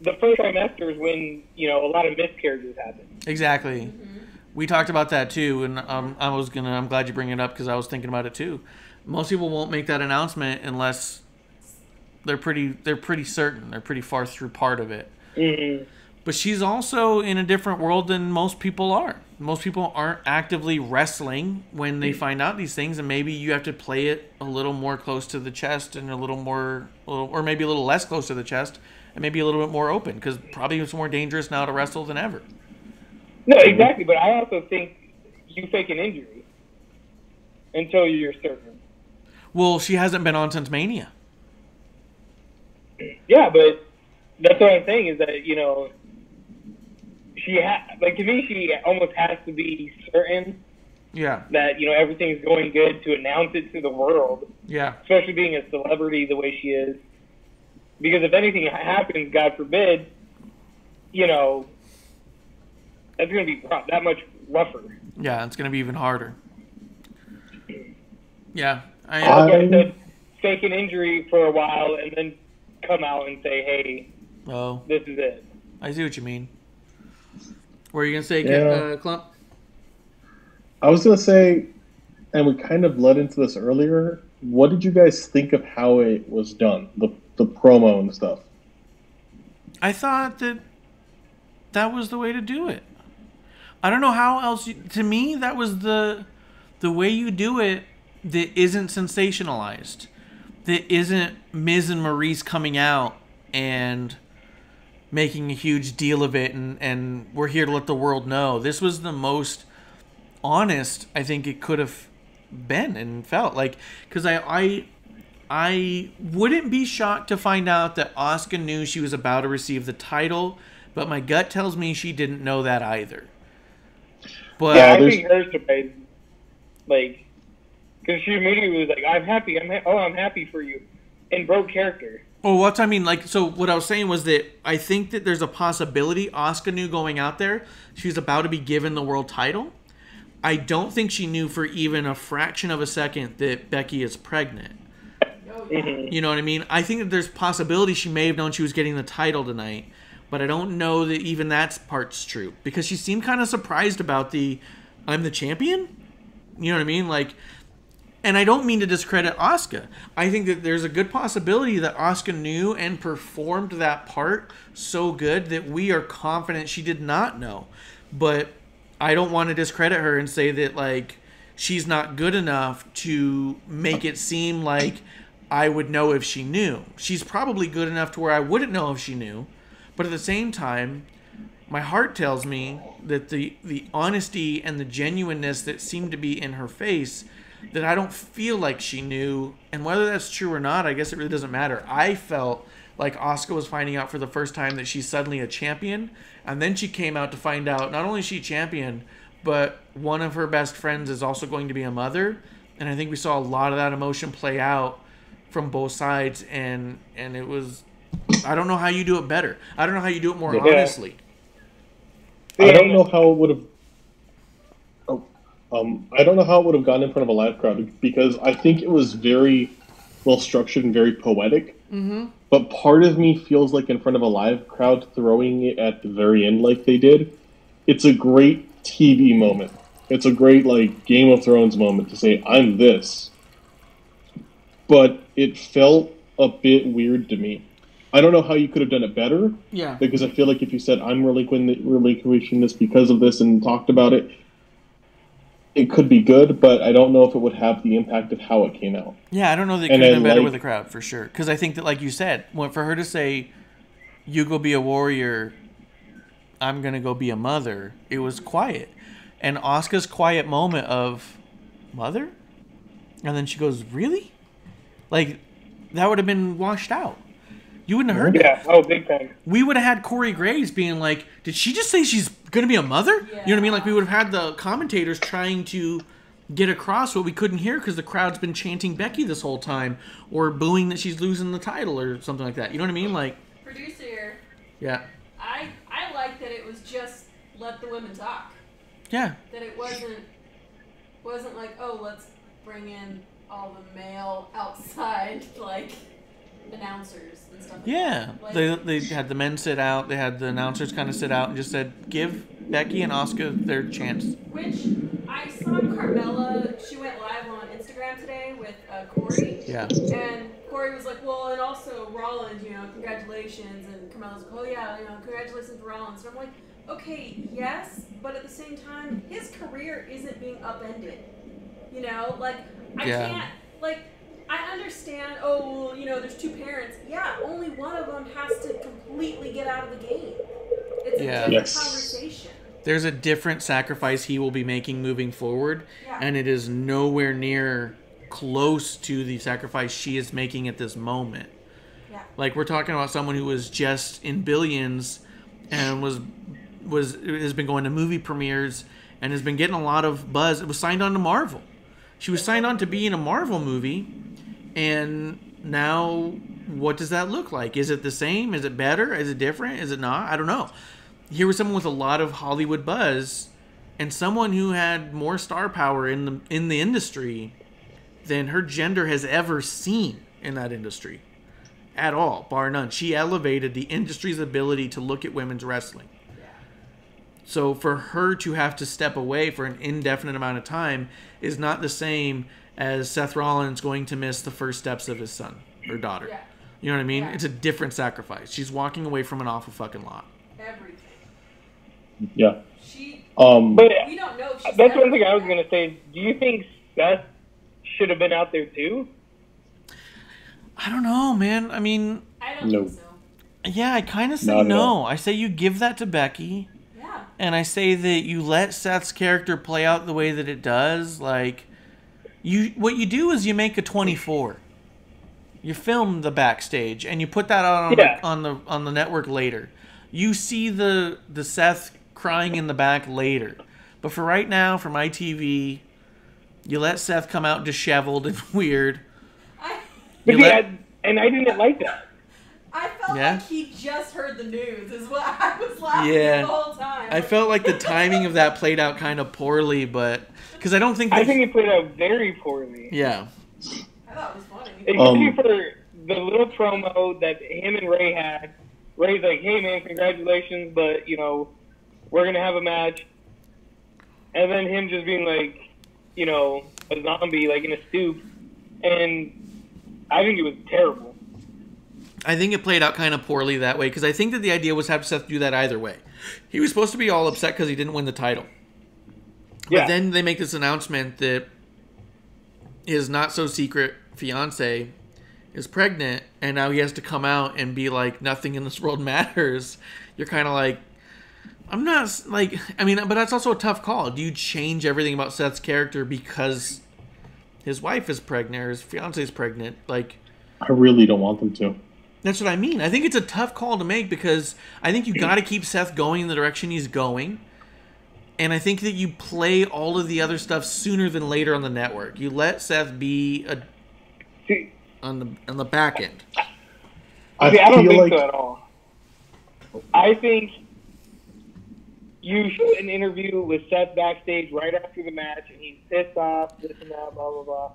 [SPEAKER 4] the first trimester is when a lot of miscarriages happen.
[SPEAKER 1] Exactly. Mm-hmm. We talked about that too, and I'm glad you bring it up because I was thinking about it too. Most people won't make that announcement unless they're pretty certain. They're pretty far through part of it.
[SPEAKER 4] Mm-hmm.
[SPEAKER 1] But she's also in a different world than most people are. Most people aren't actively wrestling when they find out these things, and maybe you have to play it a little more close to the chest and or maybe a little less close to the chest, and maybe a little bit more open, because probably it's more dangerous now to wrestle than ever.
[SPEAKER 4] No, exactly, but I also think you fake an injury until you're certain.
[SPEAKER 1] Well, she hasn't been on since Mania.
[SPEAKER 4] Yeah, but that's what I'm saying is that, to me, she almost has to be certain that, everything's going good to announce it to the world.
[SPEAKER 1] Yeah.
[SPEAKER 4] Especially being a celebrity the way she is. Because if anything happens, God forbid, that's going to be that much rougher.
[SPEAKER 1] Yeah, it's going to be even harder. Yeah.
[SPEAKER 4] I said, fake an injury for a while and then come out and say, hey, this is it.
[SPEAKER 1] I see what you mean. What were you going to say, Clump?
[SPEAKER 2] I was going to say, and we kind of led into this earlier, what did you guys think of how it was done, the promo and stuff?
[SPEAKER 1] I thought that was the way to do it. I don't know how else. To me, that was the way you do it that isn't sensationalized. That isn't Miz and Maurice coming out and making a huge deal of it and we're here to let the world know. This was the most honest I think it could have been and felt like, because I wouldn't be shocked to find out that Asuka knew she was about to receive the title, but my gut tells me she didn't know that either. But
[SPEAKER 4] yeah, I think hers surprised, because she immediately was like, I'm happy, I'm happy for you, and broke character.
[SPEAKER 1] Oh, what I mean, so what I was saying was that I think that there's a possibility Asuka knew going out there she was about to be given the world title. I don't think she knew for even a fraction of a second that Becky is pregnant.
[SPEAKER 4] Mm-hmm.
[SPEAKER 1] You know what I mean? I think that there's possibility she may have known she was getting the title tonight, but I don't know that even that part's true, because she seemed kind of surprised about I'm the champion? You know what I mean? And I don't mean to discredit Asuka. I think that there's a good possibility that Asuka knew and performed that part so good that we are confident she did not know. But I don't want to discredit her and say that, like, she's not good enough to make it seem like I would know if she knew. She's probably good enough to where I wouldn't know if she knew. But at the same time, my heart tells me that the honesty and the genuineness that seemed to be in her face, that I don't feel like she knew. And whether that's true or not, I guess it really doesn't matter. I felt like Asuka was finding out for the first time that she's suddenly a champion. And then she came out to find out not only is she champion, but one of her best friends is also going to be a mother. And I think we saw a lot of that emotion play out from both sides. And it was, I don't know how you do it better. I don't know how you do it more honestly.
[SPEAKER 2] I don't know how it would have. I don't know how it would have gone in front of a live crowd, because I think it was very well structured and very poetic.
[SPEAKER 1] Mm-hmm.
[SPEAKER 2] But part of me feels like in front of a live crowd, throwing it at the very end like they did, it's a great TV moment. It's a great, like, Game of Thrones moment to say, I'm this. But it felt a bit weird to me. I don't know how you could have done it better.
[SPEAKER 1] Yeah.
[SPEAKER 2] Because I feel like if you said, I'm relinquishing this because of this, and talked about it, it could be good, but I don't know if it would have the impact of how it came out.
[SPEAKER 1] Yeah, I don't know that it could have been better with the crowd, for sure. Because I think that, like you said, for her to say, you go be a warrior, I'm going to go be a mother, it was quiet. And Asuka's quiet moment of, mother? And then she goes, really? Like, that would have been washed out. You wouldn't have heard that.
[SPEAKER 4] Yeah, big time.
[SPEAKER 1] We would have had Corey Graves being like, did she just say she's going to be a mother?
[SPEAKER 3] Yeah.
[SPEAKER 1] You know what I mean? Like, we would have had the commentators trying to get across what we couldn't hear because the crowd's been chanting Becky this whole time, or booing that she's losing the title or something like that. You know what I mean? Like,
[SPEAKER 3] Producer,
[SPEAKER 1] yeah.
[SPEAKER 3] I like that it was just let the women talk.
[SPEAKER 1] Yeah.
[SPEAKER 3] That it wasn't like, oh, let's bring in all the male outside, like, announcers and stuff like
[SPEAKER 1] Yeah.
[SPEAKER 3] that.
[SPEAKER 1] They had the men sit out. They had the announcers kind of sit out and just said, give Becky and Asuka their chance.
[SPEAKER 3] Which I saw Carmella, she went live on Instagram today with Corey.
[SPEAKER 1] Yeah.
[SPEAKER 3] And Corey was like, well, and also Rollins, congratulations. And Carmella's like, oh yeah, congratulations to Rollins. And I'm like, okay, yes, but at the same time, his career isn't being upended. I can't, I understand, there's two parents. Yeah, only one of them has to completely get out of the game. It's a different conversation.
[SPEAKER 1] There's a different sacrifice he will be making moving forward, and it is nowhere near close to the sacrifice she is making at this moment.
[SPEAKER 3] Yeah.
[SPEAKER 1] Like, we're talking about someone who was just in billions and has been going to movie premieres and has been getting a lot of buzz. It was signed on to Marvel. She was signed on to be in a Marvel movie, and now what does that look like? Is it the same? Is it better? Is it different? Is it not? I don't know. Here was someone with a lot of Hollywood buzz and someone who had more star power in the industry than her gender has ever seen in that industry at all, bar none. She elevated the industry's ability to look at women's wrestling. So for her to have to step away for an indefinite amount of time is not the same as Seth Rollins going to miss the first steps of his son or daughter.
[SPEAKER 3] Yeah.
[SPEAKER 1] You know what I mean?
[SPEAKER 3] Yeah.
[SPEAKER 1] It's a different sacrifice. She's walking away from an awful fucking lot.
[SPEAKER 3] Everything.
[SPEAKER 2] Yeah.
[SPEAKER 4] But
[SPEAKER 3] we don't know if she's
[SPEAKER 4] that's one thing I was going to say. Do you think Seth should have been out there too?
[SPEAKER 1] I don't know, man. I mean...
[SPEAKER 3] I don't think so.
[SPEAKER 1] Yeah, I kind of say no. I say you give that to Becky.
[SPEAKER 3] Yeah.
[SPEAKER 1] And I say that you let Seth's character play out the way that it does. Like, what you do is you make a 24. You film the backstage and you put that out on the network later. You see the Seth crying in the back later. But for right now, for my TV, you let Seth come out disheveled and weird.
[SPEAKER 4] I didn't like that.
[SPEAKER 3] I felt like he just heard the news is what I was laughing the whole time.
[SPEAKER 1] I felt like the timing of that played out kind of poorly, but... Because I don't think...
[SPEAKER 4] I think it played out very poorly.
[SPEAKER 1] Yeah.
[SPEAKER 3] I thought it was funny.
[SPEAKER 4] Especially for the little promo that him and Ray had. Ray's like, hey man, congratulations, but, we're going to have a match. And then him just being like, a zombie, like, in a stoop. And I think it was terrible.
[SPEAKER 1] I think it played out kind of poorly that way, because I think that the idea was have Seth do that either way. He was supposed to be all upset because he didn't win the title.
[SPEAKER 4] Yeah.
[SPEAKER 1] But then they make this announcement that his not-so-secret fiance is pregnant, and now he has to come out and be like, nothing in this world matters. You're kind of like, I'm not, like, I mean, but that's also a tough call. Do you change everything about Seth's character because his wife is pregnant or his fiance is pregnant? Like,
[SPEAKER 2] I really don't want them to.
[SPEAKER 1] That's what I mean. I think it's a tough call to make because I think you got to keep Seth going in the direction he's going. And I think that you play all of the other stuff sooner than later on the network. You let Seth be on the back end.
[SPEAKER 4] I don't think so at all. I think you shoot an interview with Seth backstage right after the match, and he's pissed off, this and that, blah, blah, blah.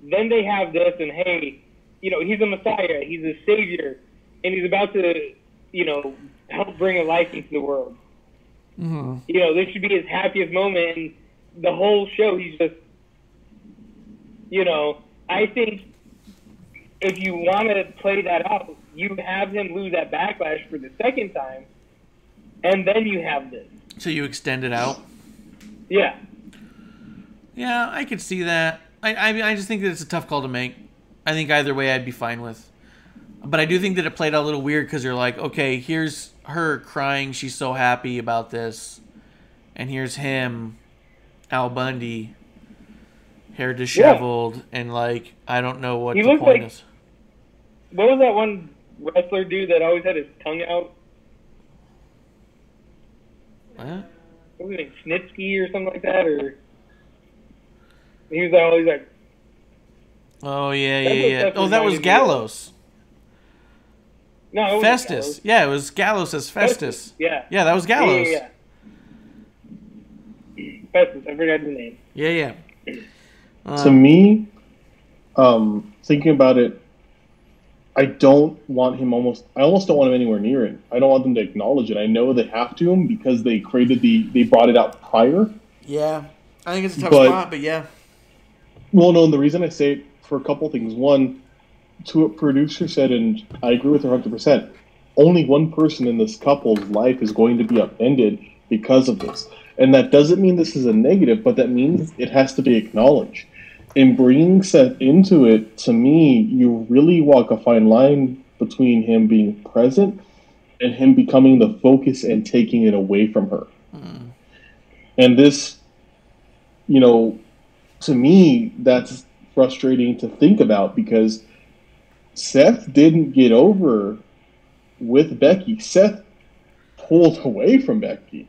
[SPEAKER 4] Then they have this, and hey, he's a messiah, he's a savior, and he's about to, help bring a life into the world.
[SPEAKER 1] Mm-hmm.
[SPEAKER 4] This should be his happiest moment, and the whole show, he's just, I think if you want to play that out, you have him lose that backlash for the second time, and then you have this.
[SPEAKER 1] So you extend it out?
[SPEAKER 4] Yeah.
[SPEAKER 1] Yeah, I could see that. I just think that it's a tough call to make. I think either way I'd be fine with. But I do think that it played out a little weird because you're like, okay, here's her crying. She's so happy about this. And here's him, Al Bundy, hair disheveled. Yeah. And, like, I don't know what the point is.
[SPEAKER 4] What was that one wrestler dude that always had his tongue out?
[SPEAKER 1] What?
[SPEAKER 4] What was it, Snitsky or something like that? Or he was always like...
[SPEAKER 1] Oh, yeah. Oh, that was Gallows.
[SPEAKER 4] No, it wasn't
[SPEAKER 1] Festus.
[SPEAKER 4] Gallows.
[SPEAKER 1] Yeah, it was Gallows as Festus.
[SPEAKER 4] Yeah.
[SPEAKER 1] Yeah, that was Gallows.
[SPEAKER 4] Yeah. Festus, I forgot the name.
[SPEAKER 1] Yeah.
[SPEAKER 2] To me, thinking about it, I almost don't want him anywhere near it. I don't want them to acknowledge it. I know they have to him because they brought it out prior.
[SPEAKER 1] Yeah. I think it's a tough spot, but yeah.
[SPEAKER 2] Well, no, and the reason I say it for a couple things. One, to what producer said, and I agree with her 100%, only one person in this couple's life is going to be upended because of this. And that doesn't mean this is a negative, but that means it has to be acknowledged. In bringing Seth into it, to me, you really walk a fine line between him being present and him becoming the focus and taking it away from her. Mm. And this, to me, that's frustrating to think about because Seth didn't get over with Becky. Seth pulled away from Becky.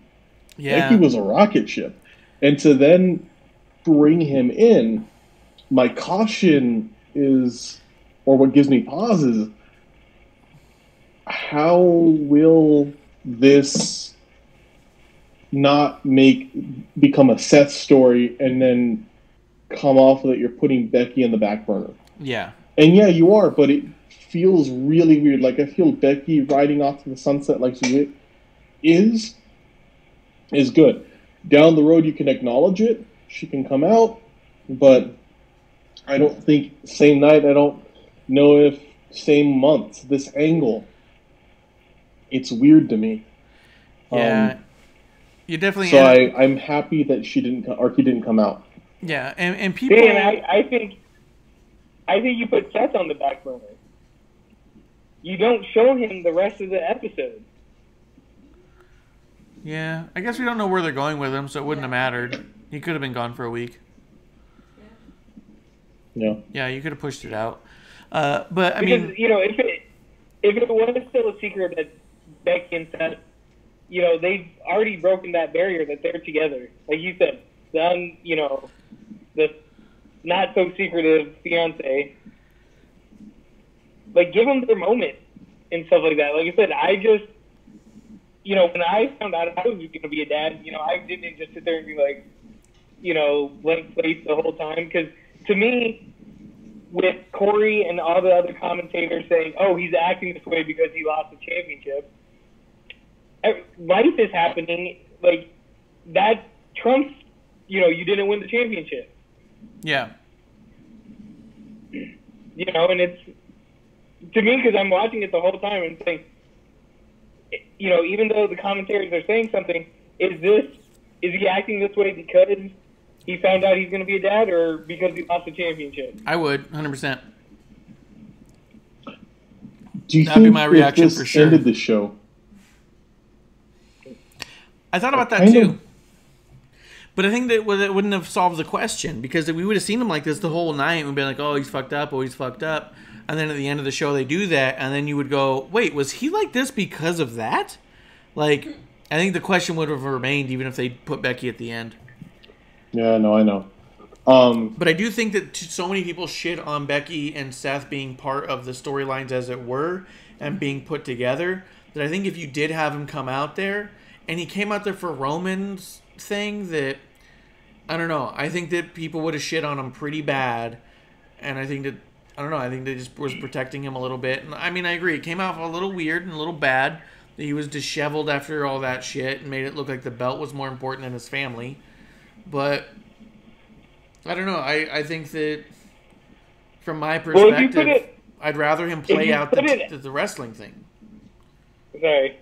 [SPEAKER 2] Yeah. Becky was a rocket ship. And to then bring him in, my caution is, or what gives me pause is, how will this not become a Seth story and then come off that you're putting Becky in the back burner?
[SPEAKER 1] Yeah.
[SPEAKER 2] And yeah, you are, but it feels really weird. Like, I feel Becky riding off to the sunset like she is good. Down the road, you can acknowledge it. She can come out, but I don't think same night. I don't know if same month. This angle, it's weird to me.
[SPEAKER 1] Yeah, you definitely.
[SPEAKER 2] So I'm happy that he didn't come out.
[SPEAKER 1] Yeah, and people.
[SPEAKER 4] Dan, I think you put Seth on the back burner. You don't show him the rest of the episode.
[SPEAKER 1] Yeah, I guess we don't know where they're going with him, so it wouldn't have mattered. He could have been gone for a week.
[SPEAKER 2] Yeah.
[SPEAKER 1] Yeah, you could have pushed it out. But I
[SPEAKER 4] mean,
[SPEAKER 1] if
[SPEAKER 4] it was still a secret that Becky and Seth, they've already broken that barrier that they're together. Like you said, the not so secretive fiance. Like, give them their moment and stuff like that. Like I said, I just, when I found out I was going to be a dad, I didn't just sit there and be like, blank slate the whole time. Because to me, with Corey and all the other commentators saying, oh, he's acting this way because he lost the championship, life is happening. Like, that trumps you didn't win the championship.
[SPEAKER 1] Yeah.
[SPEAKER 4] And it's, to me, because I'm watching it the whole time and saying, even though the commentators are saying something, is he acting this way because he found out he's going to be a dad, or because he lost the championship?
[SPEAKER 1] I would, 100%.
[SPEAKER 2] Do you
[SPEAKER 1] That'd be
[SPEAKER 2] think
[SPEAKER 1] my reaction
[SPEAKER 2] if this
[SPEAKER 1] for sure.
[SPEAKER 2] ended the show?
[SPEAKER 1] I thought about that too. But I think that it wouldn't have solved the question, because we would have seen him like this the whole night. We'd be like, oh, he's fucked up, oh, he's fucked up. And then at the end of the show, they do that. And then you would go, wait, was he like this because of that? Like, I think the question would have remained even if they put Becky at the end.
[SPEAKER 2] Yeah, no, I know.
[SPEAKER 1] But I do think that so many people shit on Becky and Seth being part of the storylines as it were and being put together, that I think if you did have him come out there, and he came out there for Roman's thing, that, I don't know, I think that people would have shit on him pretty bad. And I think that, I don't know, I think they just was protecting him a little bit. And I mean, I agree, it came out a little weird and a little bad that he was disheveled after all that shit and made it look like the belt was more important than his family. But I don't know. I think that from my perspective, I'd rather him play out the wrestling thing.
[SPEAKER 4] Sorry.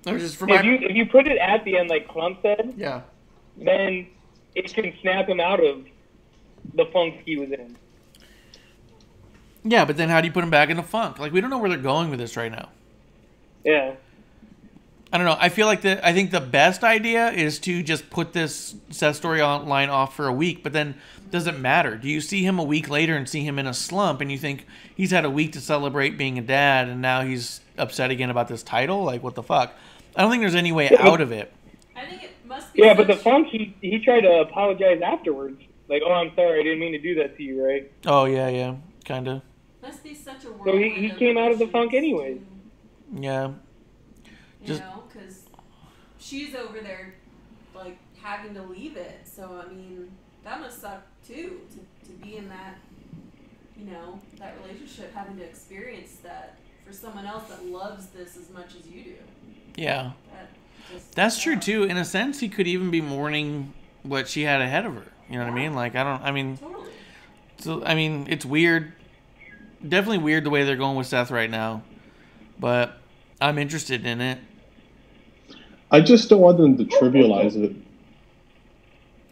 [SPEAKER 1] No, just for
[SPEAKER 4] if you put it at the end, like Clump said,
[SPEAKER 1] yeah,
[SPEAKER 4] then it can snap him out of the funk he was in.
[SPEAKER 1] Yeah, but then how do you put him back in the funk? Like, we don't know where they're going with this right now.
[SPEAKER 4] Yeah.
[SPEAKER 1] I don't know. I feel like I think the best idea is to just put this Seth storyline off for a week, but then does it matter? Do you see him a week later and see him in a slump and you think he's had a week to celebrate being a dad and now he's upset again about this title? Like, what the fuck? I don't think there's any way out of it.
[SPEAKER 3] I think it must be.
[SPEAKER 4] Yeah, but the funk, he tried to apologize afterwards. Like, oh, I'm sorry, I didn't mean to do that to you, right?
[SPEAKER 1] Oh, yeah, kind of.
[SPEAKER 3] Must be such a whirlwind.
[SPEAKER 4] So he came out of the funk anyways.
[SPEAKER 1] Yeah.
[SPEAKER 3] Because she's over there, like, having to leave it. So, I mean, that must suck, too, to be in that, that relationship, having to experience that for someone else that loves this as much as you do.
[SPEAKER 1] Yeah. That's true, too. In a sense, he could even be mourning what she had ahead of her. You know what I mean? Like,
[SPEAKER 3] Totally.
[SPEAKER 1] So, I mean, it's weird. Definitely weird the way they're going with Seth right now. But I'm interested in it.
[SPEAKER 2] I just don't want them to trivialize it.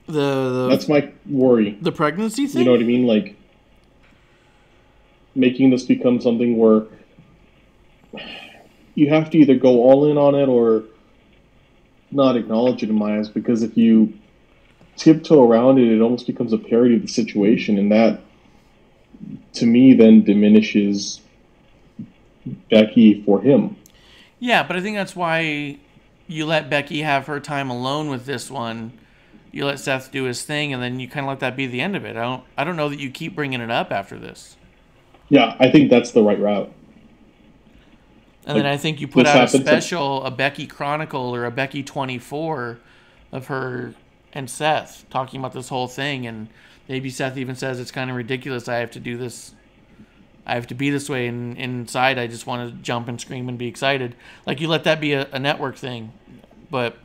[SPEAKER 2] That's my worry.
[SPEAKER 1] The pregnancy thing?
[SPEAKER 2] You know what I mean? Like, making this become something where you have to either go all in on it or not acknowledge it in my eyes, because if you tiptoe around it, it almost becomes a parody of the situation, and that, to me, then diminishes Becky for him.
[SPEAKER 1] Yeah, but I think that's why you let Becky have her time alone with this one. You let Seth do his thing, and then you kind of let that be the end of it. I don't know that you keep bringing it up after this.
[SPEAKER 2] Yeah, I think that's the right route.
[SPEAKER 1] And then I think you put out a special, a Becky Chronicle or a Becky 24 of her and Seth talking about this whole thing, and maybe Seth even says it's kind of ridiculous. I have to do this. I have to be this way, and inside I just want to jump and scream and be excited. Like, you let that be a network thing, but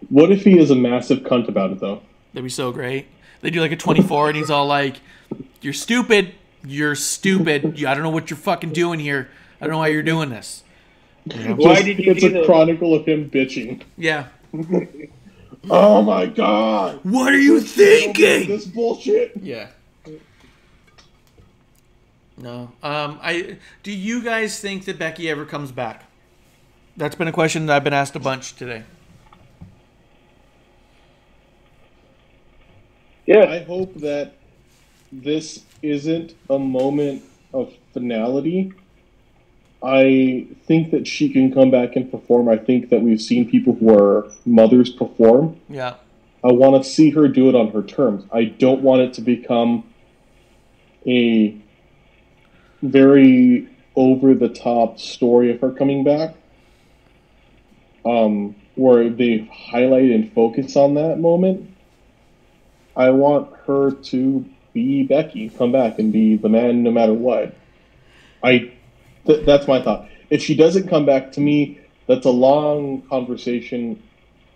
[SPEAKER 2] what if he is a massive cunt about it, though?
[SPEAKER 1] That'd be so great. They do like a 24, and he's all like, "You're stupid. You're stupid. I don't know what you're fucking doing here. I don't know why you're doing this."
[SPEAKER 4] Why did you do this?
[SPEAKER 2] It's a chronicle of him bitching.
[SPEAKER 1] Yeah.
[SPEAKER 2] Oh my god!
[SPEAKER 1] What are you thinking?
[SPEAKER 2] This bullshit.
[SPEAKER 1] Yeah. No. Do you guys think that Becky ever comes back? That's been a question that I've been asked a bunch today.
[SPEAKER 4] Yeah.
[SPEAKER 2] I hope that this isn't a moment of finality. I think that she can come back and perform. I think that we've seen people who are mothers perform.
[SPEAKER 1] Yeah.
[SPEAKER 2] I want to see her do it on her terms. I don't want it to become a very over-the-top story of her coming back, where they highlight and focus on that moment. I want her to be Becky, come back and be the man no matter what. That's my thought. If she doesn't come back, to me, that's a long conversation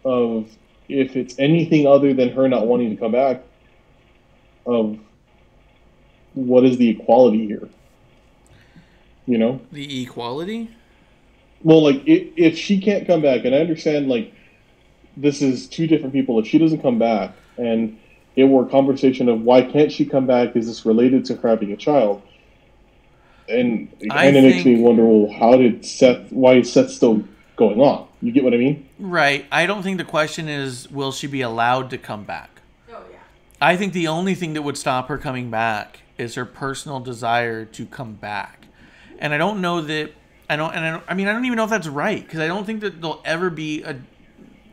[SPEAKER 2] of if it's anything other than her not wanting to come back, of what is the equality here? You know?
[SPEAKER 1] The equality?
[SPEAKER 2] Well, like, if she can't come back, and I understand, like, this is two different people. If she doesn't come back, and it were a conversation of why can't she come back, is this related to her having a child? And it kind of makes me wonder, well, why is Seth still going on? You get what I mean?
[SPEAKER 1] Right. I don't think the question is, will she be allowed to come back?
[SPEAKER 3] Oh, yeah.
[SPEAKER 1] I think the only thing that would stop her coming back is her personal desire to come back. And I don't know that, I don't even know if that's right, because I don't think that there'll ever be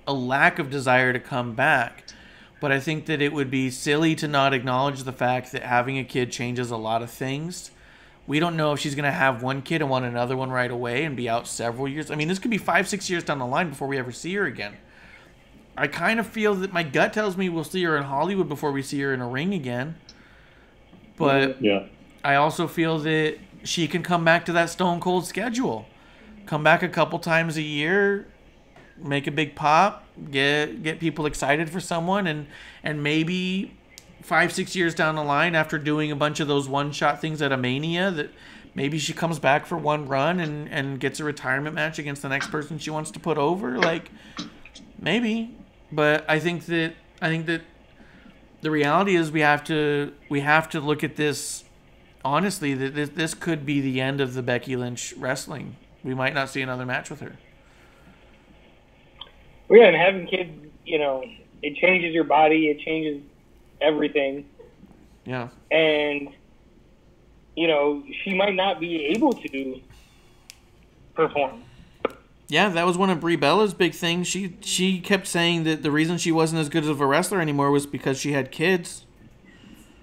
[SPEAKER 1] a lack of desire to come back. But I think that it would be silly to not acknowledge the fact that having a kid changes a lot of things. We don't know if she's going to have one kid and want another one right away and be out several years. I mean, this could be 5-6 years down the line before we ever see her again. I kind of feel that my gut tells me we'll see her in Hollywood before we see her in a ring again. But
[SPEAKER 2] yeah.
[SPEAKER 1] I also feel that she can come back to that Stone Cold schedule. Come back a couple times a year, make a big pop, get people excited for someone, and maybe 5-6 years down the line, after doing a bunch of those one-shot things at a Mania, that maybe she comes back for one run and gets a retirement match against the next person she wants to put over. Like, maybe. But I think that the reality is we have to look at this honestly, that this could be the end of the Becky Lynch wrestling. We might not see another match with her.
[SPEAKER 4] Well, yeah, and having kids, it changes your body. It changes everything.
[SPEAKER 1] Yeah.
[SPEAKER 4] And, she might not be able to perform.
[SPEAKER 1] Yeah, that was one of Brie Bella's big things. She kept saying that the reason she wasn't as good of a wrestler anymore was because she had kids.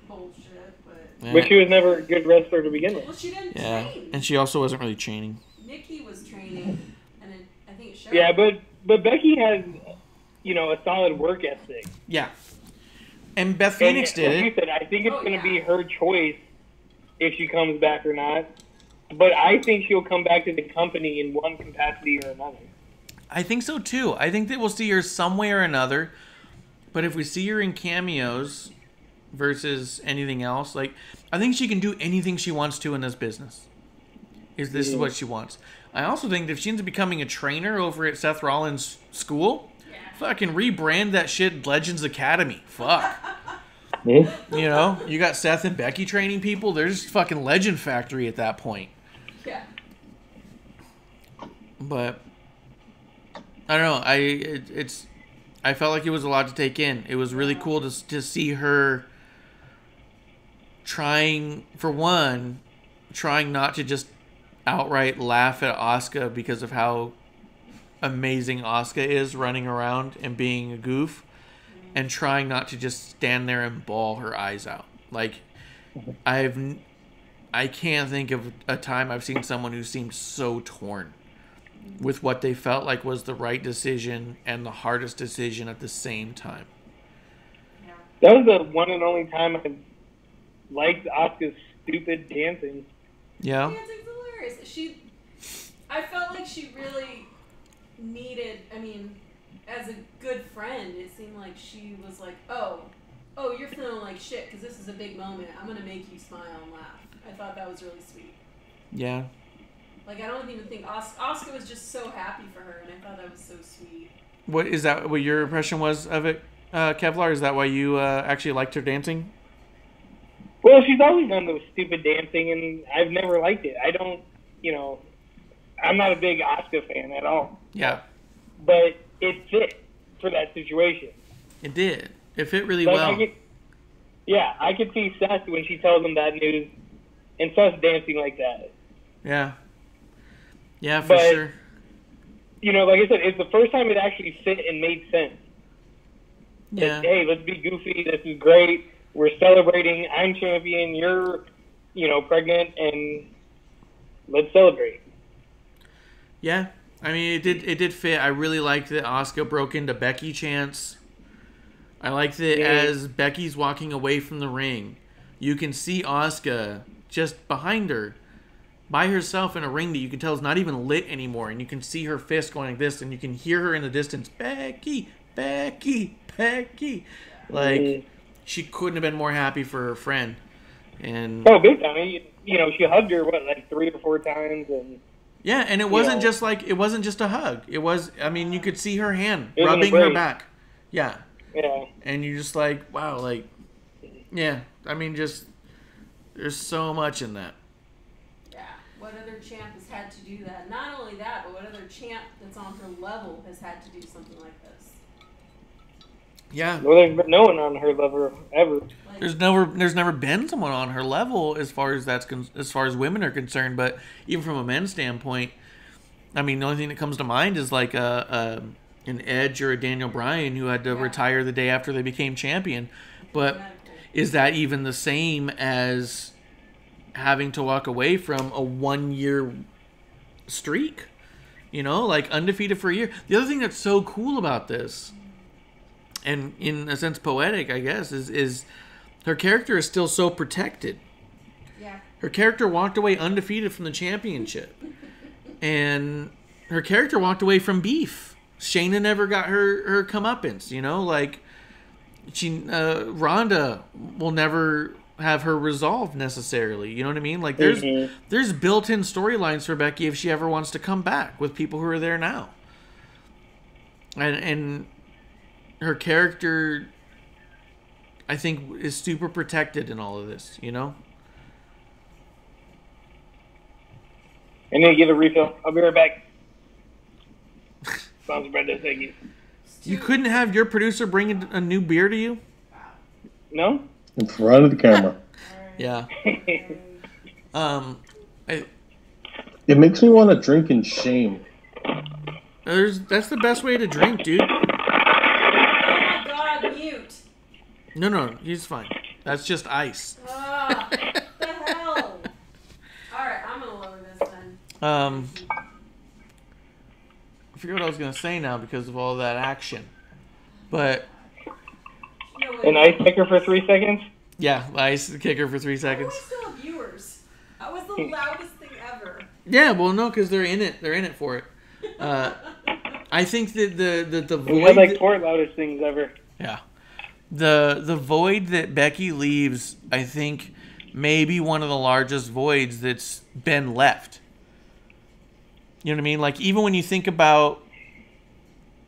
[SPEAKER 3] Bullshit, but...
[SPEAKER 1] Yeah.
[SPEAKER 4] But she was never a good wrestler to begin with.
[SPEAKER 3] Well, she didn't train.
[SPEAKER 1] And she also wasn't really training.
[SPEAKER 3] Nikki was training, and I think it showed.
[SPEAKER 4] Yeah, but Becky has, a solid work ethic.
[SPEAKER 1] Yeah. And Beth Phoenix did it.
[SPEAKER 4] Like you said, I think it's going to be her choice if she comes back or not. But I think she'll come back to the company in one capacity or another.
[SPEAKER 1] I think so, too. I think that we'll see her some way or another. But if we see her in cameos versus anything else, like, I think she can do anything she wants to in this business. This is what she wants. I also think that if she ends up becoming a trainer over at Seth Rollins' school, fucking rebrand that shit Legends Academy. Fuck. You got Seth and Becky training people. There's fucking Legend Factory at that point.
[SPEAKER 3] Yeah.
[SPEAKER 1] But I don't know. I felt like it was a lot to take in. It was really cool to see her trying not to just outright laugh at Asuka because of how amazing Asuka is running around and being a goof, and trying not to just stand there and bawl her eyes out. Like, I can't think of a time I've seen someone who seemed so torn with what they felt like was the right decision and the hardest decision at the same time.
[SPEAKER 3] Yeah.
[SPEAKER 4] That was the one and only time I liked Asuka's stupid dancing.
[SPEAKER 1] Yeah.
[SPEAKER 3] Dancing's hilarious. I felt like she really needed, as a good friend, it seemed like she was like, oh, you're feeling like shit because this is a big moment. I'm going to make you smile and laugh. I thought that was really sweet.
[SPEAKER 1] Yeah.
[SPEAKER 3] Like, I don't even think Asuka was just so happy for her, and I thought that was so sweet.
[SPEAKER 1] What is that? What your impression was of it, Kevlar? Is that why you actually liked her dancing?
[SPEAKER 4] Well, she's always done those stupid dancing, and I've never liked it. I don't, I'm not a big Asuka fan at all.
[SPEAKER 1] Yeah.
[SPEAKER 4] But it fit for that situation.
[SPEAKER 1] It did. It fit really well.
[SPEAKER 4] I could see Seth when she tells him that news, and Seth dancing like that.
[SPEAKER 1] Yeah. Yeah, for sure.
[SPEAKER 4] Like I said, it's the first time it actually fit and made sense.
[SPEAKER 1] Yeah.
[SPEAKER 4] Like, hey, let's be goofy. This is great. We're celebrating. I'm champion. You're, pregnant, and let's celebrate.
[SPEAKER 1] Yeah. It did fit. I really liked that Asuka broke into Becky chants. I like that as Becky's walking away from the ring, you can see Asuka just behind her, by herself in a ring that you can tell is not even lit anymore, and you can see her fist going like this, and you can hear her in the distance, Becky, Becky. Like, she couldn't have been more happy for her friend. And
[SPEAKER 4] big time. You know, she hugged her, like 3 or 4 times, and
[SPEAKER 1] yeah, and it wasn't just a hug. It was, I mean, you could see her hand rubbing her back. Yeah.
[SPEAKER 4] Yeah.
[SPEAKER 1] And you're just like, wow, like, yeah. I mean, just, there's so much in that.
[SPEAKER 3] Yeah. What other champ has had to do that? Not only that, but what other champ that's on her level has had to do something like this?
[SPEAKER 1] Yeah.
[SPEAKER 4] Well, there's been no one on her level ever.
[SPEAKER 1] There's never been someone on her level as far as women are concerned. But even from a men's standpoint, I mean, the only thing that comes to mind is like an Edge or a Daniel Bryan who had to retire the day after they became champion. But is that even the same as having to walk away from a 1-year streak? You know, like undefeated for a year. The other thing that's so cool about this, and in a sense poetic, I guess, is her character is still so protected.
[SPEAKER 3] Yeah.
[SPEAKER 1] Her character walked away undefeated from the championship. And her character walked away from beef. Shayna never got her comeuppance, you know? Like, Ronda will never have her resolve necessarily, you know what I mean? Like, there's built-in storylines for Becky if she ever wants to come back with people who are there now. And her character, I think, is super protected in all of this, you know?
[SPEAKER 4] I need to get a refill. I'll be right back. Sounds better, thank you.
[SPEAKER 1] You couldn't have your producer bring a new beer to you?
[SPEAKER 4] No?
[SPEAKER 2] In front of the camera.
[SPEAKER 1] Yeah.
[SPEAKER 2] It makes me want to drink in shame.
[SPEAKER 1] That's the best way to drink, dude. No, he's fine. That's just ice.
[SPEAKER 3] What the hell? Alright, I'm gonna lower this then.
[SPEAKER 1] I forget what I was gonna say now because of all that action. But
[SPEAKER 4] an ice picker for 3 seconds?
[SPEAKER 1] Yeah, ice kicker for 3 seconds.
[SPEAKER 3] Why do we still have viewers? That was the loudest thing ever.
[SPEAKER 1] Yeah, well, no, because they're in it. They're in it for it. I think that the void.
[SPEAKER 4] We had like 4 loudest things ever.
[SPEAKER 1] Yeah. The void that Becky leaves, I think, may be one of the largest voids that's been left. You know what I mean? Like, even when you think about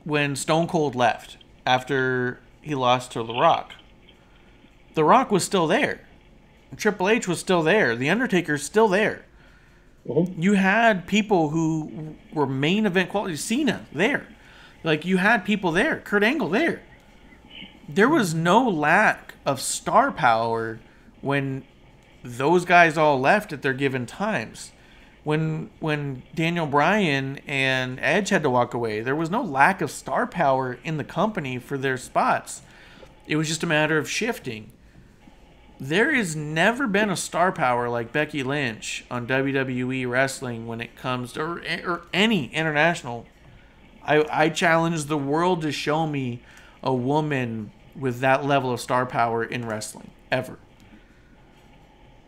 [SPEAKER 1] when Stone Cold left after he lost to The Rock was still there. Triple H was still there. The Undertaker's still there.
[SPEAKER 2] Mm-hmm.
[SPEAKER 1] You had people who were main event quality. Cena there. Like, you had people there. Kurt Angle there. There was no lack of star power when those guys all left at their given times. When Daniel Bryan and Edge had to walk away, there was no lack of star power in the company for their spots. It was just a matter of shifting. There has never been a star power like Becky Lynch on WWE wrestling when it comes to, or any international. I challenge the world to show me a woman with that level of star power in wrestling ever.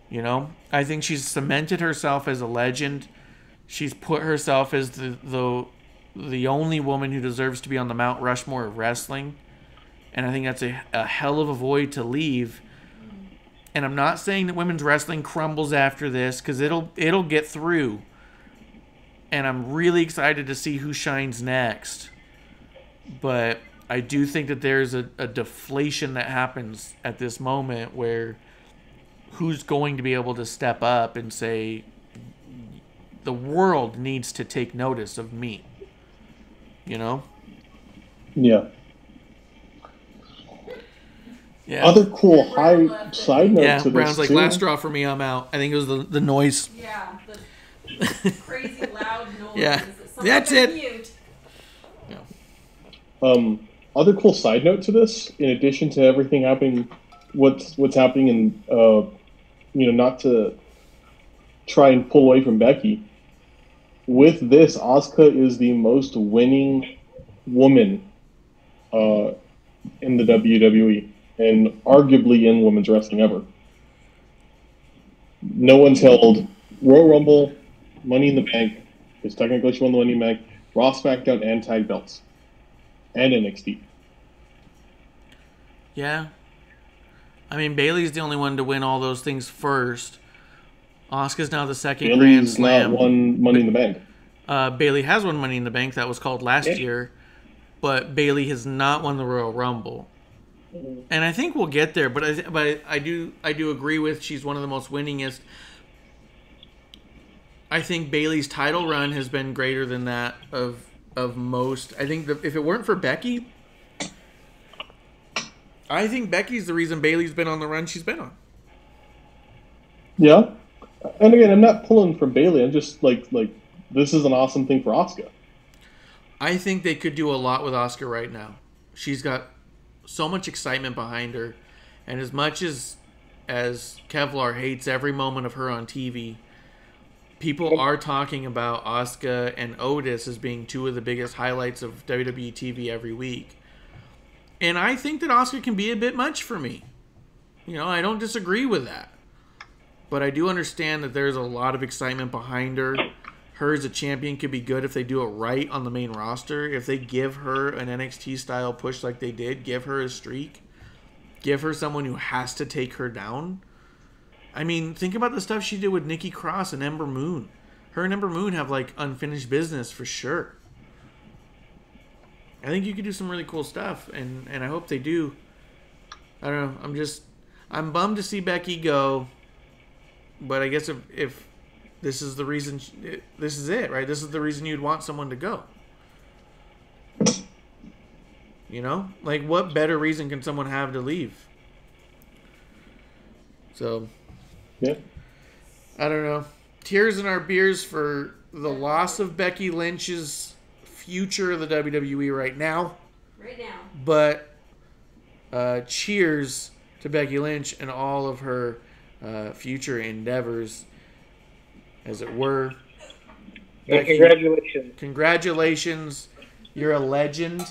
[SPEAKER 1] You know, I think she's cemented herself as a legend. She's put herself as the only woman who deserves to be on the Mount Rushmore of wrestling. And I think that's a hell of a void to leave. And I'm not saying that women's wrestling crumbles after this, because it'll get through. And I'm really excited to see who shines next. But I do think that there's a deflation that happens at this moment where who's going to be able to step up and say, the world needs to take notice of me. You know?
[SPEAKER 2] Yeah.
[SPEAKER 1] Yeah.
[SPEAKER 2] Other cool high side note to this,
[SPEAKER 1] Brown's like,
[SPEAKER 2] too.
[SPEAKER 1] last straw for me, I'm out. I think it was the noise.
[SPEAKER 3] Yeah, the crazy loud noise.
[SPEAKER 1] Yeah.
[SPEAKER 3] That
[SPEAKER 1] That's it.
[SPEAKER 3] Mute.
[SPEAKER 1] Yeah.
[SPEAKER 2] Other cool side note to this, in addition to everything happening, what's happening, and not to try and pull away from Becky. With this, Asuka is the most winning woman in the WWE, and arguably in women's wrestling ever. No one's held Royal Rumble, Money in the Bank, because technically she won the Money in the Bank, Raw, SmackDown, and Tag belts, and NXT.
[SPEAKER 1] Yeah. I mean, Bailey's the only one to win all those things first. Asuka's now the second Grand
[SPEAKER 2] Bailey's
[SPEAKER 1] Slam.
[SPEAKER 2] not won Money in the Bank.
[SPEAKER 1] Bailey has won Money in the Bank. That was called last year. But Bailey has not won the Royal Rumble. And I think we'll get there. But I do agree with she's one of the most winningest. I think Bailey's title run has been greater than that of most. I think if it weren't for Becky, I think Becky's the reason Bailey's been on the run she's been on.
[SPEAKER 2] Yeah. And again, I'm not pulling from Bailey. I'm just like this is an awesome thing for Asuka.
[SPEAKER 1] I think they could do a lot with Asuka right now. She's got so much excitement behind her, and as much as Kevlar hates every moment of her on TV, people are talking about Asuka and Otis as being two of the biggest highlights of WWE TV every week. And I think that Asuka can be a bit much for me. You know, I don't disagree with that. But I do understand that there's a lot of excitement behind her. Her as a champion could be good if they do it right on the main roster. If they give her an NXT-style push like they did, give her a streak, give her someone who has to take her down. I mean, think about the stuff she did with Nikki Cross and Ember Moon. Her and Ember Moon have, like, unfinished business for sure. I think you could do some really cool stuff, and I hope they do. I don't know. I'm bummed to see Becky go. But I guess if this is the reason, this is it, right? This is the reason you'd want someone to go. You know? Like, what better reason can someone have to leave? So,
[SPEAKER 2] yeah.
[SPEAKER 1] I don't know. Tears in our beers for the loss of Becky Lynch's future of the WWE right now.
[SPEAKER 3] Right now.
[SPEAKER 1] But cheers to Becky Lynch and all of her future endeavors, as it were.
[SPEAKER 4] Becky,
[SPEAKER 1] congratulations. You're a legend.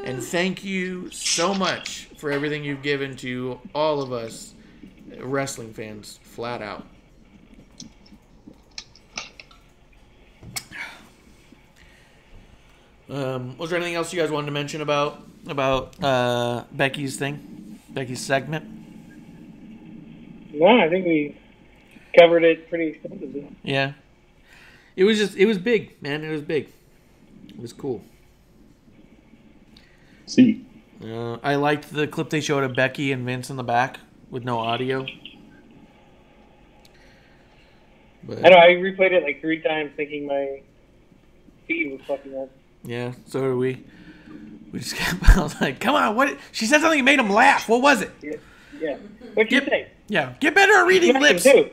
[SPEAKER 1] And thank you so much for everything you've given to all of us wrestling fans, flat out. Was there anything else you guys wanted to mention about Becky's thing? Becky's segment?
[SPEAKER 4] No, I think we covered it pretty extensively.
[SPEAKER 1] Yeah. It was big, man. It was big. It was cool.
[SPEAKER 2] See.
[SPEAKER 1] I liked the clip they showed of Becky and Vince in the back with no audio. But,
[SPEAKER 4] I know, I replayed it like 3 times thinking my feed was fucking up.
[SPEAKER 1] Yeah, so did we. We just kept, I was like, come on, what? She said something that made him laugh. What was it?
[SPEAKER 4] Yeah. What'd you say?
[SPEAKER 1] Yeah, get better at reading lips.
[SPEAKER 4] Too.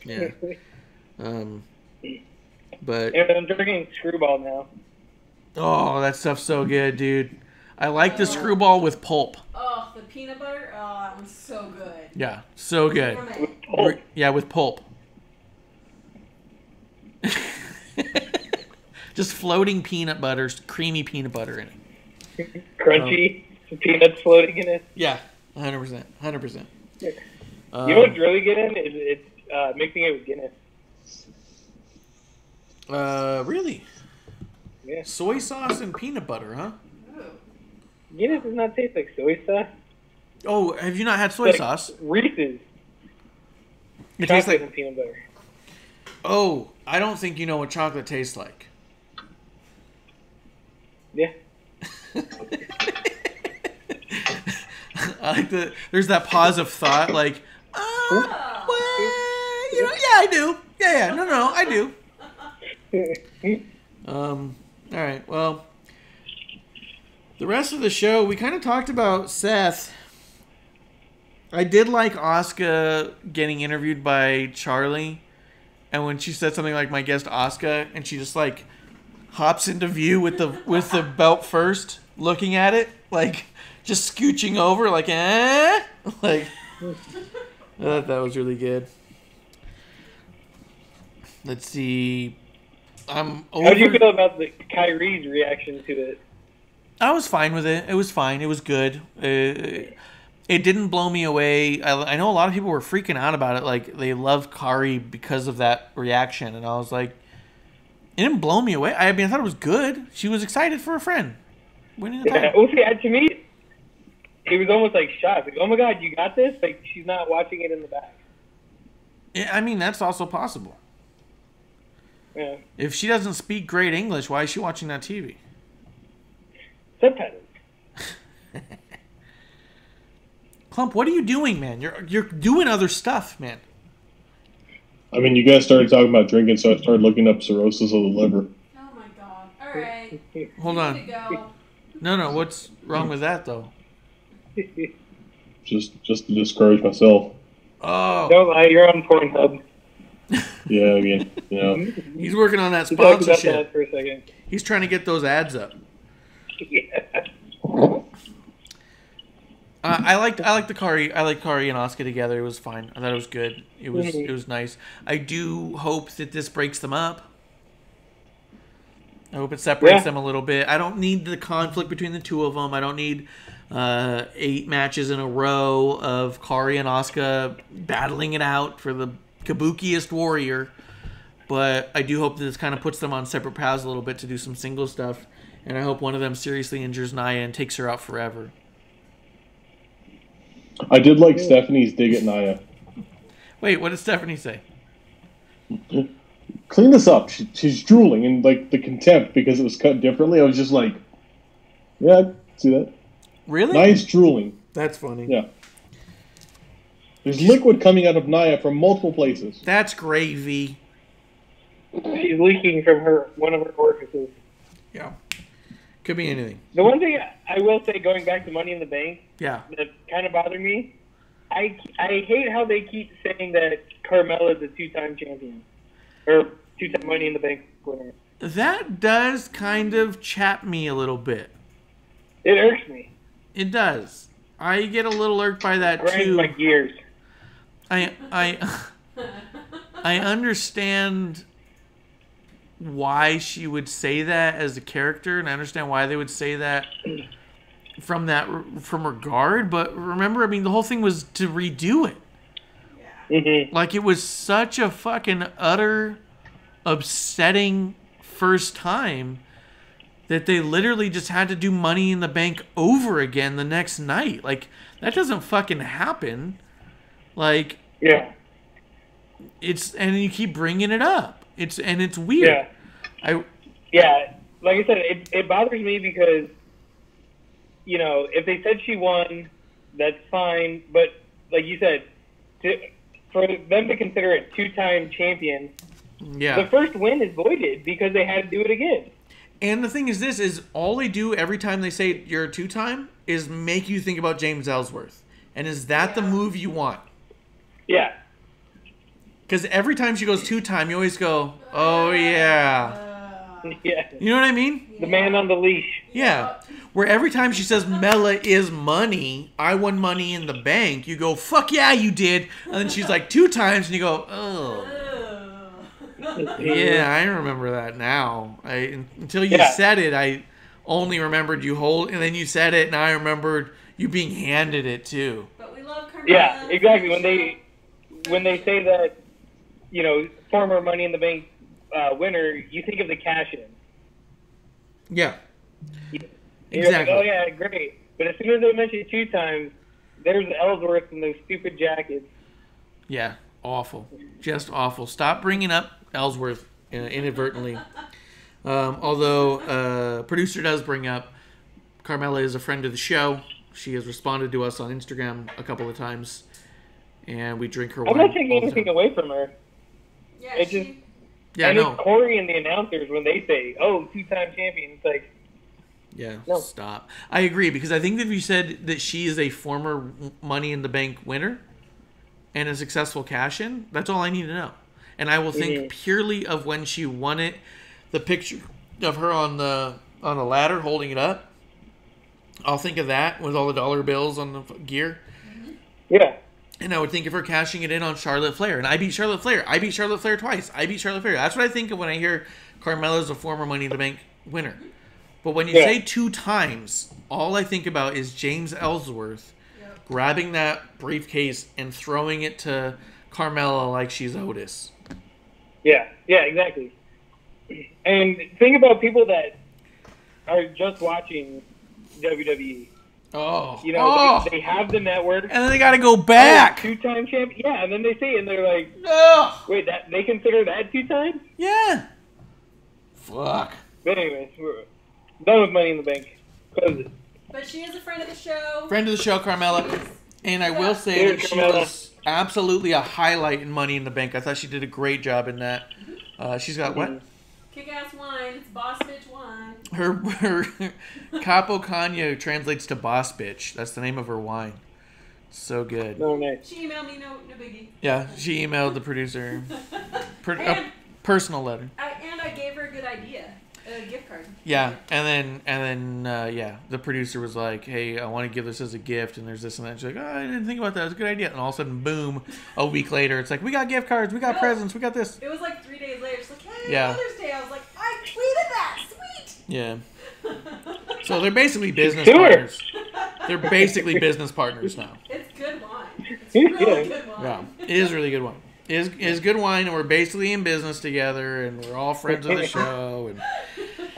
[SPEAKER 1] Yeah. But
[SPEAKER 4] and I'm drinking Screwball now.
[SPEAKER 1] Oh, that stuff's so good, dude. I like the Screwball with pulp.
[SPEAKER 3] Oh, the peanut butter? Oh, that one's so good.
[SPEAKER 1] Yeah, so good.
[SPEAKER 4] With pulp.
[SPEAKER 1] Yeah, with pulp. Just floating peanut butter, creamy peanut butter in it.
[SPEAKER 4] Crunchy, peanuts floating in it.
[SPEAKER 1] Yeah, 100%. 100%.
[SPEAKER 4] You know what's really good in is it's mixing it with Guinness.
[SPEAKER 1] Really?
[SPEAKER 4] Yeah.
[SPEAKER 1] Soy sauce and peanut butter, huh?
[SPEAKER 4] Guinness does not taste like soy sauce.
[SPEAKER 1] Oh, have you not had soy
[SPEAKER 4] Like
[SPEAKER 1] sauce?
[SPEAKER 4] Reese's.
[SPEAKER 1] It tastes
[SPEAKER 4] Chocolate
[SPEAKER 1] like
[SPEAKER 4] and peanut butter.
[SPEAKER 1] Oh, I don't think you know what chocolate tastes like.
[SPEAKER 4] Yeah.
[SPEAKER 1] I like there's that pause of thought, like, well, you know, yeah, I do. Yeah, no, I do. All right, well, the rest of the show, we kind of talked about Seth. I did like Asuka getting interviewed by Charlie, and when she said something like, "My guest Asuka," and she just like hops into view with the belt first, looking at it, like just scooching over, like like that was really good. Let's see. How
[SPEAKER 4] do you feel about the Kyrie's reaction to it?
[SPEAKER 1] I was fine with it. It was fine. It was good. It didn't blow me away. I know a lot of people were freaking out about it. Like, they love Kari because of that reaction. And I was like, it didn't blow me away. I mean, I thought it was good. She was excited for a friend winning the title.
[SPEAKER 4] Well, see, to me, he was almost like shocked. Like, oh my God, you got this? Like, she's not watching it in the back.
[SPEAKER 1] Yeah, I mean, that's also possible.
[SPEAKER 4] Yeah.
[SPEAKER 1] If she doesn't speak great English, why is she watching that TV?
[SPEAKER 4] Subtitles.
[SPEAKER 1] Clump, what are you doing, man? You're doing other stuff, man.
[SPEAKER 2] I mean, you guys started talking about drinking, so I started looking up cirrhosis of the liver.
[SPEAKER 3] Oh my God. All right.
[SPEAKER 1] Hold
[SPEAKER 3] You
[SPEAKER 1] on.
[SPEAKER 3] need to go.
[SPEAKER 1] No, what's wrong with that, though?
[SPEAKER 2] Just to discourage myself.
[SPEAKER 1] Oh.
[SPEAKER 4] Don't lie, you're on Pornhub.
[SPEAKER 2] Yeah, I mean, you know.
[SPEAKER 1] He's working on that
[SPEAKER 4] We talked about
[SPEAKER 1] sponsorship.
[SPEAKER 4] that for a second.
[SPEAKER 1] He's trying to get those ads up.
[SPEAKER 4] Yeah.
[SPEAKER 1] I liked the Kari and Asuka together. It was fine. I thought it was good. It was nice. I do hope that this breaks them up. I hope it separates them a little bit. I don't need the conflict between the two of them. I don't need 8 matches in a row of Kari and Asuka battling it out for the kabukiest warrior. But I do hope that this kind of puts them on separate paths a little bit to do some single stuff. And I hope one of them seriously injures Nia and takes her out forever.
[SPEAKER 2] I did like Stephanie's dig at Nia.
[SPEAKER 1] Wait, what did Stephanie say?
[SPEAKER 2] Clean this up. She's drooling and like the contempt because it was cut differently. I was just like, yeah, I see that.
[SPEAKER 1] Really?
[SPEAKER 2] Nia's drooling.
[SPEAKER 1] That's funny.
[SPEAKER 2] Yeah. There's liquid coming out of Nia from multiple places.
[SPEAKER 1] That's gravy.
[SPEAKER 4] She's leaking from one of her orifices.
[SPEAKER 1] Yeah. Could be anything.
[SPEAKER 4] The one thing I will say, going back to Money in the Bank,
[SPEAKER 1] Yeah.
[SPEAKER 4] that kind of bothered me, I hate how they keep saying that Carmella's a 2-time champion. Or 2-time Money in the Bank winner.
[SPEAKER 1] That does kind of chap me a little bit.
[SPEAKER 4] It irks me.
[SPEAKER 1] It does. I get a little irked by that
[SPEAKER 4] Grinds
[SPEAKER 1] too.
[SPEAKER 4] my gears.
[SPEAKER 1] I understand why she would say that as a character, and I understand why they would say that from regard. But remember, I mean, the whole thing was to redo it.
[SPEAKER 4] Mm-hmm.
[SPEAKER 1] Like, it was such a fucking utter upsetting first time that they literally just had to do Money in the Bank over again the next night. Like, that doesn't fucking happen. Like,
[SPEAKER 4] Yeah.
[SPEAKER 1] and you keep bringing it up. It's weird.
[SPEAKER 4] Yeah. Yeah. Like I said, it bothers me because, you know, if they said she won, that's fine. But like you said, for them to consider it 2-time champion,
[SPEAKER 1] Yeah.
[SPEAKER 4] the first win is voided because they had to do it again.
[SPEAKER 1] And the thing is, this is all they do every time they say you're a 2-time is make you think about James Ellsworth. And is that the move you want?
[SPEAKER 4] Yeah.
[SPEAKER 1] Because every time she goes 2-time, you always go, oh yeah.
[SPEAKER 4] Yeah.
[SPEAKER 1] You know what I mean?
[SPEAKER 4] The man on the leash.
[SPEAKER 1] Yeah. Where every time she says Mela is money, I won Money in the Bank, you go, fuck yeah, you did. And then she's like 2 times, and you go, oh. Yeah, I remember that now. Until you said it, I only remembered you and then you said it, and I remembered you being handed it too.
[SPEAKER 3] But we love Carmella.
[SPEAKER 4] Yeah, exactly. When they say that, you know, former Money in the Bank winner, you think of the cash-in.
[SPEAKER 1] Yeah.
[SPEAKER 4] You're
[SPEAKER 1] Exactly.
[SPEAKER 4] like, oh yeah, great. But as soon as they mention 2 times, there's Ellsworth and those stupid jackets.
[SPEAKER 1] Yeah, awful. Just awful. Stop bringing up Ellsworth inadvertently. Although producer does bring up Carmella is a friend of the show. She has responded to us on Instagram a couple of times, and we drink her wine.
[SPEAKER 4] I'm not taking
[SPEAKER 1] all the
[SPEAKER 4] anything
[SPEAKER 1] time.
[SPEAKER 4] away from her.
[SPEAKER 3] Yeah,
[SPEAKER 4] It just,
[SPEAKER 1] Yeah,
[SPEAKER 4] and
[SPEAKER 1] no.
[SPEAKER 4] it's Corey and the announcers when they say, oh, 2-time champion. It's like,
[SPEAKER 1] Yeah,
[SPEAKER 4] No.
[SPEAKER 1] stop. I agree, because I think that if you said that she is a former Money in the Bank winner and a successful cash-in, that's all I need to know. And I will think purely of when she won it, the picture of her on the ladder holding it up. I'll think of that with all the dollar bills on the gear.
[SPEAKER 4] yeah.
[SPEAKER 1] And I would think of her cashing it in on Charlotte Flair. And I beat Charlotte Flair. I beat Charlotte Flair twice. I beat Charlotte Flair. That's what I think of when I hear Carmella's a former Money in the Bank winner. But when you say 2 times, all I think about is James Ellsworth grabbing that briefcase and throwing it to Carmella like she's Otis.
[SPEAKER 4] Yeah, exactly. And think about people that are just watching WWE.
[SPEAKER 1] Oh.
[SPEAKER 4] You know, they have the network.
[SPEAKER 1] And then they got to go back.
[SPEAKER 4] 2-time champion. Yeah, and then they say it, and they're like, wait, that they consider that 2 times?
[SPEAKER 1] Yeah. Fuck.
[SPEAKER 4] But anyways, we're done with Money in the Bank. Close it.
[SPEAKER 3] But she is a friend of the show.
[SPEAKER 1] Friend of the show, Carmella. And I will say that she was absolutely a highlight in Money in the Bank. I thought she did a great job in that. She's got what?
[SPEAKER 3] Kick-ass wine. It's boss bitch wine.
[SPEAKER 1] Her Capo Cagno translates to boss bitch. That's the name of her wine. So good.
[SPEAKER 4] No, nice.
[SPEAKER 3] She emailed me, no biggie.
[SPEAKER 1] Yeah, she emailed the producer a personal letter.
[SPEAKER 3] And I gave her a good idea, a gift card.
[SPEAKER 1] Yeah, and then the producer was like, "Hey, I want to give this as a gift," and there's this and that. She's like, "Oh, I didn't think about that. It's a good idea." And all of a sudden, boom! A week later, it's like, "We got gift cards, we got presents, we got this."
[SPEAKER 3] It was like 3 days later. She's like, "Hey,
[SPEAKER 1] Yeah.
[SPEAKER 3] Mother's Day." I was like, "I tweeted that. Sweet."
[SPEAKER 1] Yeah. So they're basically business partners. They're basically business partners now.
[SPEAKER 3] It's good wine. It's really good wine.
[SPEAKER 1] Yeah, it is really good wine. It is good wine, and we're basically in business together, and we're all friends of the show. And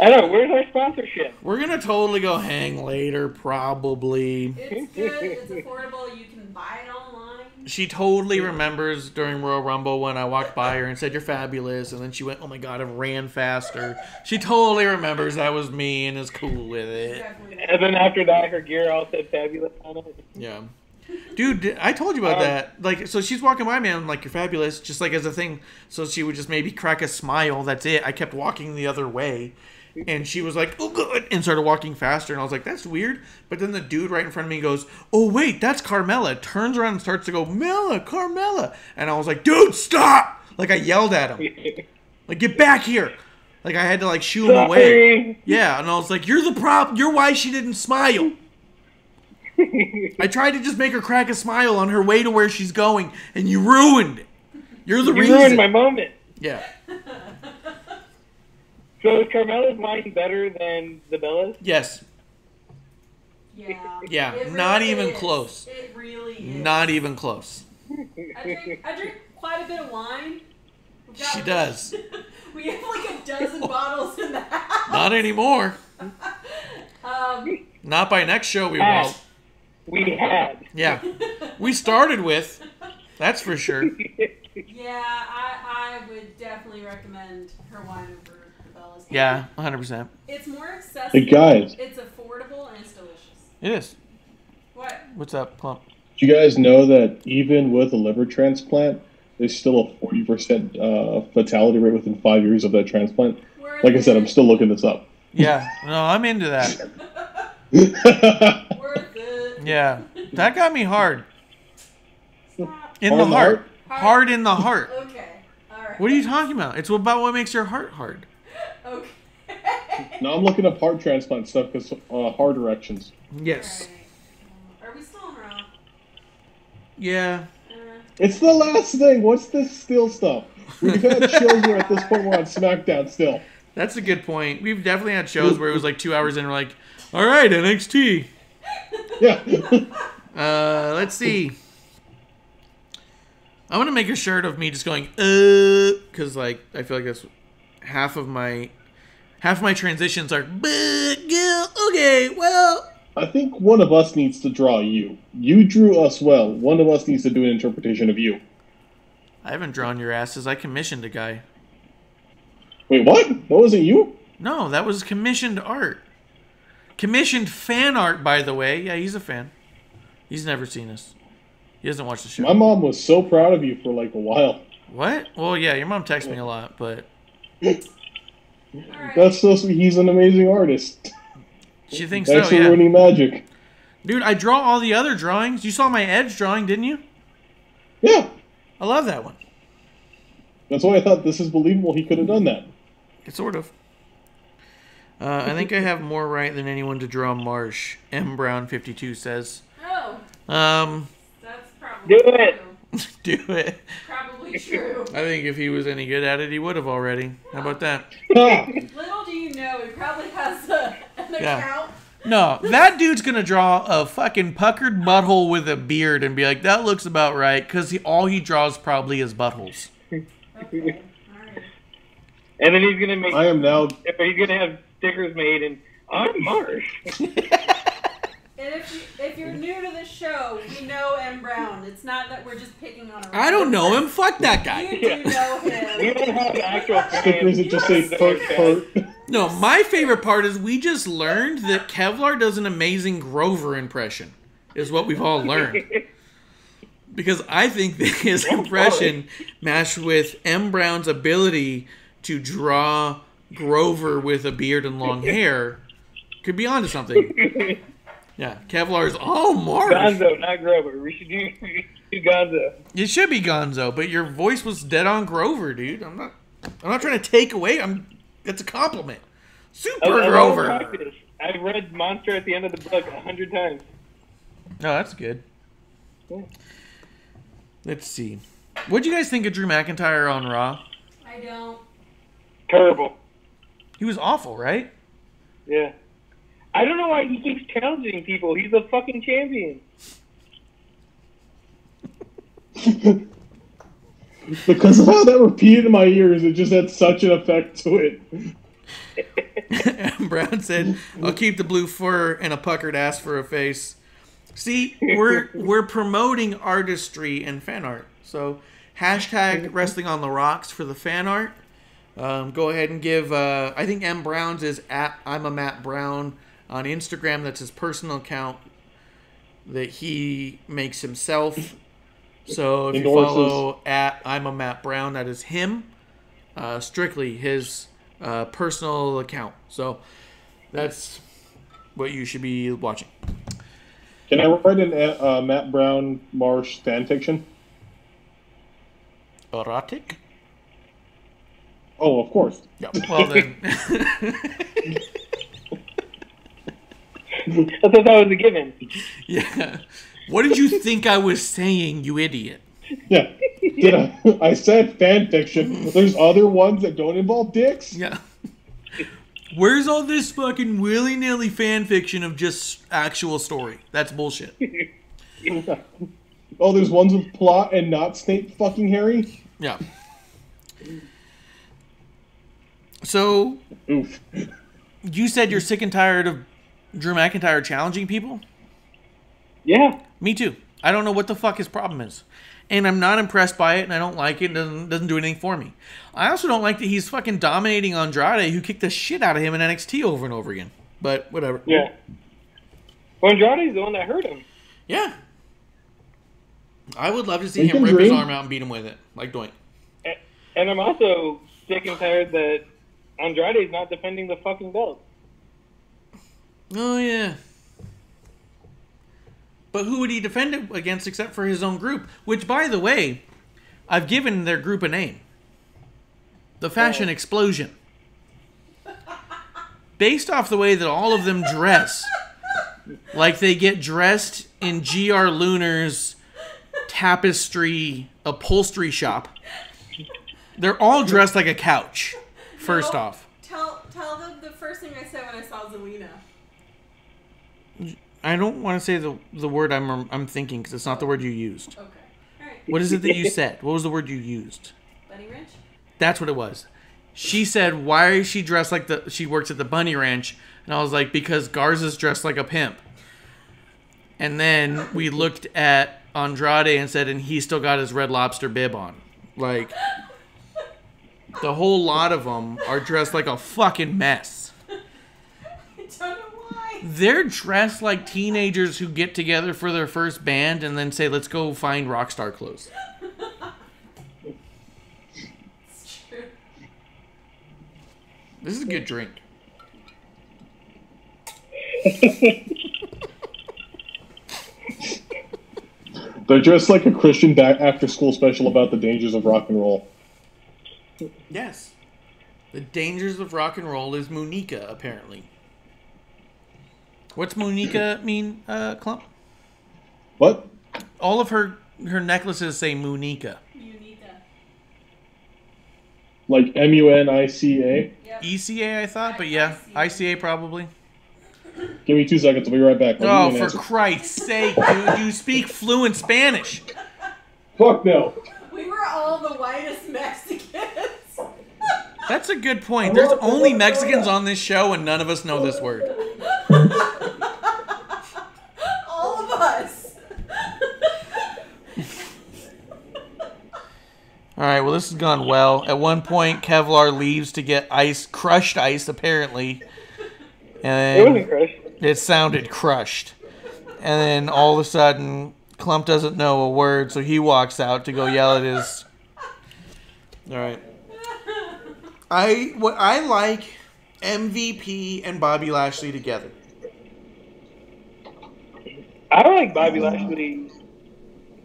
[SPEAKER 4] I know. Where's our sponsorship?
[SPEAKER 1] we're gonna totally go hang later, probably.
[SPEAKER 3] It's good. It's affordable. You can buy it online.
[SPEAKER 1] She totally remembers during Royal Rumble when I walked by her and said, "You're fabulous," and then she went, "Oh my god," and ran faster. She totally remembers that was me and is cool with it.
[SPEAKER 4] And then after that, her gear all said fabulous on it.
[SPEAKER 1] Yeah. Dude, I told you about that. Like, so she's walking by me and I'm like, "You're fabulous," just like as a thing. So she would just maybe crack a smile. That's it. I kept walking the other way. And she was like, "Oh, good," and started walking faster. And I was like, "That's weird." But then the dude right in front of me goes, "Oh, wait, that's Carmella." Turns around and starts to go, "Mella, Carmella." And I was like, "Dude, stop!" Like, I yelled at him. Like, "Get back here." Like, I had to, like, shoo him away. Yeah, and I was like, "You're the problem. You're why she didn't smile." I tried to just make her crack a smile on her way to where she's going, and you ruined it. You're the reason.
[SPEAKER 4] You ruined my moment.
[SPEAKER 1] Yeah.
[SPEAKER 4] So is Carmella's wine better than the Bella's?
[SPEAKER 1] Yes.
[SPEAKER 3] Yeah.
[SPEAKER 1] Yeah.
[SPEAKER 3] It
[SPEAKER 1] Not
[SPEAKER 3] really
[SPEAKER 1] even
[SPEAKER 3] is.
[SPEAKER 1] close.
[SPEAKER 3] It really is.
[SPEAKER 1] Not even close.
[SPEAKER 3] I drink quite a bit of wine.
[SPEAKER 1] She does.
[SPEAKER 3] We have like a dozen bottles in the house.
[SPEAKER 1] Not anymore. Not by next show we won't.
[SPEAKER 4] We had.
[SPEAKER 1] Yeah. We started with. That's for sure.
[SPEAKER 3] Yeah, I would definitely recommend her wine over the Bella's.
[SPEAKER 1] Yeah, 100%.
[SPEAKER 3] It's more accessible.
[SPEAKER 2] Hey, guys.
[SPEAKER 3] It's affordable and it's delicious.
[SPEAKER 1] It is.
[SPEAKER 3] What?
[SPEAKER 1] What's up, Plump?
[SPEAKER 2] Do you guys know that even with a liver transplant, there's still a 40% fatality rate within 5 years of that transplant? Like I said, I'm still looking this up.
[SPEAKER 1] Yeah. No, I'm into that.
[SPEAKER 3] Worth it.
[SPEAKER 1] Yeah. That got me hard.
[SPEAKER 3] Stop.
[SPEAKER 1] In the heart. Hard in the heart.
[SPEAKER 3] Okay. All right.
[SPEAKER 1] What are you talking about? It's about what makes your heart hard.
[SPEAKER 3] Okay.
[SPEAKER 2] Now I'm looking up heart transplant stuff because heart erections.
[SPEAKER 1] Yes.
[SPEAKER 3] Right. Are we still on route?
[SPEAKER 1] Yeah.
[SPEAKER 2] It's the last thing. What's this still stuff? We've had shows where at this point we're on SmackDown still.
[SPEAKER 1] That's a good point. We've definitely had shows where it was like 2 hours in and we're like, all right, NXT.
[SPEAKER 2] Yeah.
[SPEAKER 1] Let's see. I'm going to make a shirt of me just going, because like, I feel like that's half of my transitions are, but, yeah, okay, well.
[SPEAKER 2] I think one of us needs to draw you. You drew us well. One of us needs to do an interpretation of you.
[SPEAKER 1] I haven't drawn your asses. I commissioned a guy.
[SPEAKER 2] Wait, what? That wasn't you?
[SPEAKER 1] No, that was commissioned art. Commissioned fan art, by the way. Yeah, he's a fan. He's never seen us. He doesn't watch the show.
[SPEAKER 2] My mom was so proud of you for like a while.
[SPEAKER 1] What? Well, yeah, your mom texts me a lot, but
[SPEAKER 3] Right.
[SPEAKER 2] That's so sweet. He's an amazing artist.
[SPEAKER 1] she thinks
[SPEAKER 2] Thanks
[SPEAKER 1] so,
[SPEAKER 2] for
[SPEAKER 1] yeah.
[SPEAKER 2] ruining magic.
[SPEAKER 1] Dude, I draw all the other drawings. You saw my Edge drawing, didn't you?
[SPEAKER 2] Yeah.
[SPEAKER 1] I love that one.
[SPEAKER 2] That's why I thought this is believable. He could have done that.
[SPEAKER 1] It's sort of. I think I have more right than anyone to draw Marsh. M. Brown 52 says.
[SPEAKER 3] Oh, that's probably
[SPEAKER 4] Do it.
[SPEAKER 3] true.
[SPEAKER 1] Do it.
[SPEAKER 3] Probably true.
[SPEAKER 1] I think if he was any good at it, he would have already. How about that?
[SPEAKER 2] Ha!
[SPEAKER 3] Little do you know, he probably has an
[SPEAKER 1] Yeah.
[SPEAKER 3] account.
[SPEAKER 1] No, that dude's gonna draw a fucking puckered butthole with a beard and be like, that looks about right, because all he draws probably is buttholes.
[SPEAKER 3] Okay. All right.
[SPEAKER 4] And then he's gonna make.
[SPEAKER 2] I am now.
[SPEAKER 4] He's gonna have stickers made, and I'm Marsh.
[SPEAKER 3] It's And if you're new to the show, we know M. Brown. It's not that we're just picking on him.
[SPEAKER 1] I don't know him. Fuck that guy.
[SPEAKER 3] You do know him.
[SPEAKER 4] We don't have actual
[SPEAKER 2] Stickers that just say "furt."
[SPEAKER 1] No, my favorite part is we just learned that Kevlar does an amazing Grover impression, is what we've all learned. Because I think that his impression matched with M. Brown's ability to draw Grover with a beard and long hair could be onto something. Yeah, Kevlar's Marsh.
[SPEAKER 4] Gonzo, not Grover. We should do Gonzo.
[SPEAKER 1] It should be Gonzo, but your voice was dead on Grover, dude. I'm not trying to take away. It's a compliment. Super Grover.
[SPEAKER 4] I've read Monster at the end of the book 100 times.
[SPEAKER 1] Oh, that's good.
[SPEAKER 4] Yeah.
[SPEAKER 1] Let's see. What'd you guys think of Drew McIntyre on Raw?
[SPEAKER 3] I don't.
[SPEAKER 4] Terrible.
[SPEAKER 1] He was awful, right?
[SPEAKER 4] Yeah. I don't know why he keeps challenging people. He's a fucking champion.
[SPEAKER 2] Because of how that repeated in my ears, it just had such an effect to it.
[SPEAKER 1] Brown said, "I'll keep the blue fur and a puckered ass for a face." See, we're promoting artistry and fan art. So hashtag Wrestling on the Rocks for the fan art. Go ahead and give. I think M. Brown's is at I'm a Matt Brown on Instagram. That's his personal account that he makes himself. So if you follow at I'm a Matt Brown, that is him. Strictly his personal account. So that's what you should be watching.
[SPEAKER 2] Can I write an Matt Brown Marsh fan fiction?
[SPEAKER 1] Erotic?
[SPEAKER 2] Oh, of course.
[SPEAKER 1] Yeah. Well then.
[SPEAKER 4] I thought that was a given.
[SPEAKER 1] Yeah. What did you think I was saying, you idiot?
[SPEAKER 2] Yeah. I said fan fiction. There's other ones that don't involve dicks.
[SPEAKER 1] Yeah. Where's all this fucking willy-nilly fan fiction of just actual story? That's bullshit.
[SPEAKER 2] Oh, there's ones with plot and not Snape fucking Harry?
[SPEAKER 1] Yeah. So,
[SPEAKER 2] Oof.
[SPEAKER 1] you said you're sick and tired of Drew McIntyre challenging people?
[SPEAKER 4] Yeah.
[SPEAKER 1] Me too. I don't know what the fuck his problem is. And I'm not impressed by it, and I don't like it. It doesn't do anything for me. I also don't like that he's fucking dominating Andrade, who kicked the shit out of him in NXT over and over again. But whatever.
[SPEAKER 4] Yeah. Well, Andrade's the one that hurt him.
[SPEAKER 1] Yeah. I would love to see him rip his arm out and beat him with it. Like Doink.
[SPEAKER 4] And I'm also sick and tired that Andrade's not defending the fucking belt.
[SPEAKER 1] Oh, yeah. But who would he defend it against except for his own group? Which, by the way, I've given their group a name. The Fashion Explosion. Based off the way that all of them dress. Like they get dressed in G.R. Lunar's tapestry upholstery shop. They're all dressed like a couch, first off.
[SPEAKER 3] Tell them the first thing I said when I saw Zelina.
[SPEAKER 1] I don't want to say the word I'm thinking because it's not the word you used.
[SPEAKER 3] Okay. All right.
[SPEAKER 1] What is it that you said? What was the word you used?
[SPEAKER 3] Bunny Ranch?
[SPEAKER 1] That's what it was. She said, why is she dressed like she works at the Bunny Ranch? And I was like, because Garza's dressed like a pimp. And then we looked at Andrade and said, and he still got his Red Lobster bib on. Like, the whole lot of them are dressed like a fucking mess.
[SPEAKER 3] I don't know why.
[SPEAKER 1] They're dressed like teenagers who get together for their first band and then say, let's go find rock star clothes.
[SPEAKER 3] It's true.
[SPEAKER 1] This is a good drink.
[SPEAKER 2] They're dressed like a Christian after-school special about the dangers of rock and roll.
[SPEAKER 1] Yes. The dangers of rock and roll is Monica, apparently. What's Monica mean, Clump?
[SPEAKER 2] What?
[SPEAKER 1] All of her necklaces say Monica.
[SPEAKER 3] Unica.
[SPEAKER 2] Like M-U-N-I-C-A?
[SPEAKER 3] Yep.
[SPEAKER 1] ECA, I thought, but yeah, ICA probably.
[SPEAKER 2] Give me 2 seconds. I'll be right back.
[SPEAKER 1] Oh, for Christ's sake, dude. You speak fluent Spanish.
[SPEAKER 2] Fuck no.
[SPEAKER 3] We were all the whitest Mexicans.
[SPEAKER 1] That's a good point. There's only Mexicans on this show, and none of us know this word. All right, well, this has gone well. At one point, Kevlar leaves to get crushed ice, apparently. And
[SPEAKER 4] It wasn't crushed.
[SPEAKER 1] it sounded crushed. And then all of a sudden, Clump doesn't know a word, so he walks out to go yell at his... All right. I like MVP and Bobby Lashley together.
[SPEAKER 4] I don't like Bobby Lashley.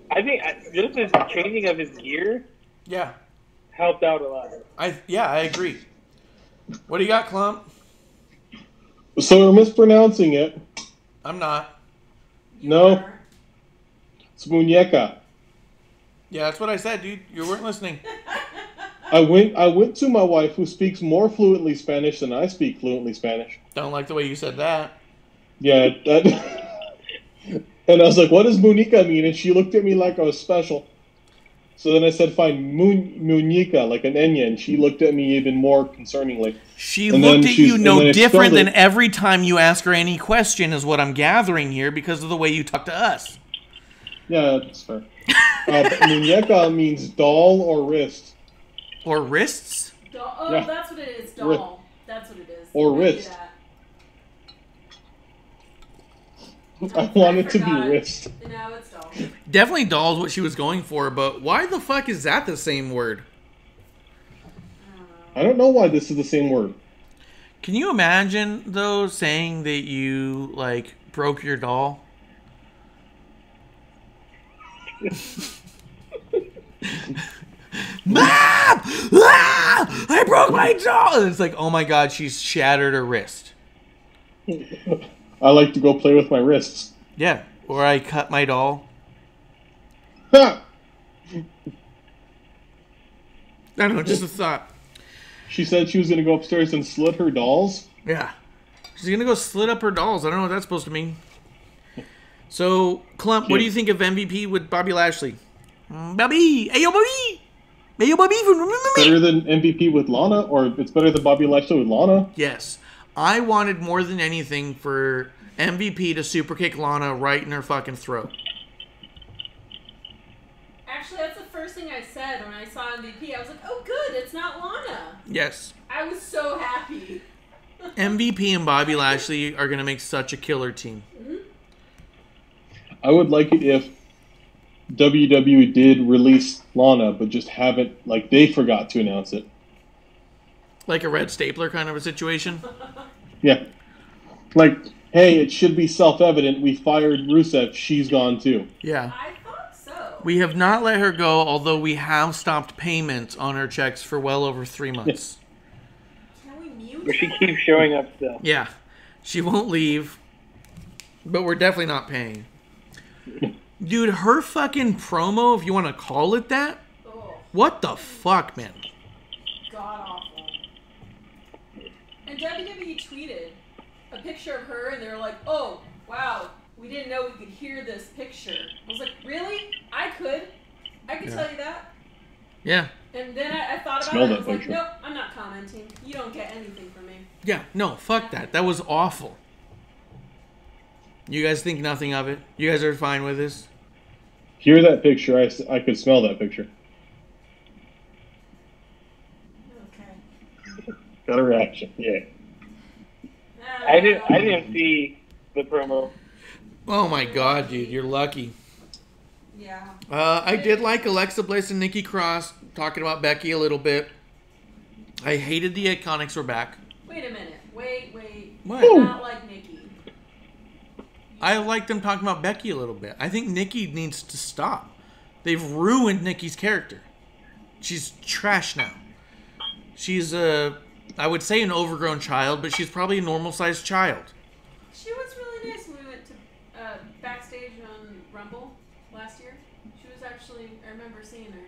[SPEAKER 4] I think just his changing of his gear
[SPEAKER 1] Yeah.
[SPEAKER 4] helped out a lot.
[SPEAKER 1] I agree. What do you got, Clump?
[SPEAKER 2] So we're mispronouncing it.
[SPEAKER 1] I'm not.
[SPEAKER 2] No. It's muñeca.
[SPEAKER 1] Yeah, that's what I said, dude. You weren't listening.
[SPEAKER 2] I went to my wife, who speaks more fluently Spanish than I speak fluently Spanish.
[SPEAKER 1] Don't like the way you said that.
[SPEAKER 2] Yeah, and I was like, "What does muñeca mean?" And she looked at me like I was special. So then I said, "Fine, muñeca, like an enya," and she looked at me even more concerningly.
[SPEAKER 1] She
[SPEAKER 2] And
[SPEAKER 1] looked
[SPEAKER 2] then
[SPEAKER 1] at you no
[SPEAKER 2] and then
[SPEAKER 1] different than
[SPEAKER 2] expelled
[SPEAKER 1] every time you ask her any question, is what I'm gathering here because of the way you talk to us.
[SPEAKER 2] Yeah, that's fair. But muñeca means doll or wrist.
[SPEAKER 1] Or wrists?
[SPEAKER 3] Oh,
[SPEAKER 2] Yeah.
[SPEAKER 3] that's what it is. Doll. That's what it is.
[SPEAKER 2] Or
[SPEAKER 3] We do
[SPEAKER 2] wrist.
[SPEAKER 3] that.
[SPEAKER 2] I want it to be
[SPEAKER 3] forgot.
[SPEAKER 2] wrist.
[SPEAKER 3] No, it's doll.
[SPEAKER 1] Definitely doll is what she was going for, but why the fuck is that the same word?
[SPEAKER 2] I don't know why this is the same word.
[SPEAKER 1] Can you imagine, though, saying that you, like, broke your doll? Mom! Ah! I broke my doll! And it's like, oh my god, she's shattered her wrist.
[SPEAKER 2] I like to go play with my wrists.
[SPEAKER 1] Yeah, or I cut my doll.
[SPEAKER 2] Ha!
[SPEAKER 1] I don't know, just a thought.
[SPEAKER 2] She said she was going to go upstairs and slit her dolls.
[SPEAKER 1] Yeah. She's gonna go slit up her dolls. I don't know what that's supposed to mean. So, Clump, what do you think of MVP with Bobby Lashley? Bobby! Hey, yo, Bobby! Hey, yo, Bobby! Remember me?
[SPEAKER 2] Better than MVP with Lana, or it's better than Bobby Lashley with Lana?
[SPEAKER 1] Yes. I wanted more than anything for MVP to super kick Lana right in her fucking throat.
[SPEAKER 3] Actually, that's the first thing I said when I saw MVP. I was like, oh, good, it's not Lana.
[SPEAKER 1] Yes.
[SPEAKER 3] I was so happy.
[SPEAKER 1] MVP and Bobby Lashley are going to make such a killer team.
[SPEAKER 2] I would like it if WWE did release Lana, but just haven't, like, they forgot to announce it.
[SPEAKER 1] Like a red stapler kind of a situation.
[SPEAKER 2] Yeah. Like, hey, it should be self-evident. We fired Rusev. She's gone, too.
[SPEAKER 1] Yeah.
[SPEAKER 3] I thought so.
[SPEAKER 1] We have not let her go, although we have stopped payments on her checks for well over 3 months.
[SPEAKER 3] Can we mute
[SPEAKER 4] But she
[SPEAKER 3] her?
[SPEAKER 4] keeps showing up still.
[SPEAKER 1] Yeah. She won't leave, but we're definitely not paying. Dude, her fucking promo, if you want to call it that,
[SPEAKER 3] Oh,
[SPEAKER 1] what the fuck, man?
[SPEAKER 3] god awful. And WWE tweeted a picture of her, and they were like, oh, wow, we didn't know we could hear this picture. I was like, really? I could tell you that.
[SPEAKER 1] Yeah.
[SPEAKER 3] And then I thought about
[SPEAKER 2] Smell
[SPEAKER 3] it, I
[SPEAKER 2] that
[SPEAKER 3] was like,
[SPEAKER 2] picture.
[SPEAKER 3] nope, I'm not commenting. You don't get anything from me.
[SPEAKER 1] Yeah, no, fuck that. That was awful. You guys think nothing of it? You guys are fine with this?
[SPEAKER 2] Hear that picture. I could smell that picture.
[SPEAKER 3] Okay.
[SPEAKER 2] Got a reaction. Yeah.
[SPEAKER 4] I didn't see the promo.
[SPEAKER 1] Oh my god, dude, you're lucky.
[SPEAKER 3] Yeah.
[SPEAKER 1] I did like Alexa Bliss and Nikki Cross talking about Becky a little bit. I hated the Iconics were back.
[SPEAKER 3] Wait a minute. Wait.
[SPEAKER 1] What?
[SPEAKER 3] You're not like Nikki.
[SPEAKER 1] I liked them talking about Becky a little bit. I think Nikki needs to stop. They've ruined Nikki's character. She's trash now. She's I would say an overgrown child, but she's probably a normal-sized child.
[SPEAKER 3] She was really nice when we went to backstage on Rumble last year. She was actually, I remember seeing her.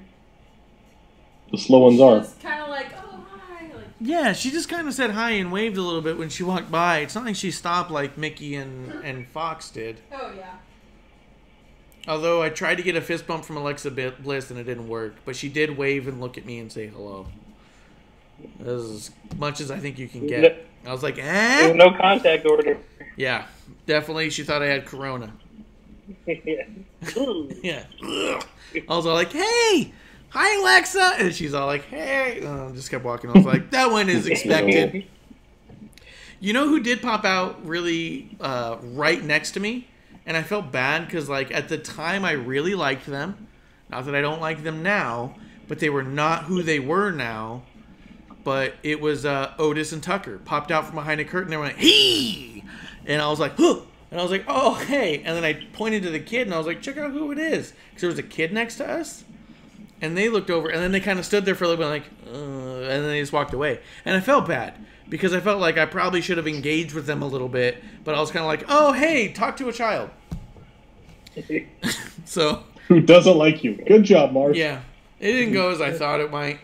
[SPEAKER 2] The slow ones
[SPEAKER 3] She
[SPEAKER 2] are.
[SPEAKER 3] was kind of like, oh, hi. Like,
[SPEAKER 1] Yeah, she just kind of said hi and waved a little bit when she walked by. It's not like she stopped like Mickey and Fox did.
[SPEAKER 3] oh, yeah.
[SPEAKER 1] Although I tried to get a fist bump from Alexa Bliss and it didn't work. But she did wave and look at me and say hello. As much as I think you can get. I was like,
[SPEAKER 4] There's
[SPEAKER 1] eh?
[SPEAKER 4] no contact order.
[SPEAKER 1] Yeah, definitely. She thought I had corona.
[SPEAKER 4] Yeah. Ooh.
[SPEAKER 1] Yeah. I was all like, hey, hi, Alexa. And she's all like, hey. Just kept walking. I was like, that one is expected. You know who did pop out really right next to me? And I felt bad because, like, at the time I really liked them. Not that I don't like them now, but they were not who they were now. But it was Otis and Tucker. Popped out from behind a curtain and went, hey! And I was like, huh! And I was like, oh, hey. And then I pointed to the kid and I was like, check out who it is. Because there was a kid next to us. And they looked over and then they kind of stood there for a little bit like, and then they just walked away. And I felt bad. Because I felt like I probably should have engaged with them a little bit. But I was kind of like, oh, hey, talk to a child. So.
[SPEAKER 2] Who doesn't like you. Good job, Mark.
[SPEAKER 1] Yeah. It didn't go as I thought it might.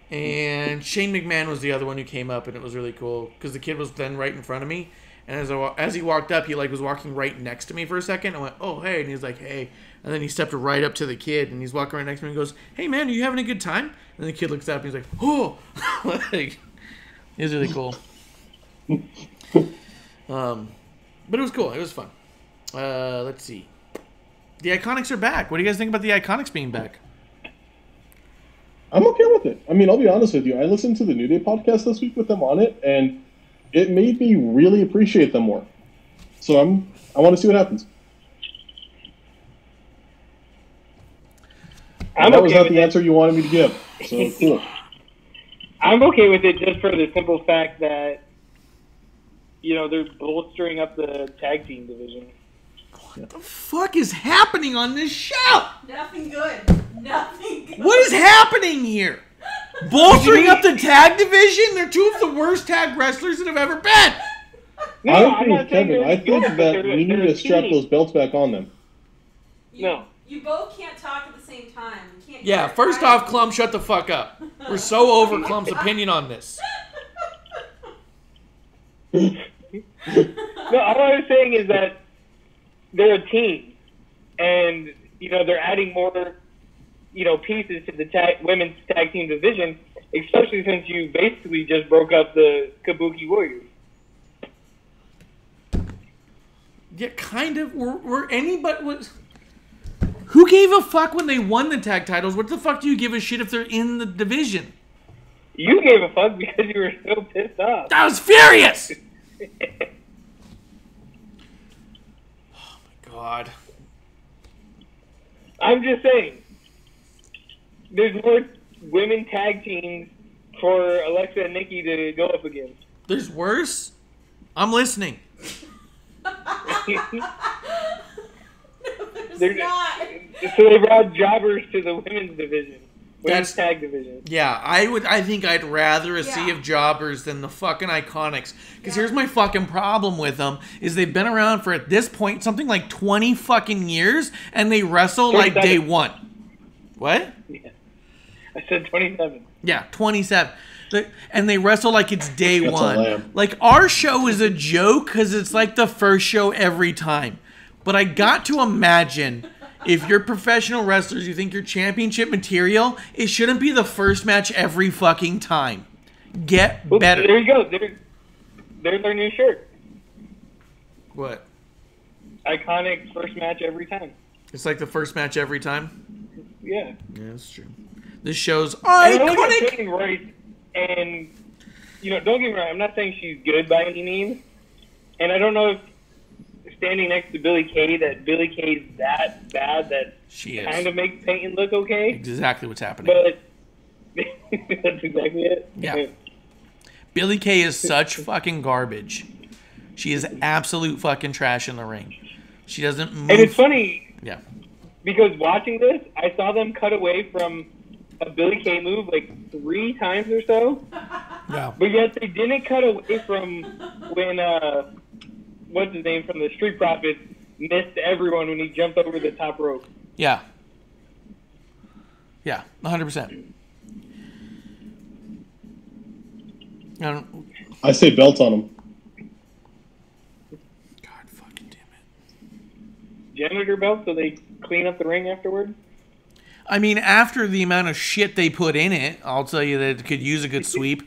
[SPEAKER 1] And Shane McMahon was the other one who came up, and it was really cool. Because the kid was then right in front of me. And as he walked up, he like was walking right next to me for a second. I went, oh, hey. And he was like, hey. And then he stepped right up to the kid, and he's walking right next to me and goes, hey, man, are you having a good time? And the kid looks up, and he's like, oh. Like, it was really cool. But it was cool. It was fun. Let's see. The Iconics are back. What do you guys think about the Iconics being back?
[SPEAKER 2] I'm okay with it. I mean, I'll be honest with you. I listened to the New Day podcast this week with them on it, and it made me really appreciate them more. So I want to see what happens. That was not the answer you wanted me to give. So cool.
[SPEAKER 4] I'm okay with it just for the simple fact that, you know, they're bolstering up the tag team division.
[SPEAKER 1] What the fuck is happening on this show?
[SPEAKER 3] Nothing good. Nothing good.
[SPEAKER 1] What is happening here? Bolstering up the tag division? They're two of the worst tag wrestlers that have ever been.
[SPEAKER 4] No,
[SPEAKER 2] I agree with Kevin. I think that we need to strap those belts back on them.
[SPEAKER 3] You both can't talk at the same time. You can't.
[SPEAKER 1] Yeah, first off, Clum, shut the fuck up. We're so over Clum's opinion on this.
[SPEAKER 4] No, all I was saying is that they're a team, and you know they're adding more, you know, pieces to the women's tag team division, especially since you basically just broke up the Kabuki Warriors.
[SPEAKER 1] Yeah, kind of. Were anybody was. Who gave a fuck when they won the tag titles? What the fuck do you give a shit if they're in the division?
[SPEAKER 4] You gave a fuck because you were so pissed off.
[SPEAKER 1] I was furious! Oh my god.
[SPEAKER 4] I'm just saying. There's more women tag teams for Alexa and Nikki to go up against.
[SPEAKER 1] There's worse? I'm listening.
[SPEAKER 3] There's not.
[SPEAKER 4] So they brought jobbers to the women's division. Women's tag division.
[SPEAKER 1] Yeah, I think I'd rather a sea of jobbers than the fucking Iconics. Because here's my fucking problem with them, is they've been around for, at this point, something like 20 fucking years, and they wrestle like day one. What?
[SPEAKER 4] Yeah. I said 27.
[SPEAKER 1] Yeah, 27. And they wrestle like it's day one. Like, our show is a joke because it's like the first show every time. But I got to imagine, if you're professional wrestlers, you think you're championship material, it shouldn't be the first match every fucking time. Get better.
[SPEAKER 4] There you go. There's their new shirt.
[SPEAKER 1] What?
[SPEAKER 4] Iconic first match every time.
[SPEAKER 1] It's like the first match every time?
[SPEAKER 4] Yeah.
[SPEAKER 1] Yeah, that's true. This show's iconic.
[SPEAKER 4] And Royce, and, you know, don't get me wrong, I'm not saying she's good by any means. And I don't know if standing next to Billie Kay, that Billie Kay's that bad that
[SPEAKER 1] she is.
[SPEAKER 4] Kind of makes Peyton look okay.
[SPEAKER 1] Exactly what's happening.
[SPEAKER 4] But that's exactly it.
[SPEAKER 1] Yeah. Billie Kay is such fucking garbage. She is absolute fucking trash in the ring. She doesn't move.
[SPEAKER 4] And it's funny.
[SPEAKER 1] Yeah.
[SPEAKER 4] Because watching this, I saw them cut away from a Billie Kay move like 3 times or so.
[SPEAKER 1] Yeah.
[SPEAKER 4] But yet they didn't cut away from when what's his name from the Street Profits missed everyone when he jumped over the top rope.
[SPEAKER 1] Yeah. Yeah, 100%.
[SPEAKER 2] I say belt on him.
[SPEAKER 1] God fucking damn it.
[SPEAKER 4] Janitor belt so they clean up the ring afterward?
[SPEAKER 1] I mean, after the amount of shit they put in it, I'll tell you that it could use a good sweep.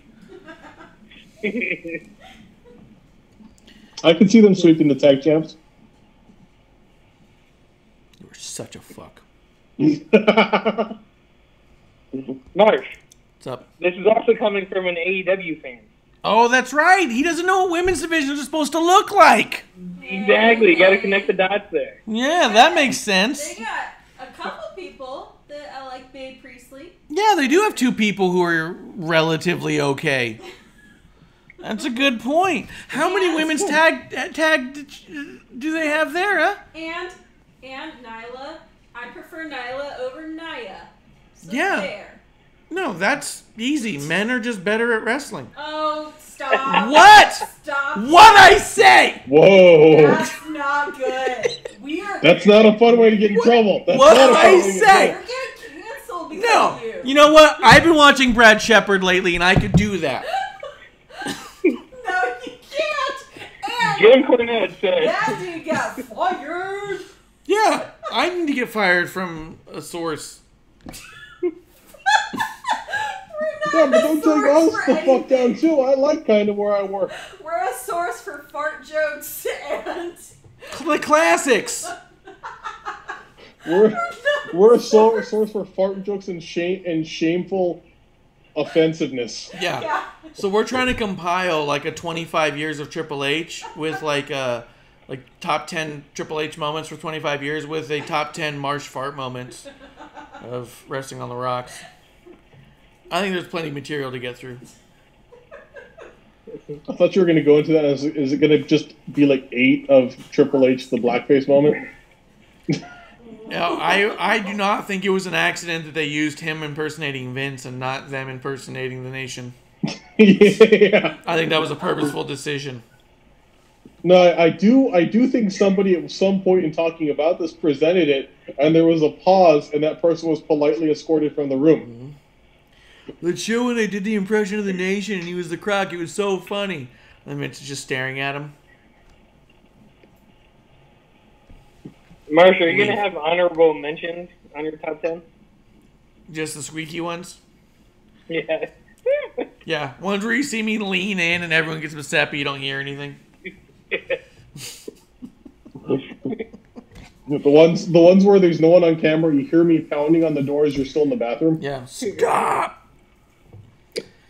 [SPEAKER 2] I could see them sweeping the tag champs.
[SPEAKER 1] You were such a fuck.
[SPEAKER 4] Marsh,
[SPEAKER 1] What's up?
[SPEAKER 4] this is also coming from an AEW fan.
[SPEAKER 1] Oh, that's right. He doesn't know what women's divisions are supposed to look like.
[SPEAKER 4] Exactly. You got to connect the dots there.
[SPEAKER 1] Yeah, that makes sense.
[SPEAKER 3] They got a couple people that I like Babe Priestley.
[SPEAKER 1] Yeah, they do have two people who are relatively okay. That's a good point. How many women's tag do they have there, huh?
[SPEAKER 3] And Nyla. I prefer Nyla over Naya. So
[SPEAKER 1] Yeah.
[SPEAKER 3] there.
[SPEAKER 1] No, that's easy. Men are just better at wrestling.
[SPEAKER 3] Oh, stop.
[SPEAKER 1] What?
[SPEAKER 3] Stop.
[SPEAKER 1] What'd I say?
[SPEAKER 2] Whoa.
[SPEAKER 3] That's not good. We are.
[SPEAKER 2] That's not a fun way to get in trouble. That's
[SPEAKER 1] What
[SPEAKER 2] not
[SPEAKER 1] did
[SPEAKER 2] a
[SPEAKER 1] I
[SPEAKER 2] fun way to get in
[SPEAKER 1] say?
[SPEAKER 2] trouble.
[SPEAKER 3] You're getting canceled because
[SPEAKER 1] No.
[SPEAKER 3] of you.
[SPEAKER 1] You know what? I've been watching Brad Shepard lately, and I could do that.
[SPEAKER 3] No, you can't.
[SPEAKER 4] Jim Cornette said,
[SPEAKER 3] That dude got fired.
[SPEAKER 1] Yeah, I need to get fired from a source.
[SPEAKER 2] Yeah, but don't take us the fuck down too. I like kind of where I work.
[SPEAKER 3] We're a source for fart jokes and
[SPEAKER 1] The classics.
[SPEAKER 2] We're a source for fart jokes and shameful offensiveness.
[SPEAKER 1] Yeah. So we're trying to compile like a 25 years of Triple H with like top 10 Triple H moments for 25 years with a top 10 Marsh fart moments of Wrestling on the Rocks. I think there's plenty of material to get through.
[SPEAKER 2] I thought you were going to go into that. Is it going to just be like 8 of Triple H, the blackface moment?
[SPEAKER 1] No, I do not think it was an accident that they used him impersonating Vince and not them impersonating the Nation.
[SPEAKER 2] Yeah.
[SPEAKER 1] I think that was a purposeful decision.
[SPEAKER 2] No, I do think somebody at some point in talking about this presented it, and there was a pause, and that person was politely escorted from the room.
[SPEAKER 1] Let's show when they did the impression of the Nation and he was the Croc. It was so funny. And Vince is just staring at him.
[SPEAKER 4] Marsh, are you going to have honorable mentions on your top 10?
[SPEAKER 1] Just the squeaky ones?
[SPEAKER 4] Yeah.
[SPEAKER 1] Yeah, ones where you see me lean in and everyone gets upset but you don't hear anything.
[SPEAKER 2] The ones where there's no one on camera, you hear me pounding on the door as you're still in the bathroom.
[SPEAKER 1] Yeah. Stop!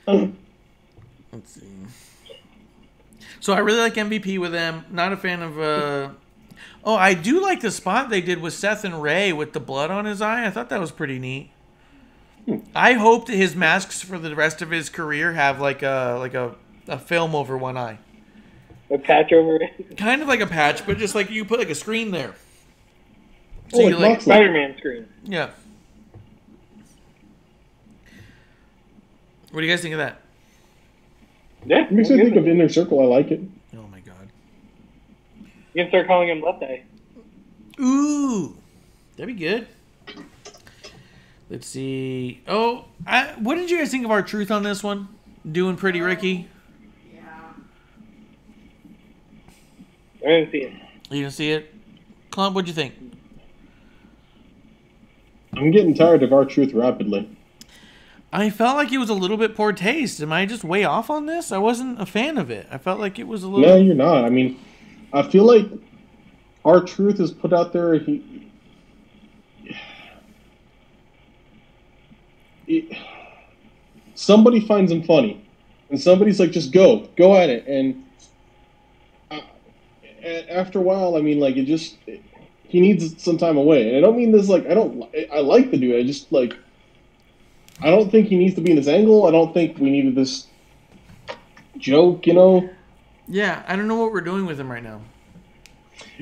[SPEAKER 1] Let's see. So I really like MVP with them. Not a fan of... Oh, I do like the spot they did with Seth and Ray with the blood on his eye. I thought that was pretty neat. I hope that his masks for the rest of his career have like a film over one eye.
[SPEAKER 4] A patch over it?
[SPEAKER 1] Kind of like a patch, but just like you put like a screen there.
[SPEAKER 2] Oh,
[SPEAKER 1] you
[SPEAKER 2] like
[SPEAKER 4] Spider-Man screen.
[SPEAKER 1] Yeah. What do you guys think of that?
[SPEAKER 4] Yeah.
[SPEAKER 2] It makes me think of Inner Circle. I like it.
[SPEAKER 1] Oh my god.
[SPEAKER 4] You can start calling him Left Eye.
[SPEAKER 1] Ooh, that'd be good. Let's see. Oh, what did you guys think of our truth on this one? Doing pretty, Ricky?
[SPEAKER 3] Yeah.
[SPEAKER 4] I didn't see it.
[SPEAKER 1] You didn't see it? Clump, what'd you think?
[SPEAKER 2] I'm getting tired of our truth rapidly.
[SPEAKER 1] I felt like it was a little bit poor taste. Am I just way off on this? I wasn't a fan of it. I felt like it was a little...
[SPEAKER 2] No, you're not. I mean, I feel like our truth is put out there. Somebody finds him funny, and somebody's like, just go at it. And after a while, I mean, like, he needs some time away. And I don't mean this like I like the dude. I just like, I don't think he needs to be in this angle. I don't think we needed this joke, you know?
[SPEAKER 1] Yeah, I don't know what we're doing with him right now.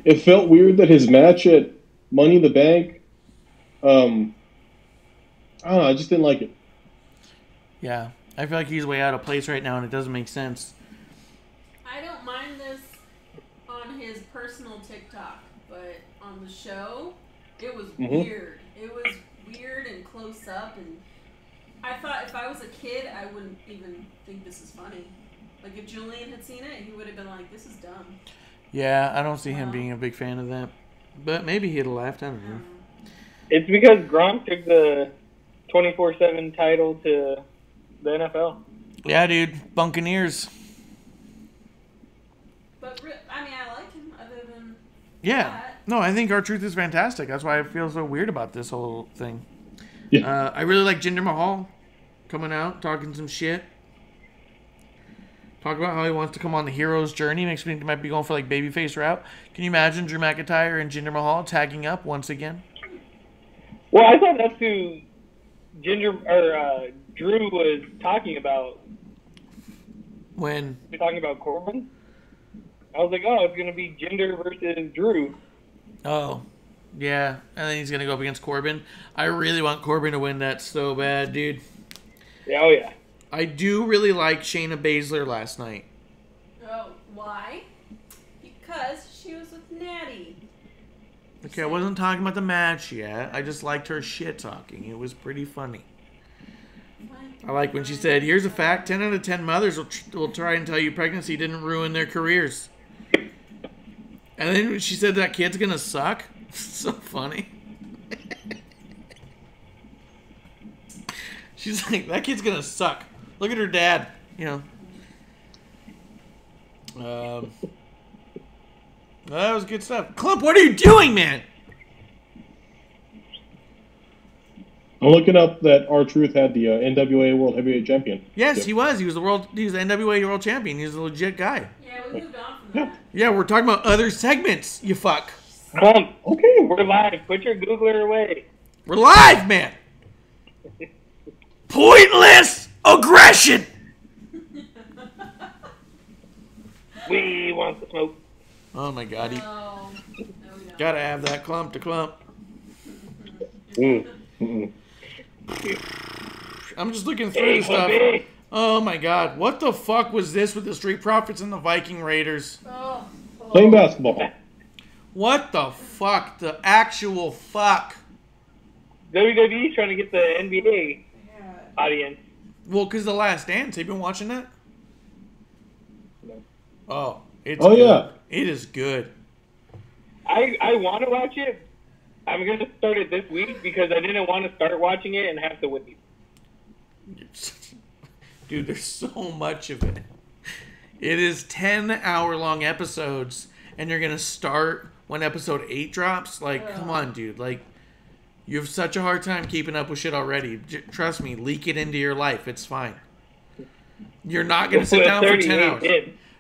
[SPEAKER 2] It felt weird that his match at Money in the Bank, I don't know, I just didn't like it.
[SPEAKER 1] Yeah, I feel like he's way out of place right now and it doesn't make sense.
[SPEAKER 3] I don't mind this on his personal TikTok, but on the show, it was weird. It was weird and close up, and I thought if I was a kid, I wouldn't even think this is funny. Like, if Julian had seen it, he would have been like, this is dumb.
[SPEAKER 1] Yeah, I don't see him being a big fan of that. But maybe he'd have laughed. I don't know.
[SPEAKER 4] It's because Gronk took the 24/7 title to the NFL.
[SPEAKER 1] Yeah, dude. Buccaneers.
[SPEAKER 3] But, I mean, I like him other than
[SPEAKER 1] Yeah.
[SPEAKER 3] that.
[SPEAKER 1] No, I think our truth is fantastic. That's why I feel so weird about this whole thing.
[SPEAKER 2] Yeah.
[SPEAKER 1] I really like Jinder Mahal coming out, talking some shit. Talk about how he wants to come on the hero's journey. Makes me think he might be going for like babyface route. Can you imagine Drew McIntyre and Jinder Mahal tagging up once again?
[SPEAKER 4] Well, I thought that's who Drew was talking about.
[SPEAKER 1] When
[SPEAKER 4] You're talking about Corbin? I was like, oh, it's going to be Jinder versus Drew.
[SPEAKER 1] Oh, yeah. And then he's going to go up against Corbin. I really want Corbin to win that so bad, dude.
[SPEAKER 4] Yeah, oh, yeah.
[SPEAKER 1] I do really like Shayna Baszler last night.
[SPEAKER 3] Oh, why? Because she was with Natty.
[SPEAKER 1] Okay, I wasn't talking about the match yet. I just liked her shit talking. It was pretty funny. I like when she said, here's a fact, 10 out of 10 mothers will try and tell you pregnancy didn't ruin their careers. And then she said that kid's gonna suck. So funny. She's like, that kid's gonna suck. Look at her dad, you know. That was good stuff. Clump, what are you doing, man?
[SPEAKER 2] I'm looking up that R-Truth had the NWA World Heavyweight Champion.
[SPEAKER 1] Yes,
[SPEAKER 2] Yep.
[SPEAKER 1] he was. He was the NWA World Champion. He was a legit guy.
[SPEAKER 3] Yeah, we moved on from that.
[SPEAKER 1] Yeah, we're talking about other segments, you fuck.
[SPEAKER 2] Okay.
[SPEAKER 4] We're live. Put your Googler away.
[SPEAKER 1] We're live, man. Pointless aggression.
[SPEAKER 4] We want the smoke.
[SPEAKER 1] Oh my god, he
[SPEAKER 3] No, we don't.
[SPEAKER 1] gotta have that clump to clump. I'm just looking through the stuff.
[SPEAKER 4] Puppy.
[SPEAKER 1] Oh my god, what the fuck was this with the Street Profits and the Viking Raiders?
[SPEAKER 3] Oh,
[SPEAKER 2] Playing basketball.
[SPEAKER 1] What the fuck? The actual fuck?
[SPEAKER 4] WWE's trying to get the NBA
[SPEAKER 3] yeah.
[SPEAKER 4] audience.
[SPEAKER 1] Well, because The Last Dance. Have you been watching that?
[SPEAKER 4] No.
[SPEAKER 1] Oh, it's
[SPEAKER 2] Oh,
[SPEAKER 1] good.
[SPEAKER 2] yeah.
[SPEAKER 1] It is good.
[SPEAKER 4] I want to watch it. I'm going to start it this week because I didn't want to start watching it and have to wait.
[SPEAKER 1] Dude, there's so much of it. It is 10-hour-long episodes, and you're going to start when episode 8 drops? Like, come on, dude. Like, you have such a hard time keeping up with shit already. Trust me, leak it into your life. It's fine. You're not going to sit down for 10 hours.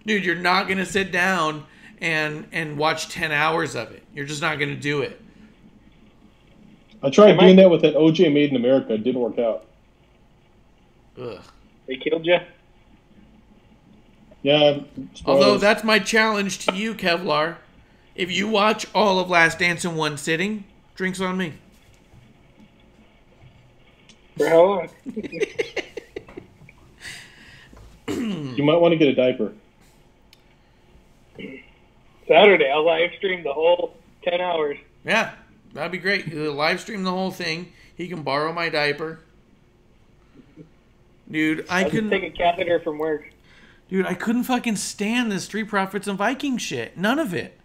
[SPEAKER 1] Dude, you're not going to sit down and watch 10 hours of it. You're just not going to do it.
[SPEAKER 2] I tried doing that with that OJ Made in America. It didn't work out.
[SPEAKER 1] Ugh.
[SPEAKER 4] They killed you?
[SPEAKER 2] Yeah.
[SPEAKER 1] Although that's my challenge to you, Kevlar. If you watch all of Last Dance in one sitting, drinks on me.
[SPEAKER 4] For how long?
[SPEAKER 2] You might want to get a diaper.
[SPEAKER 4] Saturday, I'll live stream the whole 10 hours.
[SPEAKER 1] Yeah, that'd be great. He'll live stream the whole thing. He can borrow my diaper. Dude,
[SPEAKER 4] I'll just take a catheter from work.
[SPEAKER 1] Dude, I couldn't fucking stand this Street Profits and Viking shit. None of it.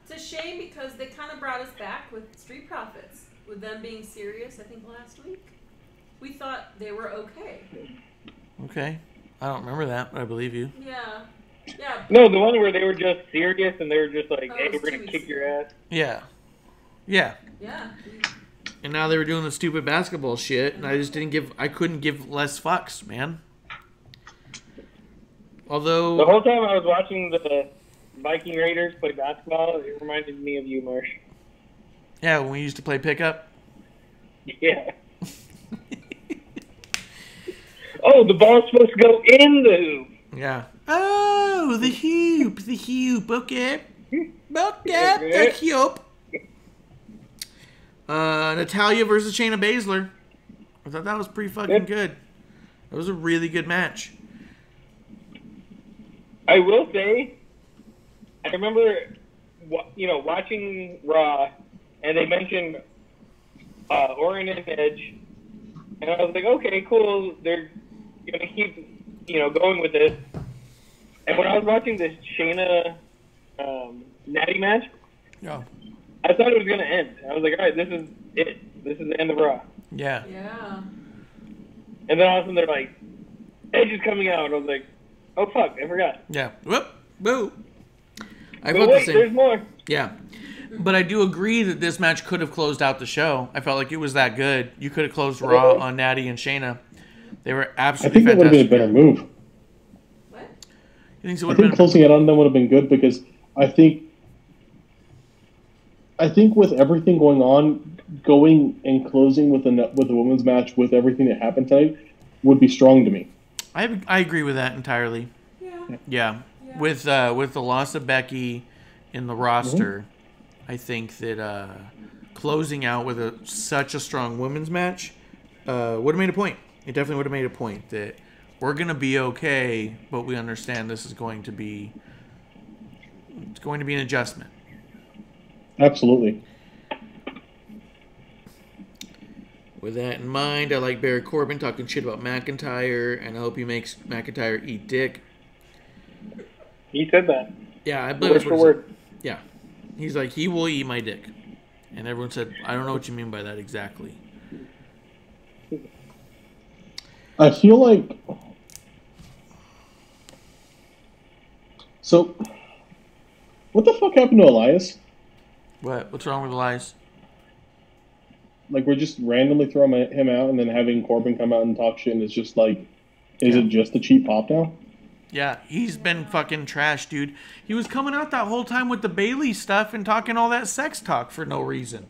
[SPEAKER 3] It's a shame because they kind of brought us back with Street Profits, with them being serious, I think, last week. We thought they were okay.
[SPEAKER 1] Okay. I don't remember that, but I believe you.
[SPEAKER 3] Yeah. Yeah.
[SPEAKER 4] No, the one where they were just serious and they were just like,
[SPEAKER 3] Oh,
[SPEAKER 4] hey,
[SPEAKER 3] it was
[SPEAKER 4] we're going
[SPEAKER 3] 2
[SPEAKER 4] to
[SPEAKER 3] weeks
[SPEAKER 4] kick your
[SPEAKER 3] ago.
[SPEAKER 4] ass.
[SPEAKER 1] Yeah. Yeah.
[SPEAKER 3] Yeah.
[SPEAKER 1] And now they were doing the stupid basketball shit, and I couldn't give less fucks, man. Although...
[SPEAKER 4] The whole time I was watching the Viking Raiders play basketball, it reminded me of you, Marsh.
[SPEAKER 1] Yeah, when we used to play pickup.
[SPEAKER 4] Yeah. Oh, the ball's supposed to go in the hoop.
[SPEAKER 1] Yeah. Oh, the hoop. The hoop. Okay. Okay, the hoop. Natalya versus Shayna Baszler. I thought that was pretty fucking good. That was a really good match.
[SPEAKER 4] I will say, I remember, watching Raw, and they mentioned Orton and Edge, and I was like, okay, cool, they're going to keep, going with this. And when I was watching this Shayna Natty match,
[SPEAKER 1] Yeah.
[SPEAKER 4] I thought it was going to end. I was like, all right, this is it. This is the end of Raw.
[SPEAKER 1] Yeah.
[SPEAKER 3] Yeah.
[SPEAKER 4] And then all of a sudden they're like, Edge is coming out. And I was like, oh, fuck, I forgot.
[SPEAKER 1] Yeah. Whoop. Boo. I
[SPEAKER 4] But
[SPEAKER 1] felt
[SPEAKER 4] wait,
[SPEAKER 1] the same.
[SPEAKER 4] there's more.
[SPEAKER 1] Yeah. But I do agree that this match could have closed out the show. I felt like it was that good. You could have closed Raw on Natty and Shayna. They were
[SPEAKER 2] I
[SPEAKER 1] absolutely
[SPEAKER 2] think that would have been a better move.
[SPEAKER 3] What?
[SPEAKER 1] You think so
[SPEAKER 2] I
[SPEAKER 1] would have
[SPEAKER 2] think
[SPEAKER 1] been
[SPEAKER 2] closing it on them would have been good because I think with everything going on, going and closing with a women's match with everything that happened tonight would be strong to me.
[SPEAKER 1] I agree with that entirely.
[SPEAKER 3] Yeah.
[SPEAKER 1] Yeah. With the loss of Becky in the roster, I think that closing out with such a strong women's match would have made a point. It definitely would have made a point that we're going to be okay, but we understand this is going to be an adjustment.
[SPEAKER 2] Absolutely.
[SPEAKER 1] With that in mind, I like Barry Corbin talking shit about McIntyre, and I hope he makes McIntyre eat dick.
[SPEAKER 4] He said that.
[SPEAKER 1] Yeah, I believe
[SPEAKER 4] Word for word.
[SPEAKER 1] Yeah. He's like, he will eat my dick. And everyone said, I don't know what you mean by that exactly.
[SPEAKER 2] I feel like... So, what the fuck happened to Elias?
[SPEAKER 1] What? What's wrong with Elias?
[SPEAKER 2] Like, we're just randomly throwing him out and then having Corbin come out and talk shit, and it's just like, is it just a cheap pop now?
[SPEAKER 1] Yeah, he's been fucking trash, dude. He was coming out that whole time with the Bailey stuff and talking all that sex talk for no reason.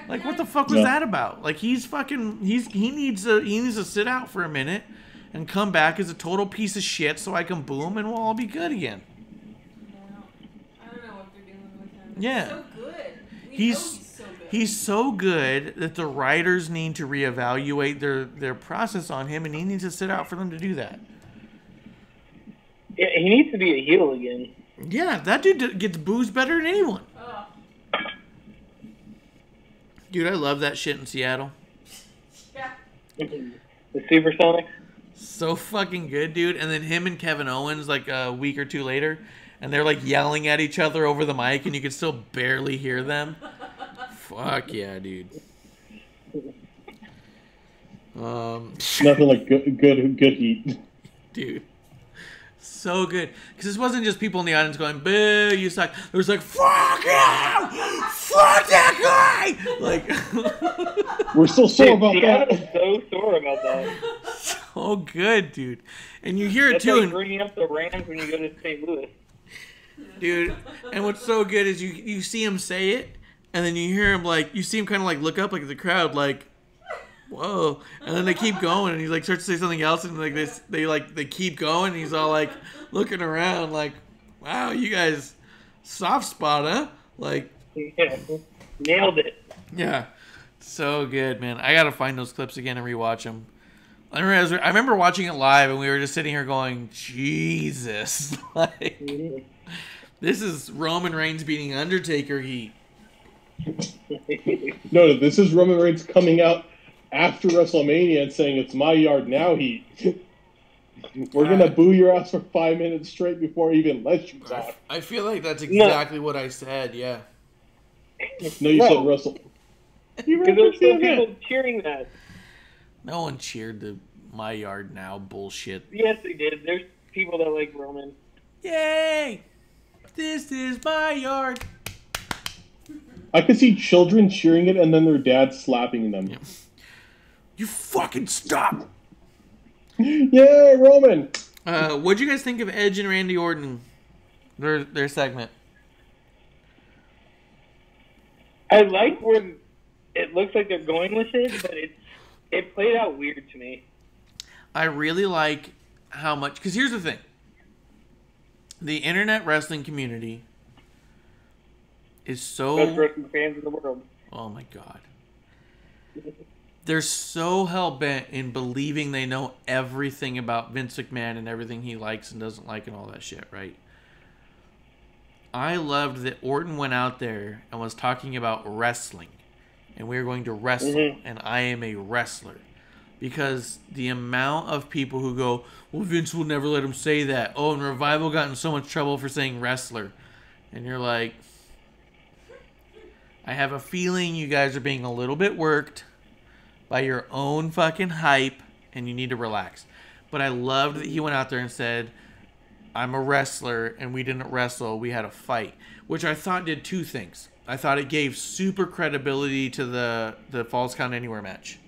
[SPEAKER 1] Like, what the fuck was that about? Like, he needs to sit out for a minute and come back as a total piece of shit so I can boo him and we'll all be good again.
[SPEAKER 3] I don't know what they're doing with him.
[SPEAKER 1] Yeah.
[SPEAKER 3] He's so good.
[SPEAKER 1] He's
[SPEAKER 3] so good.
[SPEAKER 1] He's so good that the writers need to reevaluate their process on him, and he needs to sit out for them to do that.
[SPEAKER 4] Yeah, he needs to be a heel again.
[SPEAKER 1] Yeah, that dude gets boozed better than anyone.
[SPEAKER 3] Oh.
[SPEAKER 1] Dude, I love that shit in Seattle.
[SPEAKER 3] Yeah.
[SPEAKER 4] The Supersonics.
[SPEAKER 1] So fucking good, dude. And then him and Kevin Owens, like a week or two later, and they're like yelling at each other over the mic, and you can still barely hear them. Fuck yeah, dude.
[SPEAKER 2] Nothing like good heat.
[SPEAKER 1] Dude. So good. Because this wasn't just people in the audience going, boo, you suck. There was like, fuck him! Fuck that guy! Like,
[SPEAKER 2] we're still sore about that.
[SPEAKER 4] I'm so sore about that.
[SPEAKER 1] So good, dude. And you hear it
[SPEAKER 4] That's
[SPEAKER 1] too.
[SPEAKER 4] like bringing up the Rams when you go to St. Louis.
[SPEAKER 1] Dude, and what's so good is you see him say it, and then you hear him like, you see him kind of like look up like at the crowd like, whoa, and then they keep going, and he like starts to say something else, and like they keep going, and he's all like looking around like, wow, you guys soft spot, huh? Like,
[SPEAKER 4] Yeah, nailed it.
[SPEAKER 1] yeah, so good, man. I gotta find those clips again and rewatch them. I remember watching it live, and we were just sitting here going, Jesus, like, this is Roman Reigns beating Undertaker heat.
[SPEAKER 2] No, this is Roman Reigns coming out after WrestleMania and saying it's my yard now heat. We're going to boo your ass for 5 minutes straight before he even lets you talk.
[SPEAKER 1] I feel like that's exactly what I said, yeah.
[SPEAKER 2] No, you said Russell. You
[SPEAKER 4] Because there's still
[SPEAKER 2] referenced
[SPEAKER 4] people
[SPEAKER 2] it.
[SPEAKER 4] cheering that.
[SPEAKER 1] No one cheered the my yard now bullshit.
[SPEAKER 4] Yes, they did. There's people that like Roman.
[SPEAKER 1] Yay! This is my yard.
[SPEAKER 2] I could see children cheering it and then their dad slapping them.
[SPEAKER 1] Yeah. You fucking stop!
[SPEAKER 2] Yay, Roman!
[SPEAKER 1] What'd you guys think of Edge and Randy Orton? Their segment.
[SPEAKER 4] I like where it looks like they're going with it, but it played out weird to me.
[SPEAKER 1] I really like how much... Because here's the thing. The internet wrestling community is so...
[SPEAKER 4] Best wrestling fans in the world.
[SPEAKER 1] Oh my god. They're so hell-bent in believing they know everything about Vince McMahon and everything he likes and doesn't like and all that shit, right? I loved that Orton went out there and was talking about wrestling. And we are going to wrestle.
[SPEAKER 4] Mm-hmm.
[SPEAKER 1] And I am a wrestler. Because the amount of people who go, well, Vince will never let him say that. Oh, and Revival got in so much trouble for saying wrestler. And you're like, I have a feeling you guys are being a little bit worked by your own fucking hype, and you need to relax. But I loved that he went out there and said, I'm a wrestler and we didn't wrestle, we had a fight, which I thought did two things. I thought it gave super credibility to the Falls Count Anywhere match.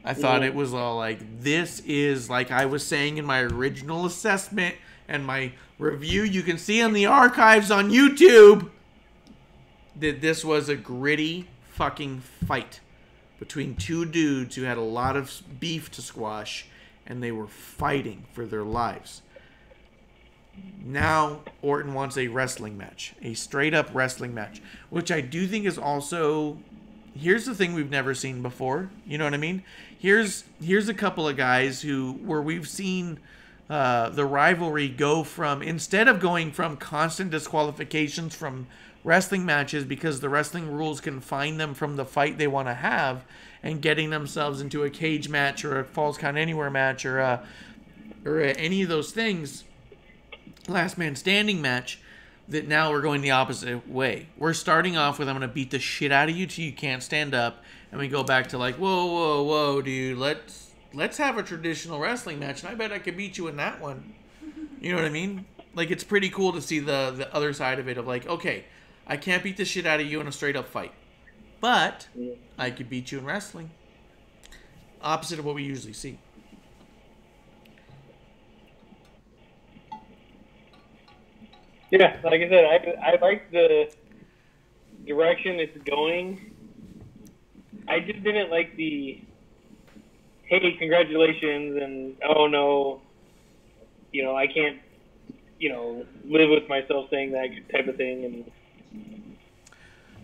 [SPEAKER 1] I thought it was all like, this is, like I was saying in my original assessment and my review, you can see in the archives on YouTube, that this was a gritty fucking fight between two dudes who had a lot of beef to squash, and they were fighting for their lives. Now Orton wants a wrestling match, a straight up wrestling match, which I do think is also, here's the thing we've never seen before. You know what I mean? Here's a couple of guys where we've seen the rivalry go from, instead of going from constant disqualifications from wrestling matches because the wrestling rules confine them from the fight they want to have, and getting themselves into a cage match or a Falls Count Anywhere match or any of those things, last man standing match, that now we're going the opposite way. We're starting off with, I'm going to beat the shit out of you till you can't stand up, and we go back to like, whoa, dude, let's have a traditional wrestling match, and I bet I could beat you in that one. You know what I mean? Like, it's pretty cool to see the other side of it, of like, okay, I can't beat the shit out of you in a straight up fight, but I could beat you in wrestling. Opposite of what we usually see.
[SPEAKER 4] Yeah, like I said, I like the direction it's going. I just didn't like the, hey, congratulations, and oh no, I can't, live with myself saying that type of thing. And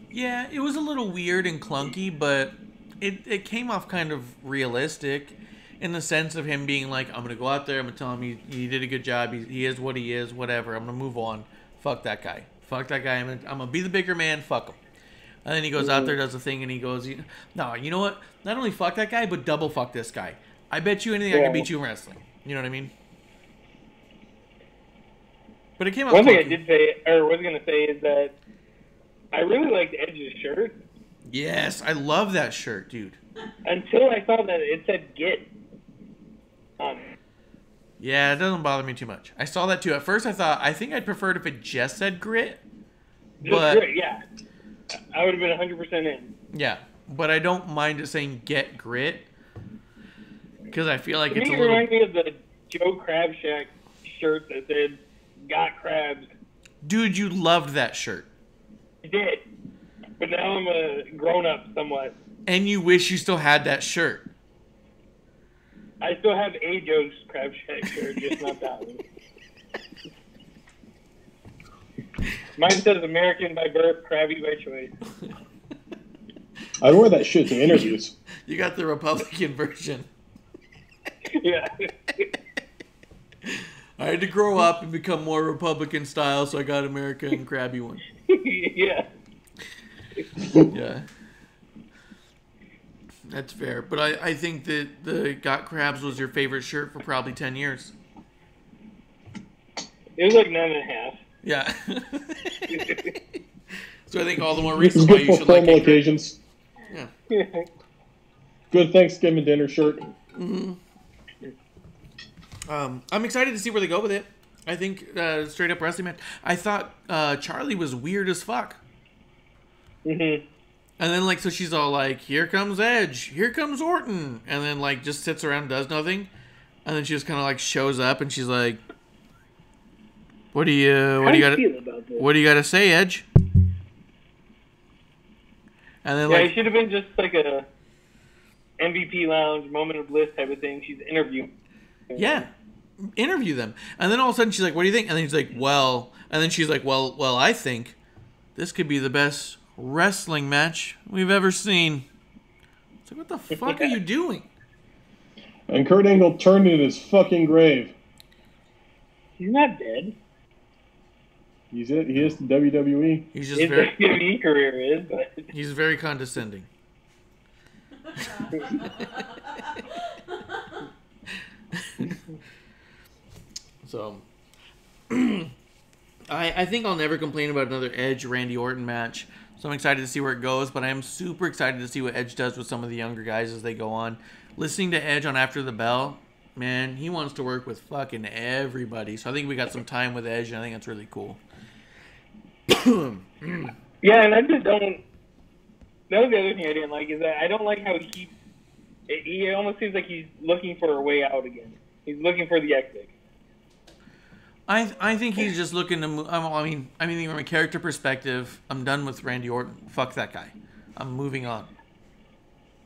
[SPEAKER 1] yeah, it was a little weird and clunky, but it came off kind of realistic in the sense of him being like, I'm going to go out there, I'm going to tell him he did a good job, he is what he is, whatever, I'm going to move on. Fuck that guy, I'm going to be the bigger man, fuck him. And then he goes out there, does the thing, and he goes, no, you know what, not only fuck that guy, but double fuck this guy. I bet you anything I can beat you in wrestling. You know what I mean? But it came out.
[SPEAKER 4] One thing I did say, or was going to say, is that I really liked Edge's shirt.
[SPEAKER 1] Yes, I love that shirt, dude.
[SPEAKER 4] Until I saw that it said "get" on it.
[SPEAKER 1] Yeah, it doesn't bother me too much. I saw that too. At first, I think I'd preferred if it just said grit.
[SPEAKER 4] Just grit, yeah. I would have been 100% in.
[SPEAKER 1] Yeah, but I don't mind it saying "get grit" because I feel like it's a little.
[SPEAKER 4] It reminds me of the Joe Crab Shack shirt that said "Got crabs."
[SPEAKER 1] Dude, you loved that shirt.
[SPEAKER 4] I did, but now I'm a grown-up somewhat.
[SPEAKER 1] And you wish you still had that shirt.
[SPEAKER 4] I still have a Joe's Crab Shack shirt, just not that one. Mine says American by birth, crabby by choice.
[SPEAKER 2] I wear that shit to interviews.
[SPEAKER 1] You got the Republican version.
[SPEAKER 4] Yeah.
[SPEAKER 1] I had to grow up and become more Republican style, so I got American crabby one.
[SPEAKER 4] Yeah.
[SPEAKER 1] Yeah. That's fair. But I think that the Got Crabs was your favorite shirt for probably 10 years.
[SPEAKER 4] It was like 9.5.
[SPEAKER 1] Yeah. So I think all the more reason why you should like it.
[SPEAKER 2] Occasions.
[SPEAKER 1] Yeah.
[SPEAKER 2] Good Thanksgiving dinner shirt.
[SPEAKER 1] Mm-hmm. I'm excited to see where they go with it. I think straight up wrestling match. I thought Charlie was weird as fuck.
[SPEAKER 4] Mm-hmm.
[SPEAKER 1] And then so she's all like, "Here comes Edge, here comes Orton," and then just sits around and does nothing, and then she just kind of shows up and she's like, "What do you got to say, Edge?" And then
[SPEAKER 4] it should have been just like a MVP lounge, moment of bliss type of thing. She's interviewing.
[SPEAKER 1] Yeah, interview them, and then all of a sudden she's like, "What do you think?" And then he's like, "Well," and then she's like, "Well, I think this could be the best wrestling match we've ever seen." It's like, what the fuck are you doing?
[SPEAKER 2] And Kurt Angle turned in his fucking grave.
[SPEAKER 4] He's not dead.
[SPEAKER 2] He is the WWE.
[SPEAKER 1] He's just
[SPEAKER 4] his WWE career is, but
[SPEAKER 1] he's very condescending. So, I think I'll never complain about another Edge Randy Orton match. So I'm excited to see where it goes, but I am super excited to see what Edge does with some of the younger guys as they go on. Listening to Edge on After the Bell, man, he wants to work with fucking everybody. So I think we got some time with Edge, and I think that's really cool.
[SPEAKER 4] Yeah, and I just don't. That was the other thing I didn't like, is that I don't like how he almost seems like he's looking for a way out again. He's looking for the exit.
[SPEAKER 1] I think he's just looking to move. I mean, from a character perspective, I'm done with Randy Orton. Fuck that guy. I'm moving on.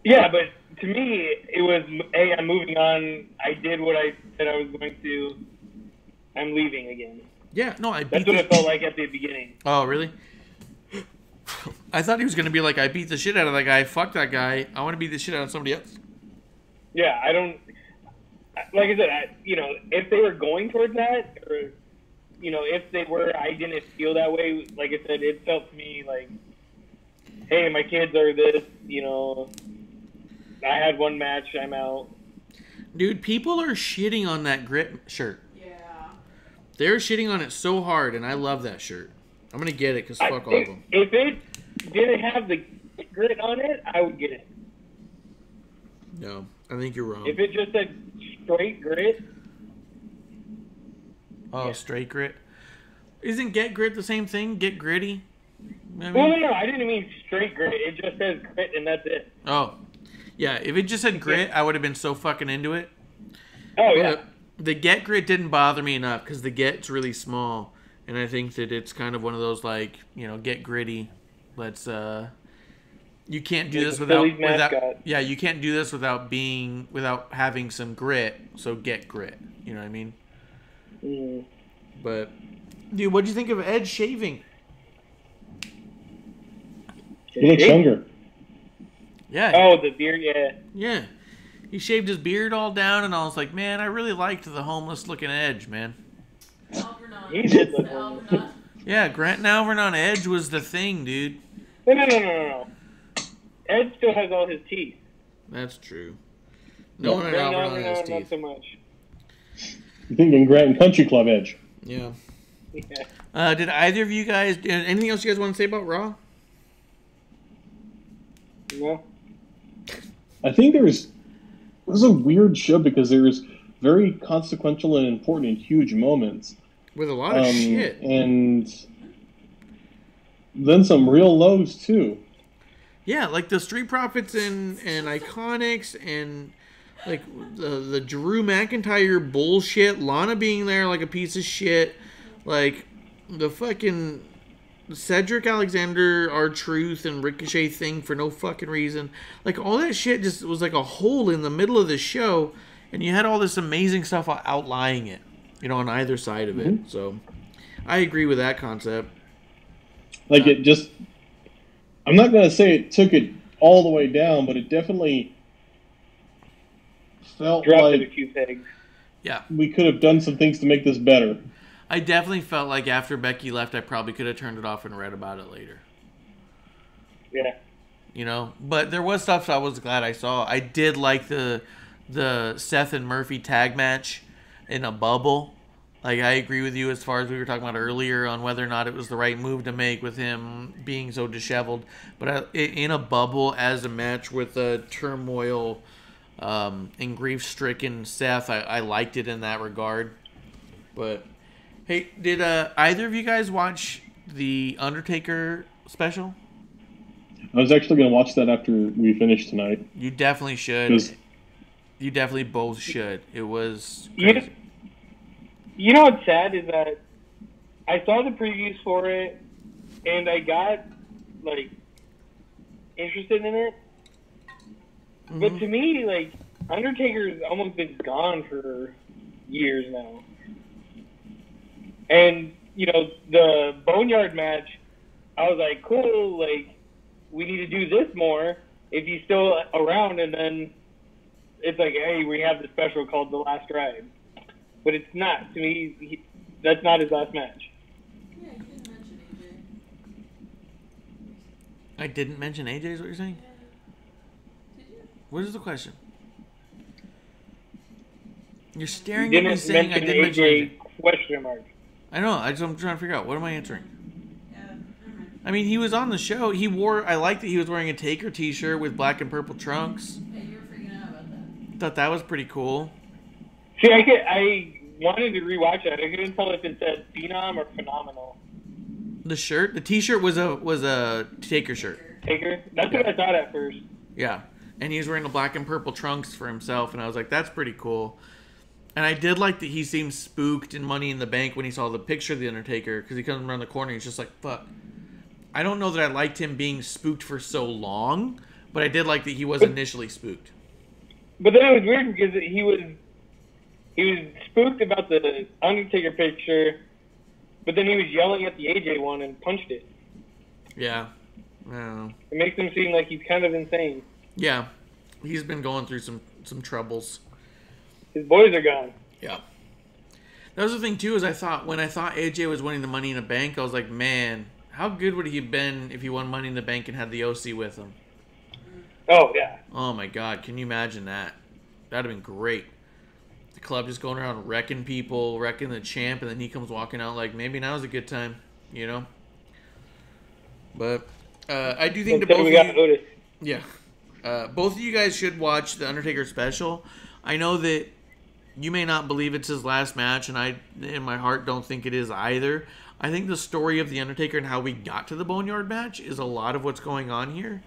[SPEAKER 4] Yeah, but to me, it was, hey, I'm moving on. I did what I said I was going to. I'm leaving again.
[SPEAKER 1] Yeah, no,
[SPEAKER 4] That's what it felt like at the beginning.
[SPEAKER 1] Oh, really? I thought he was going to be like, I beat the shit out of that guy. Fuck that guy. I want to beat the shit out of somebody else.
[SPEAKER 4] Yeah, I don't. Like I said, if they were going towards that, or, if they were, I didn't feel that way. Like I said, it felt to me like, hey, my kids are this, I had one match, I'm out.
[SPEAKER 1] Dude, people are shitting on that grit shirt.
[SPEAKER 3] Yeah.
[SPEAKER 1] They're shitting on it so hard, and I love that shirt. I'm going to get it because fuck all of them.
[SPEAKER 4] If it didn't have the grit on it, I would get it.
[SPEAKER 1] No, I think you're wrong.
[SPEAKER 4] If it just said straight grit.
[SPEAKER 1] Oh, yeah. Straight grit? Isn't get grit the same thing? Get gritty?
[SPEAKER 4] No, I didn't mean straight grit. It just says grit, and that's it.
[SPEAKER 1] Oh. Yeah, if it just said grit, I would have been so fucking into it.
[SPEAKER 4] Oh, yeah.
[SPEAKER 1] But the get grit didn't bother me enough because the get's really small. And I think that it's kind of one of those, like, get gritty. Let's, you can't do this without, yeah, you can't do this without having some grit. So get grit. You know what I mean?
[SPEAKER 4] Mm.
[SPEAKER 1] But, dude, what'd you think of Edge shaving?
[SPEAKER 2] He looks younger.
[SPEAKER 4] Yeah. Oh, the beard, yeah.
[SPEAKER 1] Yeah. He shaved his beard all down, and I was like, man, I really liked the homeless-looking Edge, man.
[SPEAKER 4] He did look homeless.
[SPEAKER 1] Yeah, Grant Alvernon Edge was the thing, dude.
[SPEAKER 4] No. Edge still has all his teeth.
[SPEAKER 1] That's true. No one at Alvernon has teeth.
[SPEAKER 4] Not so much.
[SPEAKER 2] You thinking Grant and Country Club Edge?
[SPEAKER 1] Yeah. Did either of you guys... anything else you guys want to say about Raw?
[SPEAKER 4] No.
[SPEAKER 2] I think it was a weird show because there was very consequential and important and huge moments.
[SPEAKER 1] With a lot of shit.
[SPEAKER 2] And then some real lows, too.
[SPEAKER 1] Yeah, like the Street Profits and Iconics and like the Drew McIntyre bullshit. Lana being there like a piece of shit. Like the fucking Cedric Alexander, R-Truth, and Ricochet thing for no fucking reason. Like, all that shit just was like a hole in the middle of the show, and you had all this amazing stuff outlying it, on either side of it. So, I agree with that concept.
[SPEAKER 2] Like, it just... I'm not going to say it took it all the way down, but it definitely felt like...
[SPEAKER 4] a few things.
[SPEAKER 1] Yeah.
[SPEAKER 2] We could have done some things to make this better.
[SPEAKER 1] I definitely felt like after Becky left, I probably could have turned it off and read about it later.
[SPEAKER 4] Yeah.
[SPEAKER 1] But there was stuff I was glad I saw. I did like the Seth and Murphy tag match in a bubble. Like, I agree with you as far as we were talking about earlier on whether or not it was the right move to make with him being so disheveled. But in a bubble as a match with a turmoil and grief-stricken Seth, I liked it in that regard. But... hey, did either of you guys watch the Undertaker special?
[SPEAKER 2] I was actually going to watch that after we finish tonight.
[SPEAKER 1] You definitely should. You definitely both should. It was crazy.
[SPEAKER 4] You know what's sad is that I saw the previews for it, and I got, interested in it. Mm-hmm. But to me, Undertaker's almost been gone for years now. And, the Boneyard match, I was like, cool, we need to do this more if he's still around. And then it's like, hey, we have the special called The Last Ride. But it's not. To me, that's not his last match.
[SPEAKER 3] Yeah, you didn't mention AJ.
[SPEAKER 1] I didn't mention AJ is what you're saying?
[SPEAKER 3] Did you?
[SPEAKER 1] What is the question? You're staring at me saying I didn't mention AJ.
[SPEAKER 4] Question mark.
[SPEAKER 1] I know. I'm trying to figure out. What am I answering?
[SPEAKER 3] Yeah.
[SPEAKER 1] I mean, he was on the show. I liked that he was wearing a Taker t-shirt with black and purple trunks.
[SPEAKER 3] Hey, you were freaking out about that.
[SPEAKER 1] Thought that was pretty cool.
[SPEAKER 4] See, I wanted to rewatch it. I couldn't tell if it said Phenom or Phenomenal.
[SPEAKER 1] The shirt, the T-shirt was a Taker shirt.
[SPEAKER 4] Taker? That's what I thought at first.
[SPEAKER 1] Yeah, and he's wearing the black and purple trunks for himself, and I was like, that's pretty cool. And I did like that he seemed spooked in Money in the Bank when he saw the picture of the Undertaker, because he comes around the corner, and he's just like, fuck. I don't know that I liked him being spooked for so long, but I did like that he was initially spooked.
[SPEAKER 4] But then it was weird because he was spooked about the Undertaker picture, but then he was yelling at the AJ one and punched it.
[SPEAKER 1] Yeah. I don't know.
[SPEAKER 4] It makes him seem like he's kind of insane.
[SPEAKER 1] Yeah. He's been going through some troubles.
[SPEAKER 4] His boys are gone.
[SPEAKER 1] Yeah. That was the thing, too, is when I thought AJ was winning the Money in the Bank, I was like, man, how good would he have been if he won Money in the Bank and had the OC with him?
[SPEAKER 4] Oh, yeah.
[SPEAKER 1] Oh, my God. Can you imagine that? That would have been great. The club just going around wrecking people, wrecking the champ, and then he comes walking out like, maybe now's a good time, you know? But I do think that both
[SPEAKER 4] we got Otis.
[SPEAKER 1] Yeah. Both of you guys should watch the Undertaker special. I know that you may not believe it's his last match, and I, in my heart, don't think it is either. I think the story of the Undertaker and how we got to the Boneyard match is a lot of what's going on here,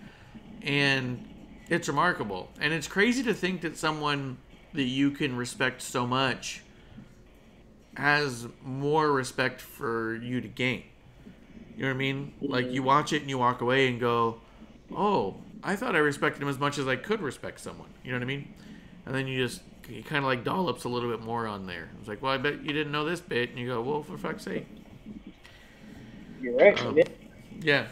[SPEAKER 1] and it's remarkable. And it's crazy to think that someone that you can respect so much has more respect for you to gain. You know what I mean? Like, you watch it and you walk away and go, oh, I thought I respected him as much as I could respect someone. You know what I mean? And then you kind of like dollops a little bit more on there. It's like, well, I bet you didn't know this bit. And you go, well, for fuck's sake.
[SPEAKER 4] You're right.
[SPEAKER 1] Yeah.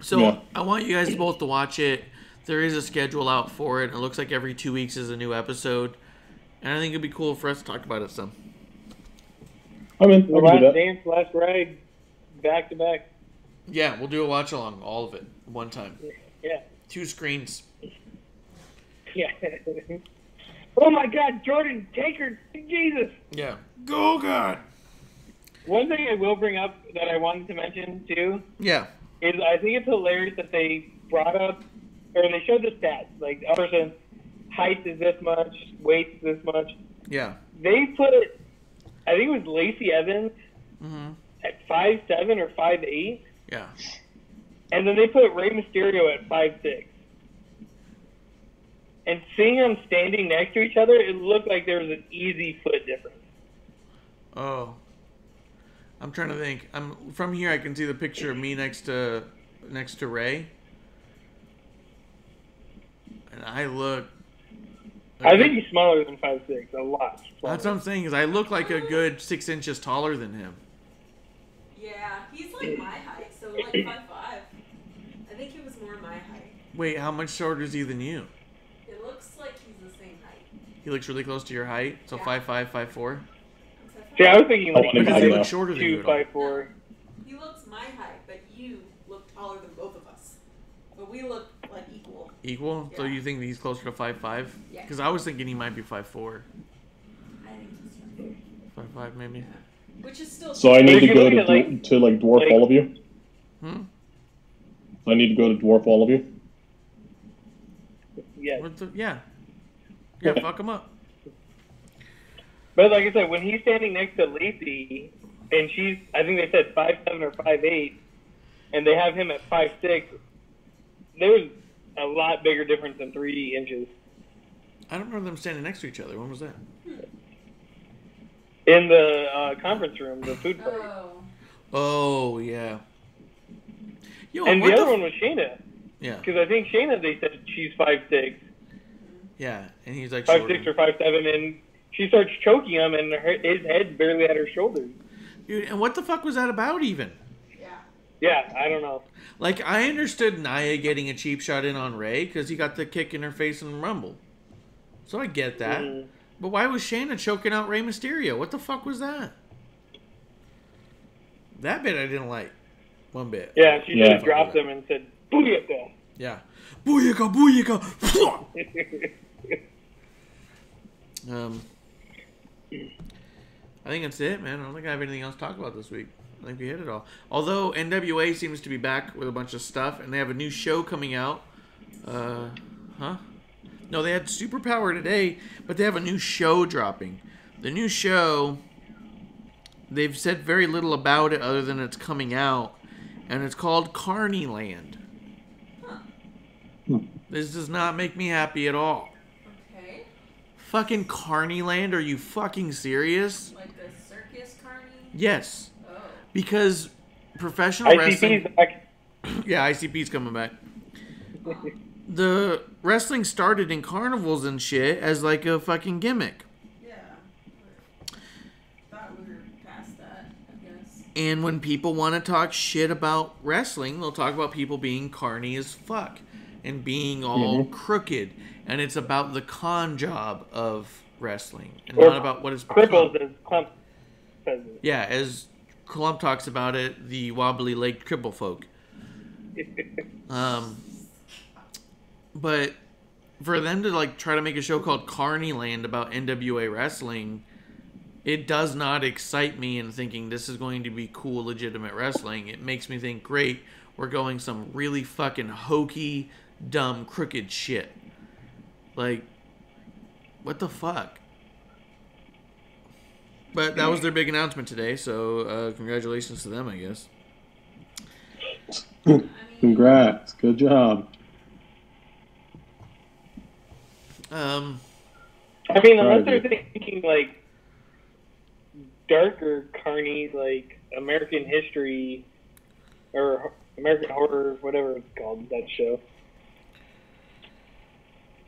[SPEAKER 1] So I want you guys both to watch it. There is a schedule out for it. It looks like every 2 weeks is a new episode. And I think it'd be cool for us to talk about it some.
[SPEAKER 2] I'm in.
[SPEAKER 4] Last dance, last ride, back to back.
[SPEAKER 1] Yeah, we'll do a watch along, all of it, one time.
[SPEAKER 4] Yeah.
[SPEAKER 1] 2 screens.
[SPEAKER 4] Yeah. Oh my God, Jordan Taker, Jesus.
[SPEAKER 1] Yeah. Go God.
[SPEAKER 4] One thing I will bring up that I wanted to mention too.
[SPEAKER 1] Yeah.
[SPEAKER 4] Is I think it's hilarious that they brought up, or they showed the stats, like a person height is this much, weight is this much.
[SPEAKER 1] Yeah.
[SPEAKER 4] They put, I think it was Lacey Evans at 5'7" or 5'8".
[SPEAKER 1] Yeah.
[SPEAKER 4] And then they put Rey Mysterio at 5'6". And seeing them standing next to each other, it looked like there was an easy foot difference.
[SPEAKER 1] Oh. I'm trying to think. From here I can see the picture of me next to Ray. And I look...
[SPEAKER 4] I think he's smaller than 5'6", a lot smaller.
[SPEAKER 1] That's what I'm saying, is I look like a good 6 inches taller than him.
[SPEAKER 3] Yeah, he's like my height, so like 5'5". I think he was more my height.
[SPEAKER 1] Wait, how much shorter is he than you?
[SPEAKER 3] It looks like he's the same height.
[SPEAKER 1] He looks really close to your height, so
[SPEAKER 3] Yeah.
[SPEAKER 1] 5'5", 5'4"?
[SPEAKER 4] See, I was thinking like
[SPEAKER 2] But does he look
[SPEAKER 1] shorter than you at all?
[SPEAKER 4] 2'4".
[SPEAKER 3] He looks my height, but you look taller than both of us. But we look like equal.
[SPEAKER 1] Equal? So
[SPEAKER 3] Yeah.
[SPEAKER 1] you think he's closer to 5'5"?
[SPEAKER 3] Yeah.
[SPEAKER 1] Because I was thinking he might be 5'4".
[SPEAKER 3] I think he's
[SPEAKER 1] 5'5", maybe.
[SPEAKER 3] Which is still.
[SPEAKER 2] So I need to
[SPEAKER 4] If
[SPEAKER 2] go
[SPEAKER 4] you're
[SPEAKER 2] to,
[SPEAKER 4] looking at,
[SPEAKER 2] to like dwarf
[SPEAKER 4] like-
[SPEAKER 2] all of you.
[SPEAKER 1] Hmm?
[SPEAKER 2] I need to go to dwarf all of you.
[SPEAKER 4] Yeah.
[SPEAKER 1] Yeah. Yeah, fuck him up.
[SPEAKER 4] But like I said, when he's standing next to Lacey, and she's, I think they said 5'7" or 5'8", and they have him at 5'6", there's a lot bigger difference than 3 inches.
[SPEAKER 1] I don't remember them standing next to each other. When was that?
[SPEAKER 4] In the conference room, the food fight.
[SPEAKER 3] Oh.
[SPEAKER 1] Oh, yeah. Yo,
[SPEAKER 4] And
[SPEAKER 1] what
[SPEAKER 4] the other one was Shayna.
[SPEAKER 1] Yeah.
[SPEAKER 4] Because I think Shayna, they said she's 5'6",
[SPEAKER 1] Yeah, and he's like
[SPEAKER 4] 5'6" or 5'7", and she starts choking him, and his head's barely at her shoulders.
[SPEAKER 1] Dude, and what the fuck was that about even?
[SPEAKER 3] Yeah.
[SPEAKER 4] Yeah, I don't know.
[SPEAKER 1] Like, I understood Nia getting a cheap shot in on Ray because he got the kick in her face in the Rumble. So I get that.
[SPEAKER 4] Mhm.
[SPEAKER 1] But why was Shayna choking out Rey Mysterio? What the fuck was that? That bit I didn't like. One bit.
[SPEAKER 4] Yeah, she
[SPEAKER 2] Yeah.
[SPEAKER 4] just dropped him and said, "Booyaka."
[SPEAKER 1] Yeah. Booyaka, booyaka. I think that's it, man. I don't think I have anything else to talk about this week. I think we hit it all. Although NWA seems to be back with a bunch of stuff, and they have a new show coming out. No, No, they had Superpower today, but they have a new show dropping. The new show, they've said very little about it other than it's coming out, and it's called Carneyland.
[SPEAKER 3] Huh.
[SPEAKER 1] This does not make me happy at all.
[SPEAKER 3] Okay.
[SPEAKER 1] Fucking Carneyland? Are you fucking serious?
[SPEAKER 3] Like the circus carny?
[SPEAKER 1] Yes.
[SPEAKER 3] Oh.
[SPEAKER 1] Because professional wrestling...
[SPEAKER 4] ICP's back.
[SPEAKER 1] Yeah, ICP's coming back. The wrestling started in carnivals and shit as like a fucking gimmick.
[SPEAKER 3] Yeah. Thought we were past that, I guess.
[SPEAKER 1] And when people want to talk shit about wrestling, they'll talk about people being carny as fuck and being all crooked. And it's about the con job of wrestling and not about what is
[SPEAKER 4] cripples, as Clump says it.
[SPEAKER 1] Yeah, as Clump talks about it, the wobbly legged cripple folk. But for them to like try to make a show called Carneyland about NWA wrestling, it does not excite me in thinking this is going to be cool, legitimate wrestling. It makes me think, great, we're going some really fucking hokey, dumb, crooked shit. Like, what the fuck? But that was their big announcement today, so congratulations to them, I guess.
[SPEAKER 2] Congrats. Good job.
[SPEAKER 4] I mean, unless they're thinking, like, darker carny, like American History or American Horror, whatever it's called, that show.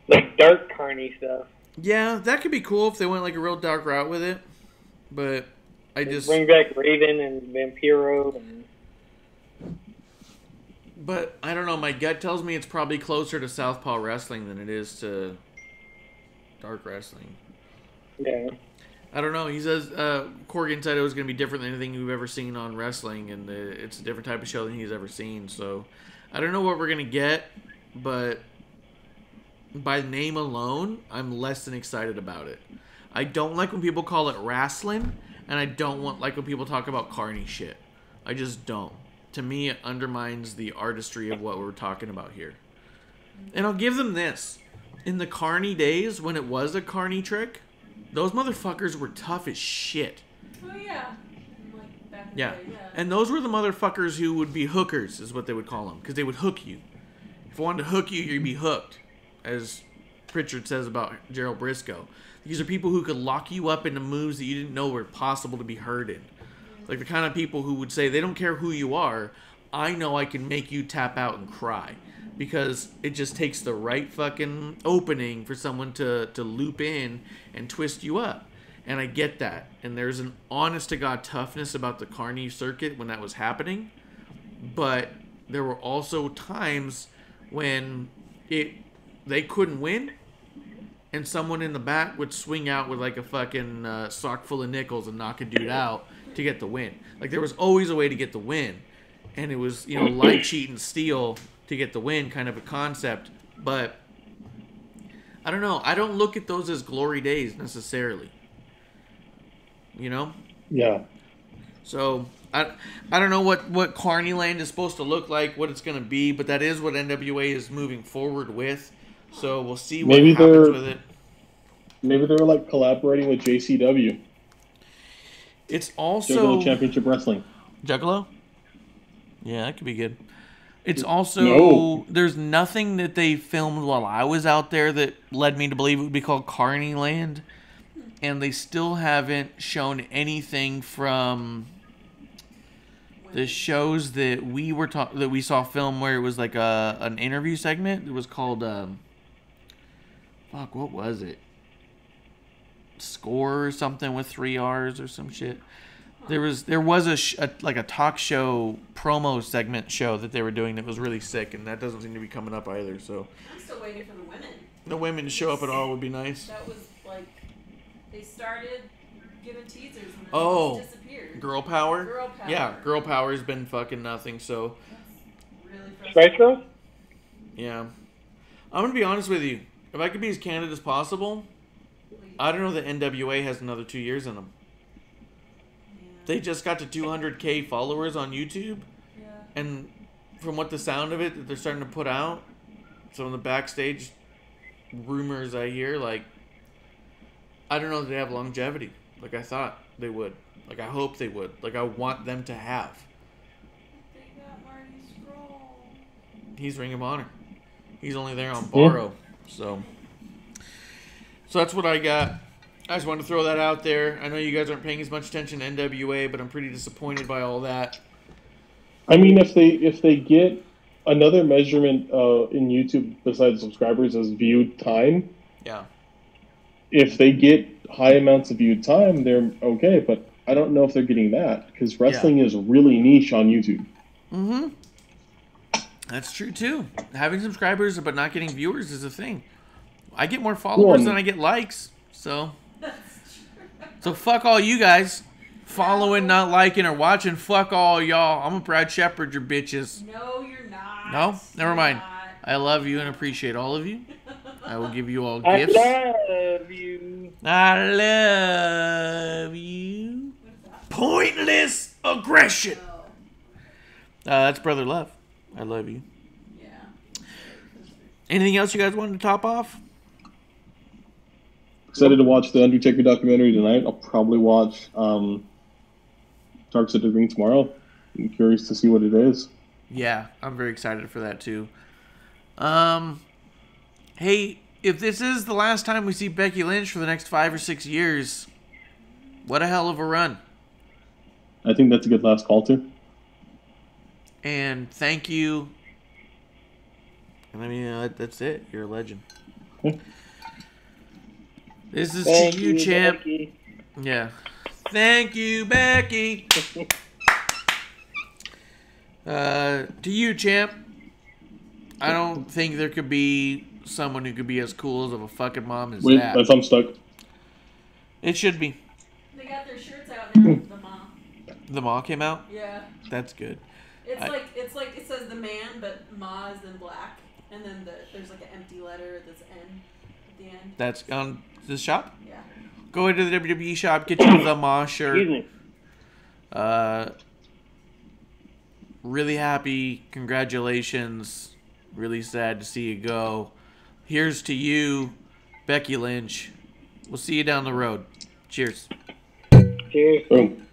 [SPEAKER 4] Like, dark carny stuff.
[SPEAKER 1] Yeah, that could be cool if they went like a real dark route with it. But I just...
[SPEAKER 4] Bring back Raven and Vampiro and...
[SPEAKER 1] But, I don't know, my gut tells me it's probably closer to Southpaw Wrestling than it is to dark wrestling.
[SPEAKER 4] Yeah.
[SPEAKER 1] I don't know. He says, Corgan said it was going to be different than anything we've ever seen on wrestling, and it's a different type of show than he's ever seen. So, I don't know what we're going to get, but by name alone, I'm less than excited about it. I don't like when people call it wrestling, and I don't like when people talk about carny shit. I just don't. To me, it undermines the artistry of what we're talking about here. And I'll give them this. In the carny days, when it was a carny trick, those motherfuckers were tough as shit.
[SPEAKER 3] Oh, yeah. Like, back in
[SPEAKER 1] Yeah.
[SPEAKER 3] the day, yeah.
[SPEAKER 1] And those were the motherfuckers who would be hookers, is what they would call them. Because they would hook you. If I wanted to hook you, you'd be hooked. As Pritchard says about Gerald Briscoe. These are people who could lock you up into moves that you didn't know were possible to be heard in. Like the kind of people who would say, they don't care who you are, I know I can make you tap out and cry. Because it just takes the right fucking opening for someone to loop in and twist you up. And I get that. And there's an honest-to-God toughness about the carny circuit when that was happening. But there were also times when they couldn't win. And someone in the back would swing out with like a fucking sock full of nickels and knock a dude out to get the win. Like there was always a way to get the win. And it was, lie, cheat, and steal to get the win kind of a concept. But I don't know. I don't look at those as glory days necessarily.
[SPEAKER 2] Yeah.
[SPEAKER 1] So I don't know what Carneyland is supposed to look like, what it's going to be, but that is what NWA is moving forward with. So we'll see what happens with it.
[SPEAKER 2] Maybe they're like collaborating with JCW.
[SPEAKER 1] It's also
[SPEAKER 2] Juggalo Championship Wrestling.
[SPEAKER 1] Juggalo? Yeah, that could be good. It's also there's nothing that they filmed while I was out there that led me to believe it would be called Carneyland, and they still haven't shown anything from the shows that we saw film where it was like an interview segment. It was called what was it? Score or something with 3 R's or some shit. There was a talk show promo segment show that they were doing that was really sick, and that doesn't seem to be coming up either. So
[SPEAKER 3] I'm still waiting for the women.
[SPEAKER 1] The women to show up at all would be nice.
[SPEAKER 3] That was like they started giving teasers and then
[SPEAKER 1] Oh,
[SPEAKER 3] just disappeared.
[SPEAKER 1] Girl Power?
[SPEAKER 3] Girl Power.
[SPEAKER 1] Yeah, Girl Power's been fucking nothing, so
[SPEAKER 3] That's really
[SPEAKER 4] Spice
[SPEAKER 3] frustrating.
[SPEAKER 4] Girls?
[SPEAKER 1] yeah. I'm going to be honest with you. If I could be as candid as possible, I don't know that NWA has another 2 years in them.
[SPEAKER 3] Yeah.
[SPEAKER 1] They just got to 200K followers on YouTube,
[SPEAKER 3] Yeah.
[SPEAKER 1] and from what the sound of it that they're starting to put out, some of the backstage rumors I hear, like, I don't know if they have longevity like I thought they would. Like, I hope they would. Like, I want them to have.
[SPEAKER 3] They got Marty Scurll.
[SPEAKER 1] He's Ring of Honor. He's only there on borrow. So that's what I got. I just wanted to throw that out there. I know you guys aren't paying as much attention to NWA, but I'm pretty disappointed by all that.
[SPEAKER 2] I mean, if they get another measurement in YouTube besides subscribers as viewed time,
[SPEAKER 1] Yeah.
[SPEAKER 2] if they get high amounts of viewed time, they're okay. But I don't know if they're getting that because wrestling is really niche on YouTube.
[SPEAKER 1] Mm-hmm. That's true, too. Having subscribers but not getting viewers is a thing. I get more followers than I get likes, so... So fuck all you guys. Following, not liking, or watching. Fuck all y'all. I'm a Brad Shepherd, your bitches.
[SPEAKER 3] No, you're not.
[SPEAKER 1] No? Never mind.
[SPEAKER 3] Not.
[SPEAKER 1] I love you and appreciate all of you. I will give you all
[SPEAKER 4] I
[SPEAKER 1] gifts.
[SPEAKER 4] love you.
[SPEAKER 1] I love you. Pointless aggression.
[SPEAKER 3] No.
[SPEAKER 1] That's Brother Love. I love you.
[SPEAKER 3] Yeah.
[SPEAKER 1] Anything else you guys wanted to top off?
[SPEAKER 2] Excited to watch the Undertaker documentary tonight. I'll probably watch Dark Side of the Ring tomorrow. I'm curious to see what it is.
[SPEAKER 1] Yeah, I'm very excited for that too. Hey, if this is the last time we see Becky Lynch for the next 5 or 6 years, what a hell of a run.
[SPEAKER 2] I think that's a good last call too.
[SPEAKER 1] And thank you. And I mean, that's it. You're a legend. This is
[SPEAKER 4] Thank
[SPEAKER 1] to you, champ.
[SPEAKER 4] Becky.
[SPEAKER 1] Yeah. Thank you, Becky. To you, champ. I don't think there could be someone who could be as cool as of a fucking mom as
[SPEAKER 2] Wait,
[SPEAKER 1] that.
[SPEAKER 2] my thumb's stuck.
[SPEAKER 1] It should be.
[SPEAKER 3] They got their shirts out now. The mom.
[SPEAKER 1] The Ma came out?
[SPEAKER 3] Yeah.
[SPEAKER 1] That's good.
[SPEAKER 3] It's like it says the man, but Ma is in black, and then there's like an empty letter that's N at the end.
[SPEAKER 1] That's on this shop?
[SPEAKER 3] Yeah.
[SPEAKER 1] Go into the WWE shop, get you the Ma shirt.
[SPEAKER 4] Excuse me.
[SPEAKER 1] Really happy. Congratulations. Really sad to see you go. Here's to you, Becky Lynch. We'll see you down the road. Cheers.
[SPEAKER 4] Cheers.
[SPEAKER 2] Boom.